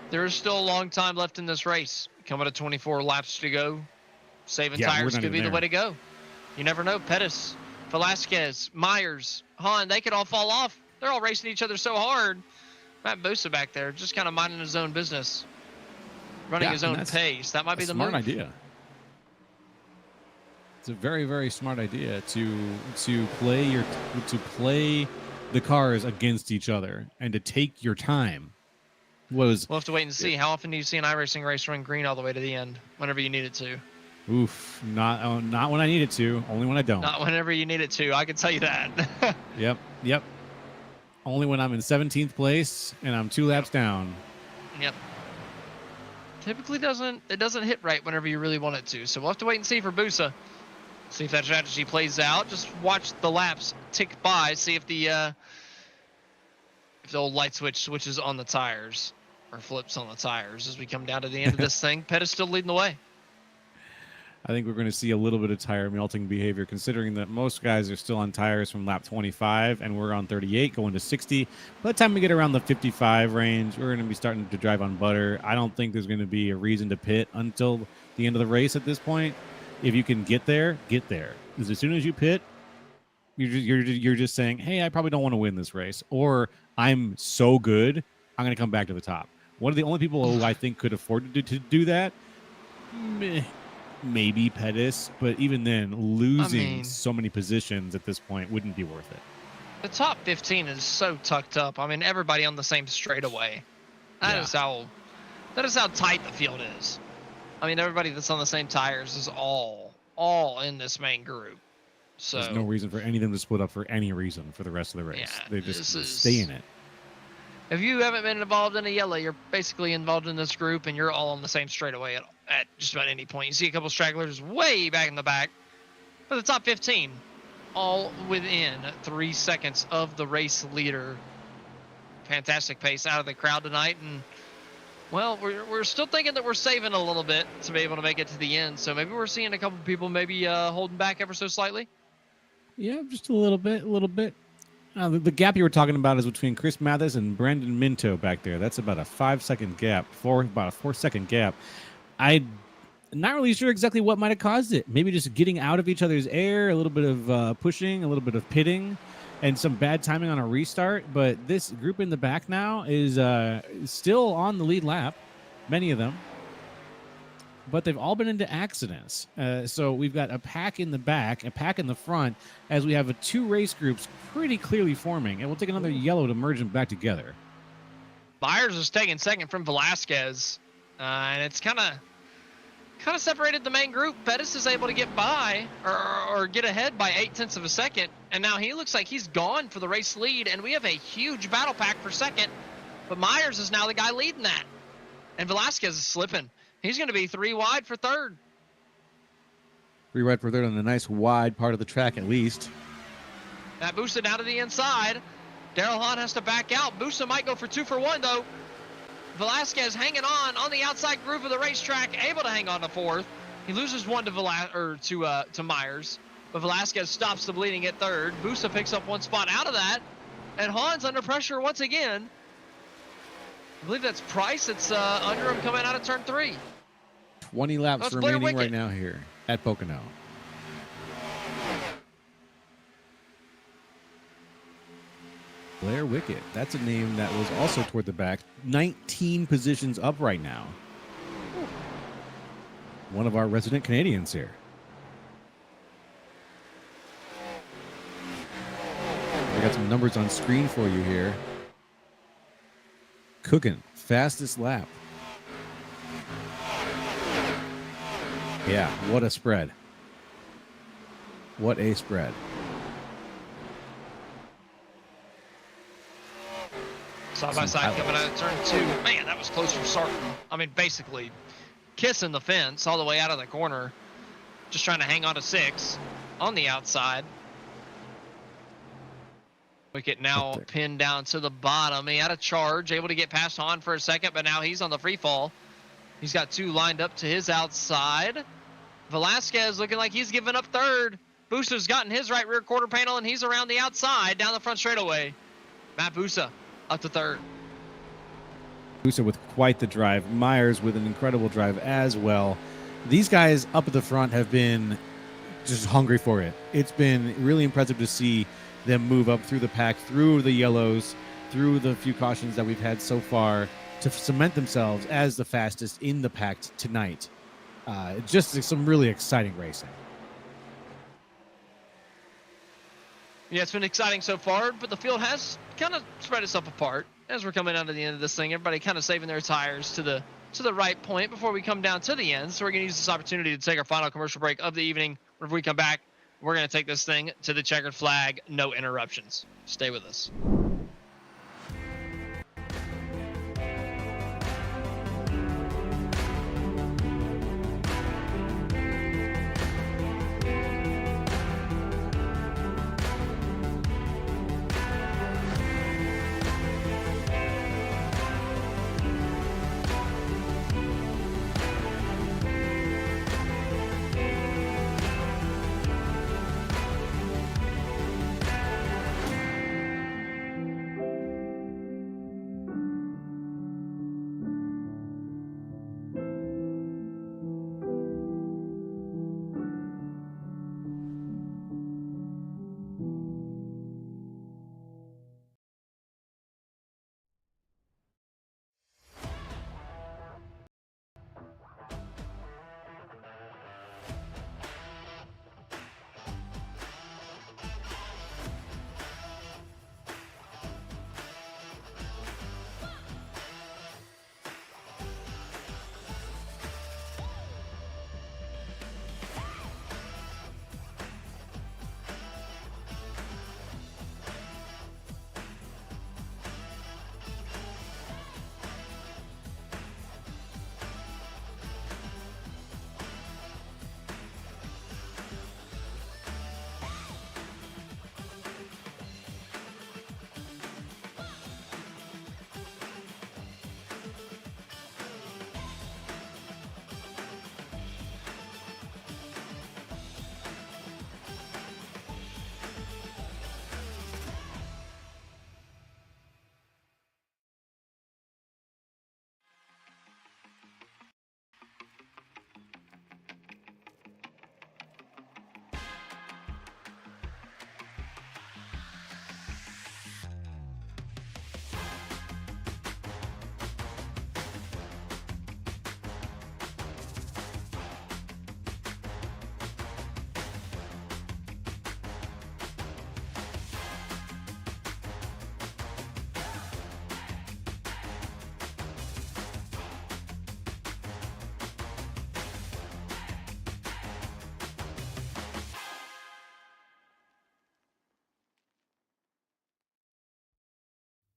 There is still a long time left in this race. Coming to 24 laps to go. Saving tires could be the way to go. You never know. Pettis, Velasquez, Myers, Hahn, they could all fall off. They're all racing each other so hard. Matt Busa back there just kind of minding his own business. Running his own pace. That might be the smart move. idea. It's a very, very smart idea to play the cars against each other and to take your time. We'll have to wait and see. How often do you see an iRacing race run green all the way to the end? Whenever you need it to. Oof, not when I need it to. Only when I don't. Not whenever you need it to. I can tell you that. Yep. Only when I'm in 17th place and I'm 2 laps down. Yep. Typically it doesn't hit right whenever you really want it to. So we'll have to wait and see for Busa. See if that strategy plays out. Just watch the laps tick by. See if the old light switches on the tires or flips on the tires as we come down to the end of this thing. Pettis still leading the way. I think we're going to see a little bit of tire melting behavior, considering that most guys are still on tires from lap 25 and we're on 38 going to 60. By the time we get around the 55 range, we're going to be starting to drive on butter. I don't think there's going to be a reason to pit until the end of the race at this point. If you can get there, get there. Because as soon as you pit, you're just saying, hey, I probably don't want to win this race, or I'm so good, I'm going to come back to the top. One of the only people who I think could afford to do that, maybe Pettis, but even then, losing so many positions at this point wouldn't be worth it. The top 15 is so tucked up. I mean, everybody on the same straightaway. That is how tight the field is. I mean, everybody that's on the same tires is all in this main group. So there's no reason for any of them to split up for any reason for the rest of the race. Yeah, they just stay in it. If you haven't been involved in a yellow, you're basically involved in this group, and you're all on the same straightaway at just about any point. You see a couple stragglers way back in the back, but the top 15, all within 3 seconds of the race leader. Fantastic pace out of the crowd tonight, and well, we're still thinking that we're saving a little bit to be able to make it to the end. So maybe we're seeing a couple people maybe holding back ever so slightly. Yeah, just a little bit. The gap you were talking about is between Chris Mathis and Brandon Minto back there. That's about a 5-second gap, about a 4-second gap. I'm not really sure exactly what might have caused it. Maybe just getting out of each other's air, a little bit of pushing, a little bit of pitting, and some bad timing on a restart. But this group in the back now is still on the lead lap, many of them. But they've all been into accidents. So we've got a pack in the back, a pack in the front, as we have 2 race groups pretty clearly forming. And we'll take another yellow to merge them back together. Myers is taking second from Velasquez. And it's kind of separated the main group. Pettis is able to get by or get ahead by 0.8 of a second. And now he looks like he's gone for the race lead. And we have a huge battle pack for second But Myers is now the guy leading that. And Velasquez is slipping. He's going to be 3 wide for third. 3 wide for third on a nice wide part of the track at least. That Busa down to the inside. Daryl Hahn has to back out. Busa might go for 2 for 1 though. Velasquez hanging on the outside groove of the racetrack, able to hang on to 4th. He loses 1 to Myers, but Velasquez stops the bleeding at 3rd. Busa picks up 1 spot out of that, and Hahn's under pressure once again. I believe that's Price. It's under him coming out of turn 3. 20 laps That's Blair remaining right Wickett now here at Pocono. Blair Wickett. That's a name that was also toward the back. 19 positions up right now. One of our resident Canadians here. I got some numbers on screen for you here. Cooking, fastest lap. Yeah, what a spread. What a spread. Side by side coming out of turn 2. Man, that was close from starting. I mean, basically kissing the fence all the way out of the corner. Just trying to hang on to 6 on the outside. Wicket now pinned down to the bottom. He had a charge, able to get past Hahn for a second, but now he's on the free fall. He's got 2 lined up to his outside. Velasquez looking like he's giving up 3rd. Busa's gotten his right rear quarter panel, and he's around the outside down the front straightaway. Matt Busa up to 3rd. Busa with quite the drive. Myers with an incredible drive as well. These guys up at the front have been just hungry for it. It's been really impressive to see them move up through the pack, through the yellows, through the few cautions that we've had so far to cement themselves as the fastest in the pack tonight. Just some really exciting racing. Yeah, it's been exciting so far, but the field has kind of spread itself apart as we're coming down to the end of this thing. Everybody kind of saving their tires to the right point before we come down to the end. So we're going to use this opportunity to take our final commercial break of the evening. When we come back, we're going to take this thing to the checkered flag. No interruptions. Stay with us.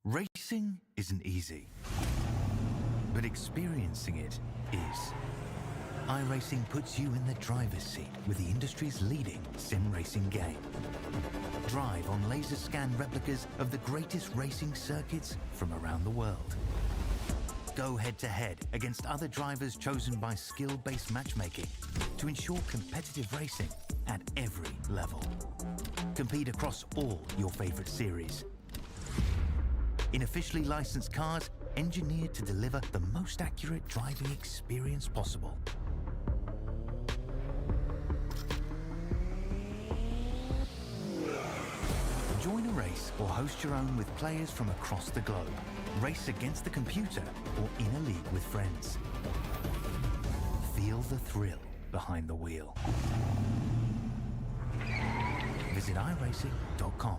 Racing isn't easy, but experiencing it is. iRacing puts you in the driver's seat with the industry's leading sim racing game. Drive on laser scan replicas of the greatest racing circuits from around the world. Go head-to-head against other drivers chosen by skill-based matchmaking to ensure competitive racing at every level. Compete across all your favorite series. In officially licensed cars, engineered to deliver the most accurate driving experience possible. Join a race or host your own with players from across the globe. Race against the computer or in a league with friends. Feel the thrill behind the wheel. Visit iRacing.com.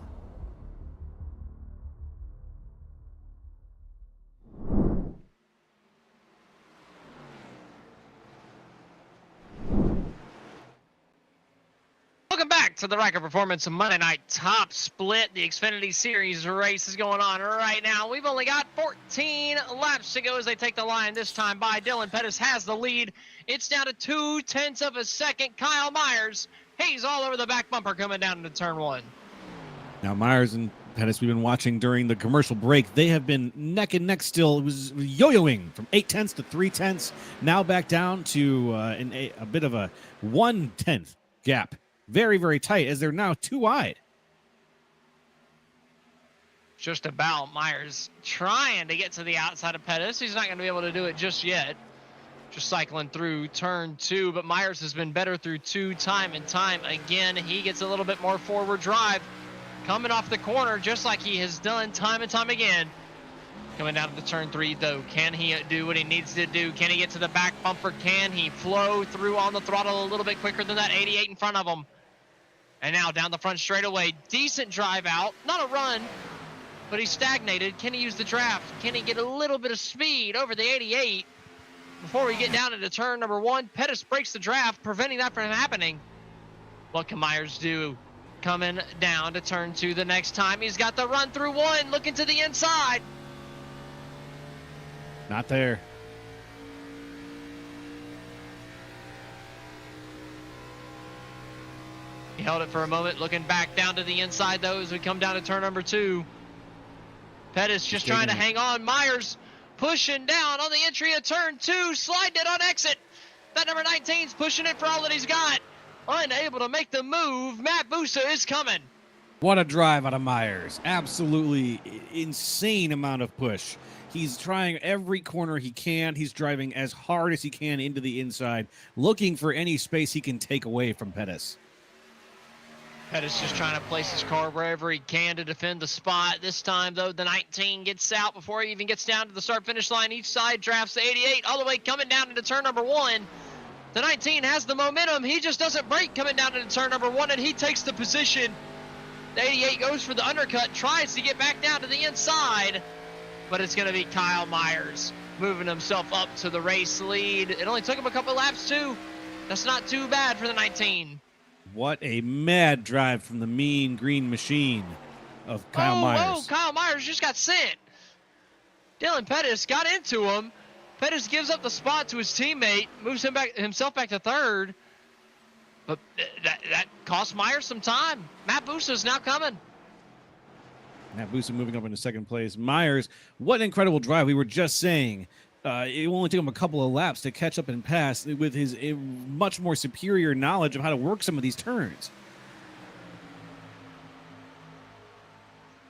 Welcome back to the Ryco Performance Monday Night Top Split. The Xfinity Series race is going on right now. We've only got 14 laps to go as they take the line this time by. Dylan Pettis has the lead. It's down to 0.2 of a second. Kyle Myers, he's all over the back bumper coming down into turn one. Now, Myers and Pettis, we've been watching during the commercial break. They have been neck and neck still. It was yo-yoing from 0.8 to 0.3. Now back down to a bit of a 0.1 gap. Very, very tight as they're now too wide. Just about. Myers trying to get to the outside of Pettis. He's not going to be able to do it just yet. Just cycling through turn two, but Myers has been better through two time and time again. He gets a little bit more forward drive coming off the corner just like he has done time and time again. Coming down to the turn three, though. Can he do what he needs to do? Can he get to the back bumper? Can he flow through on the throttle a little bit quicker than that 88 in front of him? And now down the front straightaway. Decent drive out. Not a run, but he's stagnated. Can he use the draft? Can he get a little bit of speed over the 88 before we get down into turn number one? Pettis breaks the draft, preventing that from happening. What can Myers do? Coming down to turn two the next time. He's got the run through one, looking to the inside. Not there. He held it for a moment, looking back down to the inside, though, as we come down to turn number two. Pettis just trying to hang on. Myers pushing down on the entry of turn two, sliding it on exit. That number 19's pushing it for all that he's got. Unable to make the move. Matt Busa is coming. What a drive out of Myers. Absolutely insane amount of push. He's trying every corner he can. He's driving as hard as he can into the inside, looking for any space he can take away from Pettis. Pettis just trying to place his car wherever he can to defend the spot. This time, though, the 19 gets out before he even gets down to the start-finish line. Each side drafts the 88 all the way coming down into turn number one. The 19 has the momentum. He just doesn't break coming down into turn number one, and he takes the position. The 88 goes for the undercut, tries to get back down to the inside, but it's going to be Kyle Myers moving himself up to the race lead. It only took him a couple laps, too. That's not too bad for the 19. What a mad drive from the mean green machine of Kyle Myers. Oh, Kyle Myers just got sent. Dylan Pettis got into him. Pettis gives up the spot to his teammate, moves himself back to third. But that cost Myers some time. Matt Busa is now coming. Matt Busa moving up into second place. Myers, what an incredible drive. We were just saying it only took him a couple of laps to catch up and pass with his much more superior knowledge of how to work some of these turns.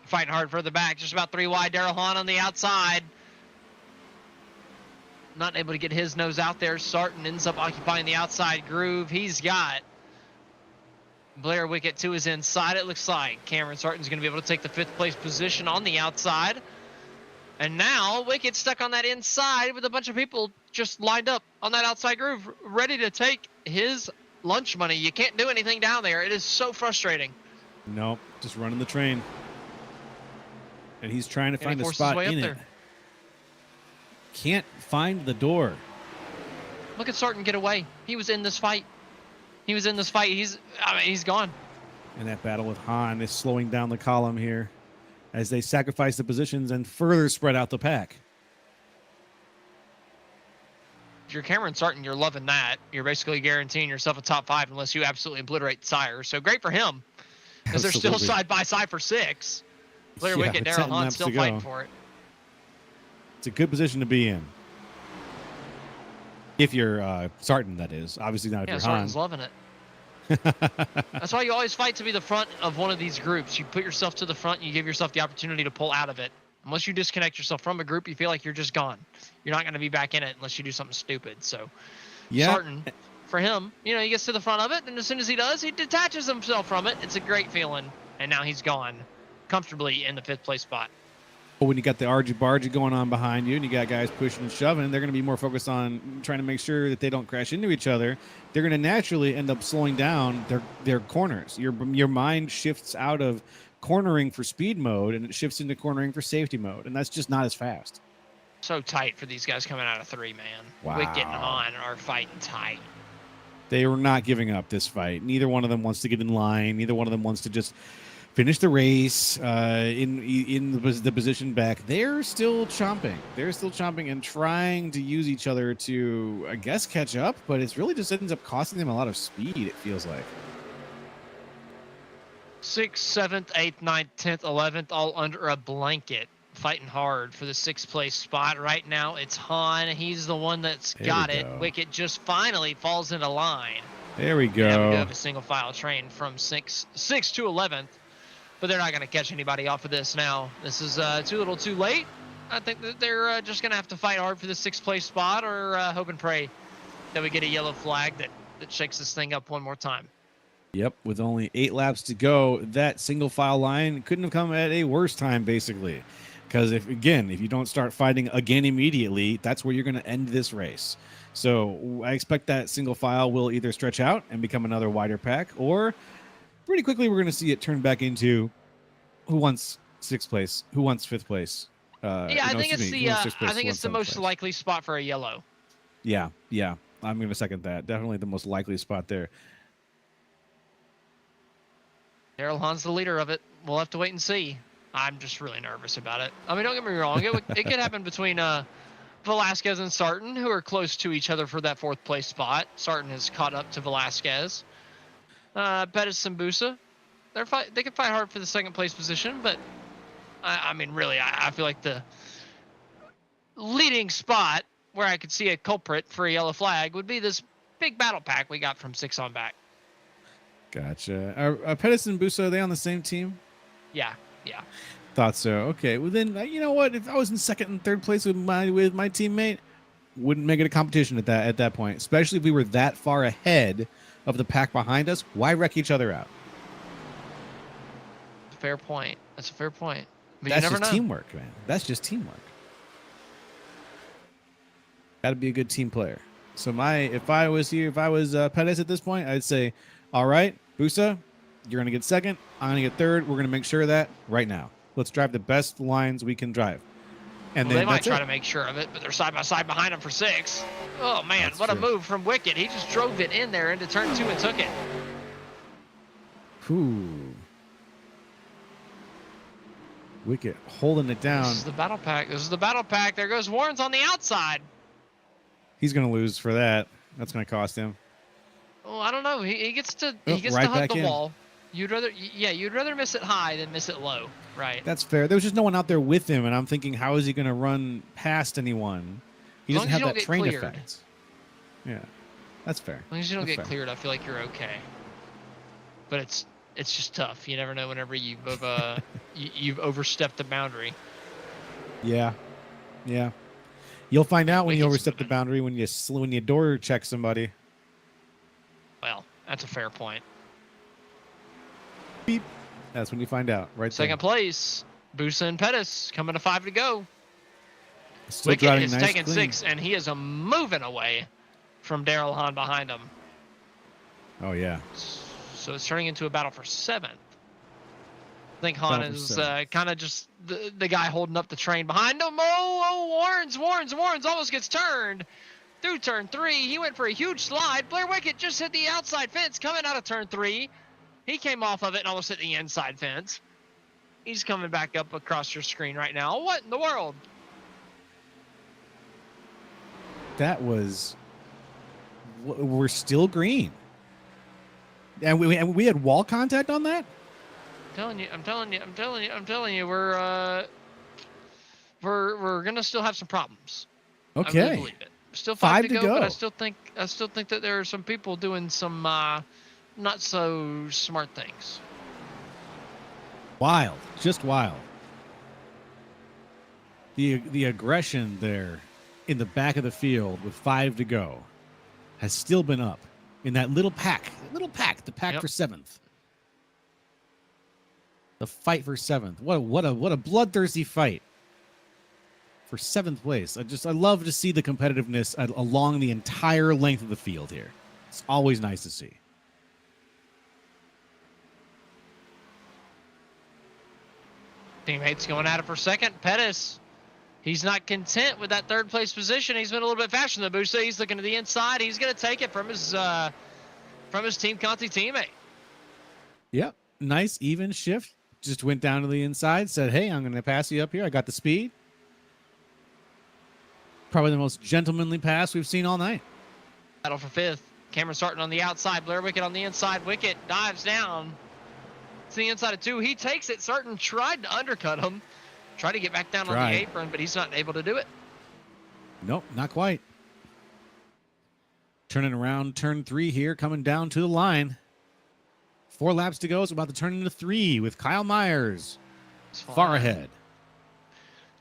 Fighting hard further back, just about three wide. Daryl Hahn on the outside. Not able to get his nose out there. Sarton ends up occupying the outside groove. He's got Blair Wickett to his inside. It looks like Cameron Sarton's going to be able to take the fifth place position on the outside. And now Wickett's stuck on that inside with a bunch of people just lined up on that outside groove, ready to take his lunch money. You can't do anything down there. It is so frustrating. Nope, just running the train. And he's trying to find a spot in it. Can't find the door. Look at Sarton get away. He was in this fight. He's gone. And that battle with Hahn is slowing down the column here as they sacrifice the positions and further spread out the pack. If you're Cameron Sarton, you're loving that. You're basically guaranteeing yourself a top 5 unless you absolutely obliterate Sire. So great for him, because they're still side by side for 6. Blair Wicket, Darrell Hahn still fighting for it. It's a good position to be in. If you're Sarton, that is. Obviously not if you're Hahn. Sarton's loving it. That's why you always fight to be the front of one of these groups. You put yourself to the front, and you give yourself the opportunity to pull out of it. Unless you disconnect yourself from a group, you feel like you're just gone. You're not going to be back in it unless you do something stupid. So, yeah. Sarton, for him, he gets to the front of it, and as soon as he does, he detaches himself from it. It's a great feeling, and now he's gone comfortably in the 5th place spot. But when you got the argy-bargy going on behind you and you got guys pushing and shoving, they're going to be more focused on trying to make sure that they don't crash into each other. They're going to naturally end up slowing down their corners. Your mind shifts out of cornering for speed mode and it shifts into cornering for safety mode, and that's just not as fast. So tight for these guys coming out of 3, man. Wow. Wicket and Hahn are fighting tight. They were not giving up this fight. Neither one of them wants to get in line. Neither one of them wants to just finish the race in the position back. They're still chomping. They're still chomping and trying to use each other to, I guess, catch up, but it's really just ends up costing them a lot of speed, it feels like. 6th, 7th, 8th, 9th, 10th, 11th, all under a blanket, fighting hard for the 6th place spot. Right now, it's Hahn. He's the one that's got it. Wicket just finally falls into line. There we go. Yeah, we do have a single file train from 6th to 11th, but they're not going to catch anybody off of this now. This is too little too late. I think that they're just going to have to fight hard for the 6th place spot, or hope and pray that we get a yellow flag that shakes this thing up one more time. Yep, with only 8 laps to go, that single file line couldn't have come at a worse time, basically. Because if you don't start fighting again immediately, that's where you're going to end this race. So I expect that single file will either stretch out and become another wider pack, or pretty quickly we're going to see it turn back into who wants 6th place, who wants 5th place. I think it's the most likely spot for a yellow. Yeah, I'm going to second that. Definitely the most likely spot there. Darrell Hahn's the leader of it. We'll have to wait and see. I'm just really nervous about it. I mean, don't get me wrong. It could happen between Velasquez and Sarton, who are close to each other for that 4th place spot. Sarton has caught up to Velasquez. Pettis and Busa, they can fight hard for the 2nd place position, but I mean, really, I feel like the leading spot where I could see a culprit for a yellow flag would be this big battle pack we got from 6 on back. Gotcha. Are Pettis and Busa, are they on the same team? Yeah. Thought so. Okay. Well, then, you know what? If I was in 2nd and 3rd place with my teammate, wouldn't make it a competition at that point. Especially if we were that far ahead of the pack behind us. Why wreck each other out? Fair point. That's a fair point. But that's you never just know. teamwork, man. That's just teamwork. Got to be a good team player. So if I was Pettis at this point, I'd say, all right, Busa, you're going to get 2nd. I'm going to get 3rd. We're going to make sure of that right now. Let's drive the best lines we can drive. And then they might try to make sure of it, but they're side by side behind him for 6. Oh, man, what a move from Wicket. He just drove it in there into turn 2 and took it. Ooh. Wicket holding it down. This is the battle pack. There goes Warren's on the outside. He's going to lose for that. That's going to cost him. Oh, I don't know. He gets to right to hug the in. wall. You'd rather miss it high than miss it low, right? That's fair. There was just no one out there with him, and I'm thinking, how is he going to run past anyone? He doesn't have that train effect. Yeah, that's fair. As long as you don't get cleared, I feel like you're okay. But it's just tough. You never know whenever you've overstepped the boundary. Yeah. You'll find out when you overstep the boundary when you door check somebody. Well, that's a fair point. Beep. That's when you find out, right? 2nd place, Busa and Pettis coming to 5 to go. Still Wicket is nice taking clean. 6, and he is moving away from Darrell Hahn behind him. Oh yeah. So it's turning into a battle for 7th. I think Hahn is kind of just the guy holding up the train behind him. Warren's almost gets turned through turn 3. He went for a huge slide. Blair Wicket just hit the outside fence coming out of turn 3. He came off of it and almost hit the inside fence. He's coming back up across your screen right now. What in the world? That was. We're still green. And we had wall contact on that? I'm telling you, we're gonna still have some problems. Okay. I really believe it. Still five to go, but go. I still think that there are some people doing some not so smart things. Wild. Just wild. The aggression there in the back of the field with 5 to go has still been up in that little pack. The pack Yep. for 7th. The fight for 7th. What a bloodthirsty fight for 7th place. I love to see the competitiveness along the entire length of the field here. It's always nice to see. Teammates going at it for second. Pettis, he's not content with that 3rd place position. He's been a little bit faster than Busa. He's looking to the inside. He's going to take it from his Team Conti teammate. Yep. Nice even shift. Just went down to the inside, said, hey, I'm going to pass you up here. I got the speed. Probably the most gentlemanly pass we've seen all night. Battle for 5th. Cameron starting on the outside. Blair Wicket on the inside. Wicket dives down to the inside of 2. He takes it. Certain tried to undercut him. Tried to get back down on the apron, but he's not able to do it. Nope, not quite. Turning around, turn 3 here, coming down to the line. 4 laps to go. It's about to turn into 3 with Kyle Myers far ahead.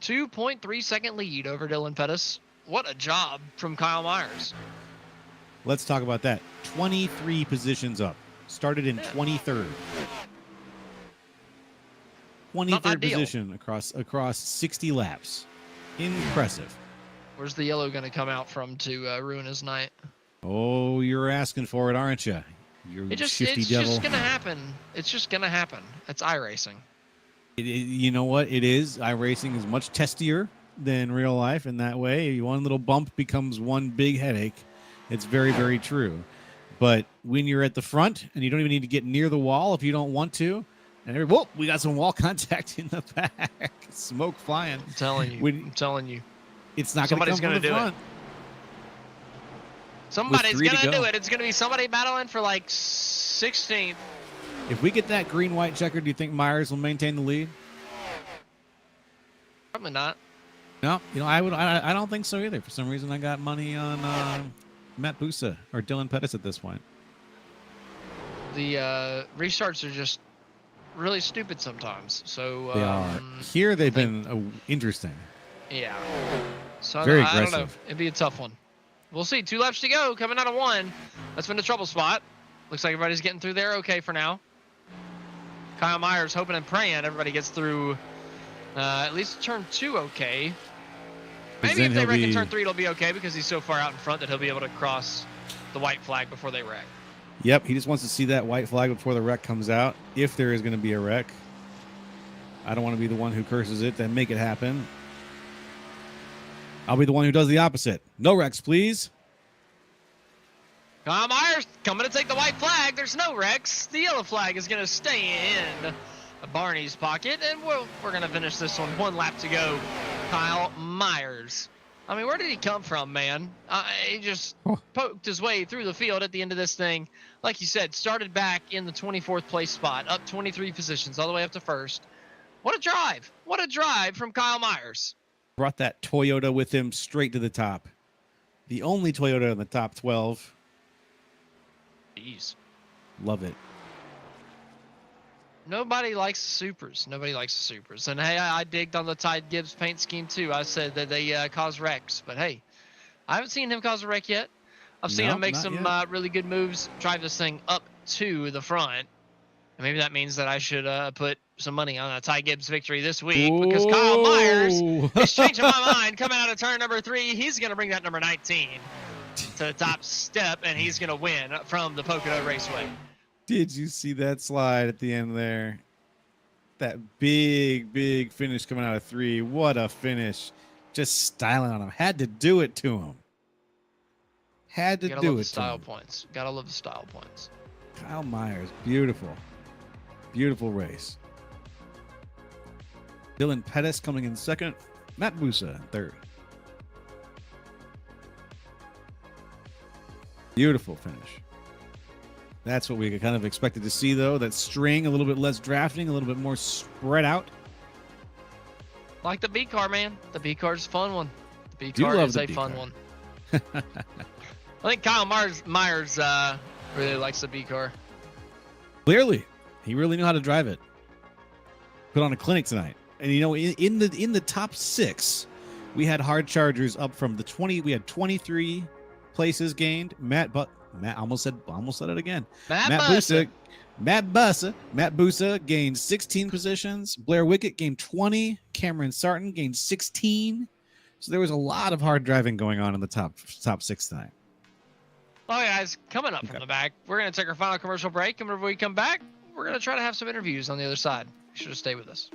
2.3 second lead over Dylan Pettis. What a job from Kyle Myers. Let's talk about that. 23 positions up. Started in 23rd. 23rd position across 60 laps. Impressive. Where's the yellow going to come out from to ruin his night? Oh, you're asking for it, aren't you? It's just going to happen. It's just going to happen. It's iRacing. You know what? It is. iRacing is much testier than real life in that way. One little bump becomes one big headache. It's very, very true. But when you're at the front and you don't even need to get near the wall if you don't want to, and whoa, we got some wall contact in the back. Smoke flying. I'm telling you. It's not going to come from the front. Somebody's going to do it. It's going to be somebody battling for like 16th. If we get that green-white checker, do you think Myers will maintain the lead? Probably not. No, I don't think so either. For some reason, I got money on Matt Busa or Dylan Pettis at this point. The restarts are just really stupid sometimes. So they are. Here they've been interesting. Yeah. So very I aggressive. don't know. It'd be a tough one. We'll see. 2 laps to go. Coming out of 1. That's been a trouble spot. Looks like everybody's getting through there okay for now. Kyle Myers hoping and praying everybody gets through at least turn 2 okay. Maybe if they wreck in turn 3, it'll be okay because he's so far out in front that he'll be able to cross the white flag before they wreck. Yep, he just wants to see that white flag before the wreck comes out, if there is going to be a wreck. I don't want to be the one who curses it, then make it happen. I'll be the one who does the opposite. No wrecks, please. Kyle Myers coming to take the white flag. There's no wrecks. The yellow flag is going to stay in Barney's pocket, and we're going to finish this one. 1 lap to go. Kyle Myers. I mean, where did he come from, man? He just poked his way through the field at the end of this thing. Like you said, started back in the 24th place spot, up 23 positions, all the way up to 1st. What a drive. What a drive from Kyle Myers. Brought that Toyota with him straight to the top. The only Toyota in the top 12. Jeez. Love it. Nobody likes the supers. Nobody likes the supers. And hey, I digged on the Tide Gibbs paint scheme too. I said that they cause wrecks, but hey, I haven't seen him cause a wreck yet. I've seen him make some really good moves, drive this thing up to the front. And maybe that means that I should put some money on a Ty Gibbs victory this week because Kyle Myers is changing my mind. Coming out of turn number 3, he's going to bring that number 19 to the top step, and he's going to win from the Pocono Raceway. Did you see that slide at the end there? That big, big finish coming out of 3. What a finish. Just styling on him. Had to do it to him. Had to do it to him. Gotta love the style points. Gotta love the style points. Kyle Myers. Beautiful. Beautiful race. Dylan Pettis coming in second. Matt Busa in third. Beautiful finish. That's what we kind of expected to see, though. That string, a little bit less drafting, a little bit more spread out. Like the B car, man. The B car is a fun one. The B Do car love is the a B fun car. one. I think Kyle Myers really likes the B car. Clearly, he really knew how to drive it. Put on a clinic tonight, and you know, in the top 6, we had hard chargers up from the 20. We had 23 places gained. Matt almost said it again. Matt Busa gained 16 positions. Blair Wickett gained 20. Cameron Sarton gained 16. So there was a lot of hard driving going on in the top 6 tonight. Well, guys, coming up from the back, we're going to take our final commercial break, and whenever we come back, we're going to try to have some interviews on the other side. Be sure to stay with us.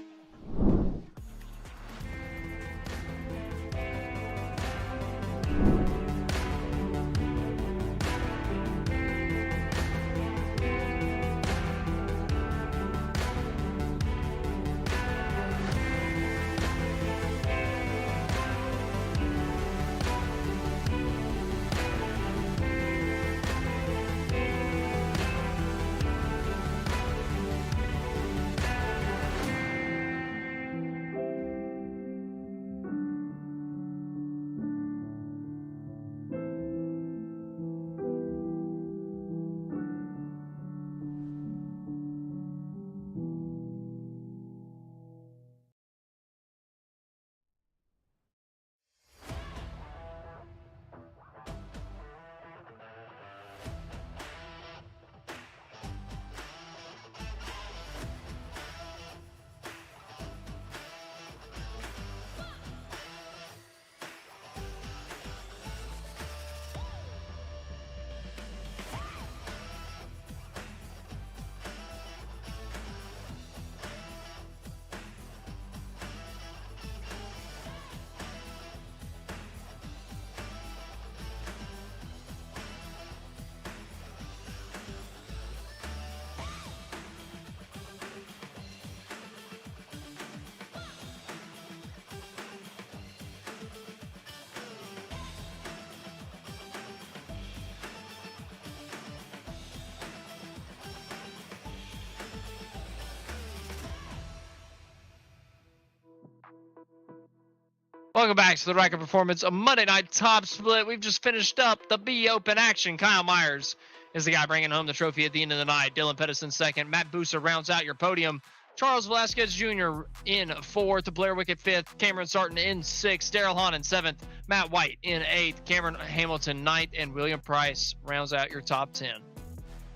Welcome back to the Ryco Performance, a Monday night top split. We've just finished up the B Open action. Kyle Myers is the guy bringing home the trophy at the end of the night. Dylan Pettis in second. Matt Busa rounds out your podium. Charles Velasquez Jr. in fourth. Blair Wickett fifth. Cameron Sarton in sixth. Daryl Hahn in seventh. Matt White in eighth. Cameron Hamilton ninth. And William Price rounds out your top 10.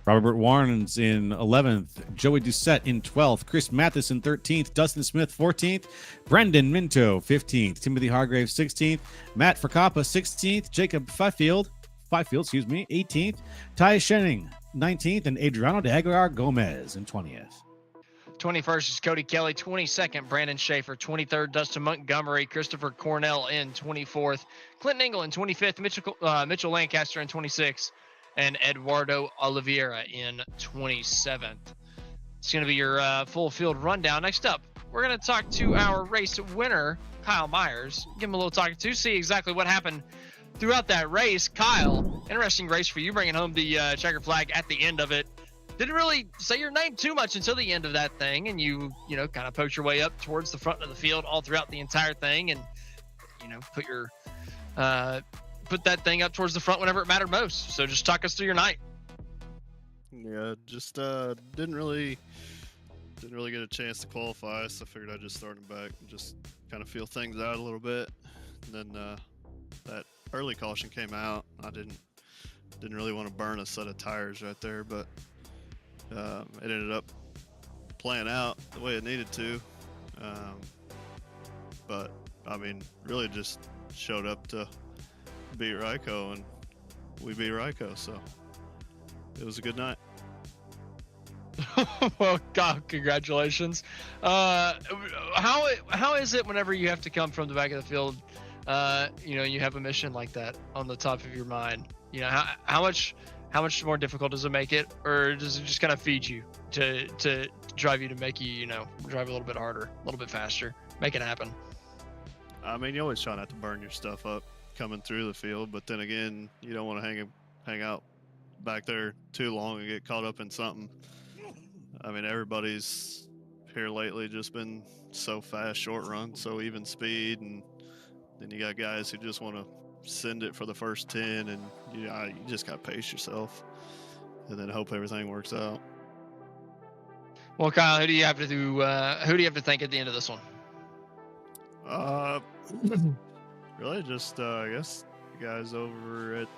Robert Warren's in 11th, Joey Doucette in 12th, Chris Mathis in 13th, Dustin Smith 14th, Brendan Minto 15th, Timothy Hargrave 16th, Matt Fracappa 16th, Jacob Fifield 18th, Ty Schenning 19th, and Adriano de Aguilar Gomez in 20th. 21st is Cody Kelly, 22nd, Brandon Schaefer, 23rd, Dustin Montgomery, Christopher Cornell in 24th, Clinton Engel in 25th, Mitchell Lancaster in 26th, and Eduardo Oliveira in 27th. It's going to be your full field rundown. Next up, we're going to talk to our race winner, Kyle Myers. Give him a little talking to, see exactly what happened throughout that race. Kyle, interesting race for you, bringing home the checker flag at the end of it. Didn't really say your name too much until the end of that thing, and you kind of poked your way up towards the front of the field all throughout the entire thing, and put that thing up towards the front whenever it mattered most. So just talk us through your night. Yeah, just didn't really get a chance to qualify, so I figured I'd just start them back and just kind of feel things out a little bit. And then that early caution came out. I didn't really want to burn a set of tires right there, but it ended up playing out the way it needed to. But I mean, really just showed up to beat Ryco, and we beat Ryco, so it was a good night. Well, God, congratulations. How is it whenever you have to come from the back of the field, you have a mission like that on the top of your mind? How much more difficult does it make it, or does it just kind of feed you to drive you to make you, drive a little bit harder, a little bit faster? make it happen. I mean, you always try not to burn your stuff up coming through the field, but then again, you don't want to hang out back there too long and get caught up in something. I mean, everybody's here lately just been so fast, short run, so even speed, and then you got guys who just want to send it for the first 10, and you just got to pace yourself and then hope everything works out. Well, Kyle, who do you have to thank at the end of this one? Really just I guess the guys over at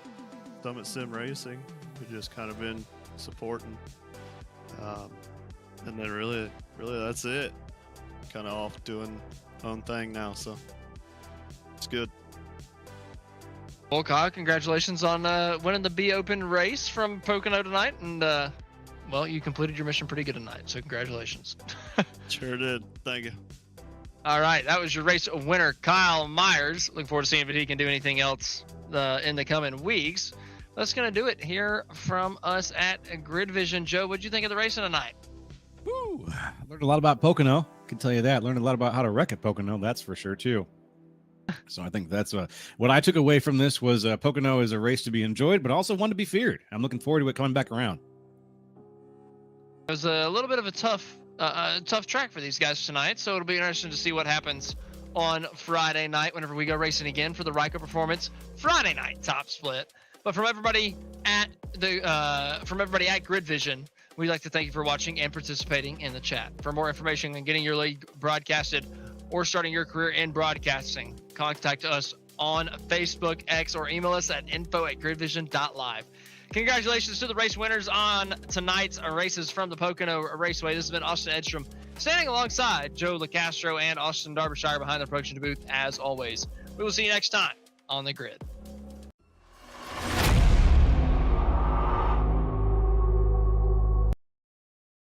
Summit Sim Racing who just kind of been supporting, and then really that's it. Kind of off doing own thing now, so it's good. Well, Kyle, congratulations on winning the B Open race from Pocono tonight, and well, you completed your mission pretty good tonight, so congratulations. Sure did. Thank you. All right, that was your race winner, Kyle Myers. Looking forward to seeing if he can do anything else in the coming weeks. That's going to do it here from us at GridVision. Joe, what'd you think of the racing tonight? Woo! Learned a lot about Pocono. Can tell you that. Learned a lot about how to wreck at Pocono. That's for sure too. So I think that's what I took away from this was Pocono is a race to be enjoyed, but also one to be feared. I'm looking forward to it coming back around. It was a little bit of a tough track for these guys tonight, so it'll be interesting to see what happens on Friday night whenever we go racing again for the Ryco Performance Friday night top split. But from everybody at GridVision, we'd like to thank you for watching and participating in the chat. For more information on getting your league broadcasted or starting your career in broadcasting, contact us on Facebook, X, or email us at info@gridvision.live. Congratulations to the race winners on tonight's races from the Pocono Raceway. This has been Austin Edstrom standing alongside Joe LaCastro and Austin Derbyshire behind the production booth as always. We will see you next time on the grid.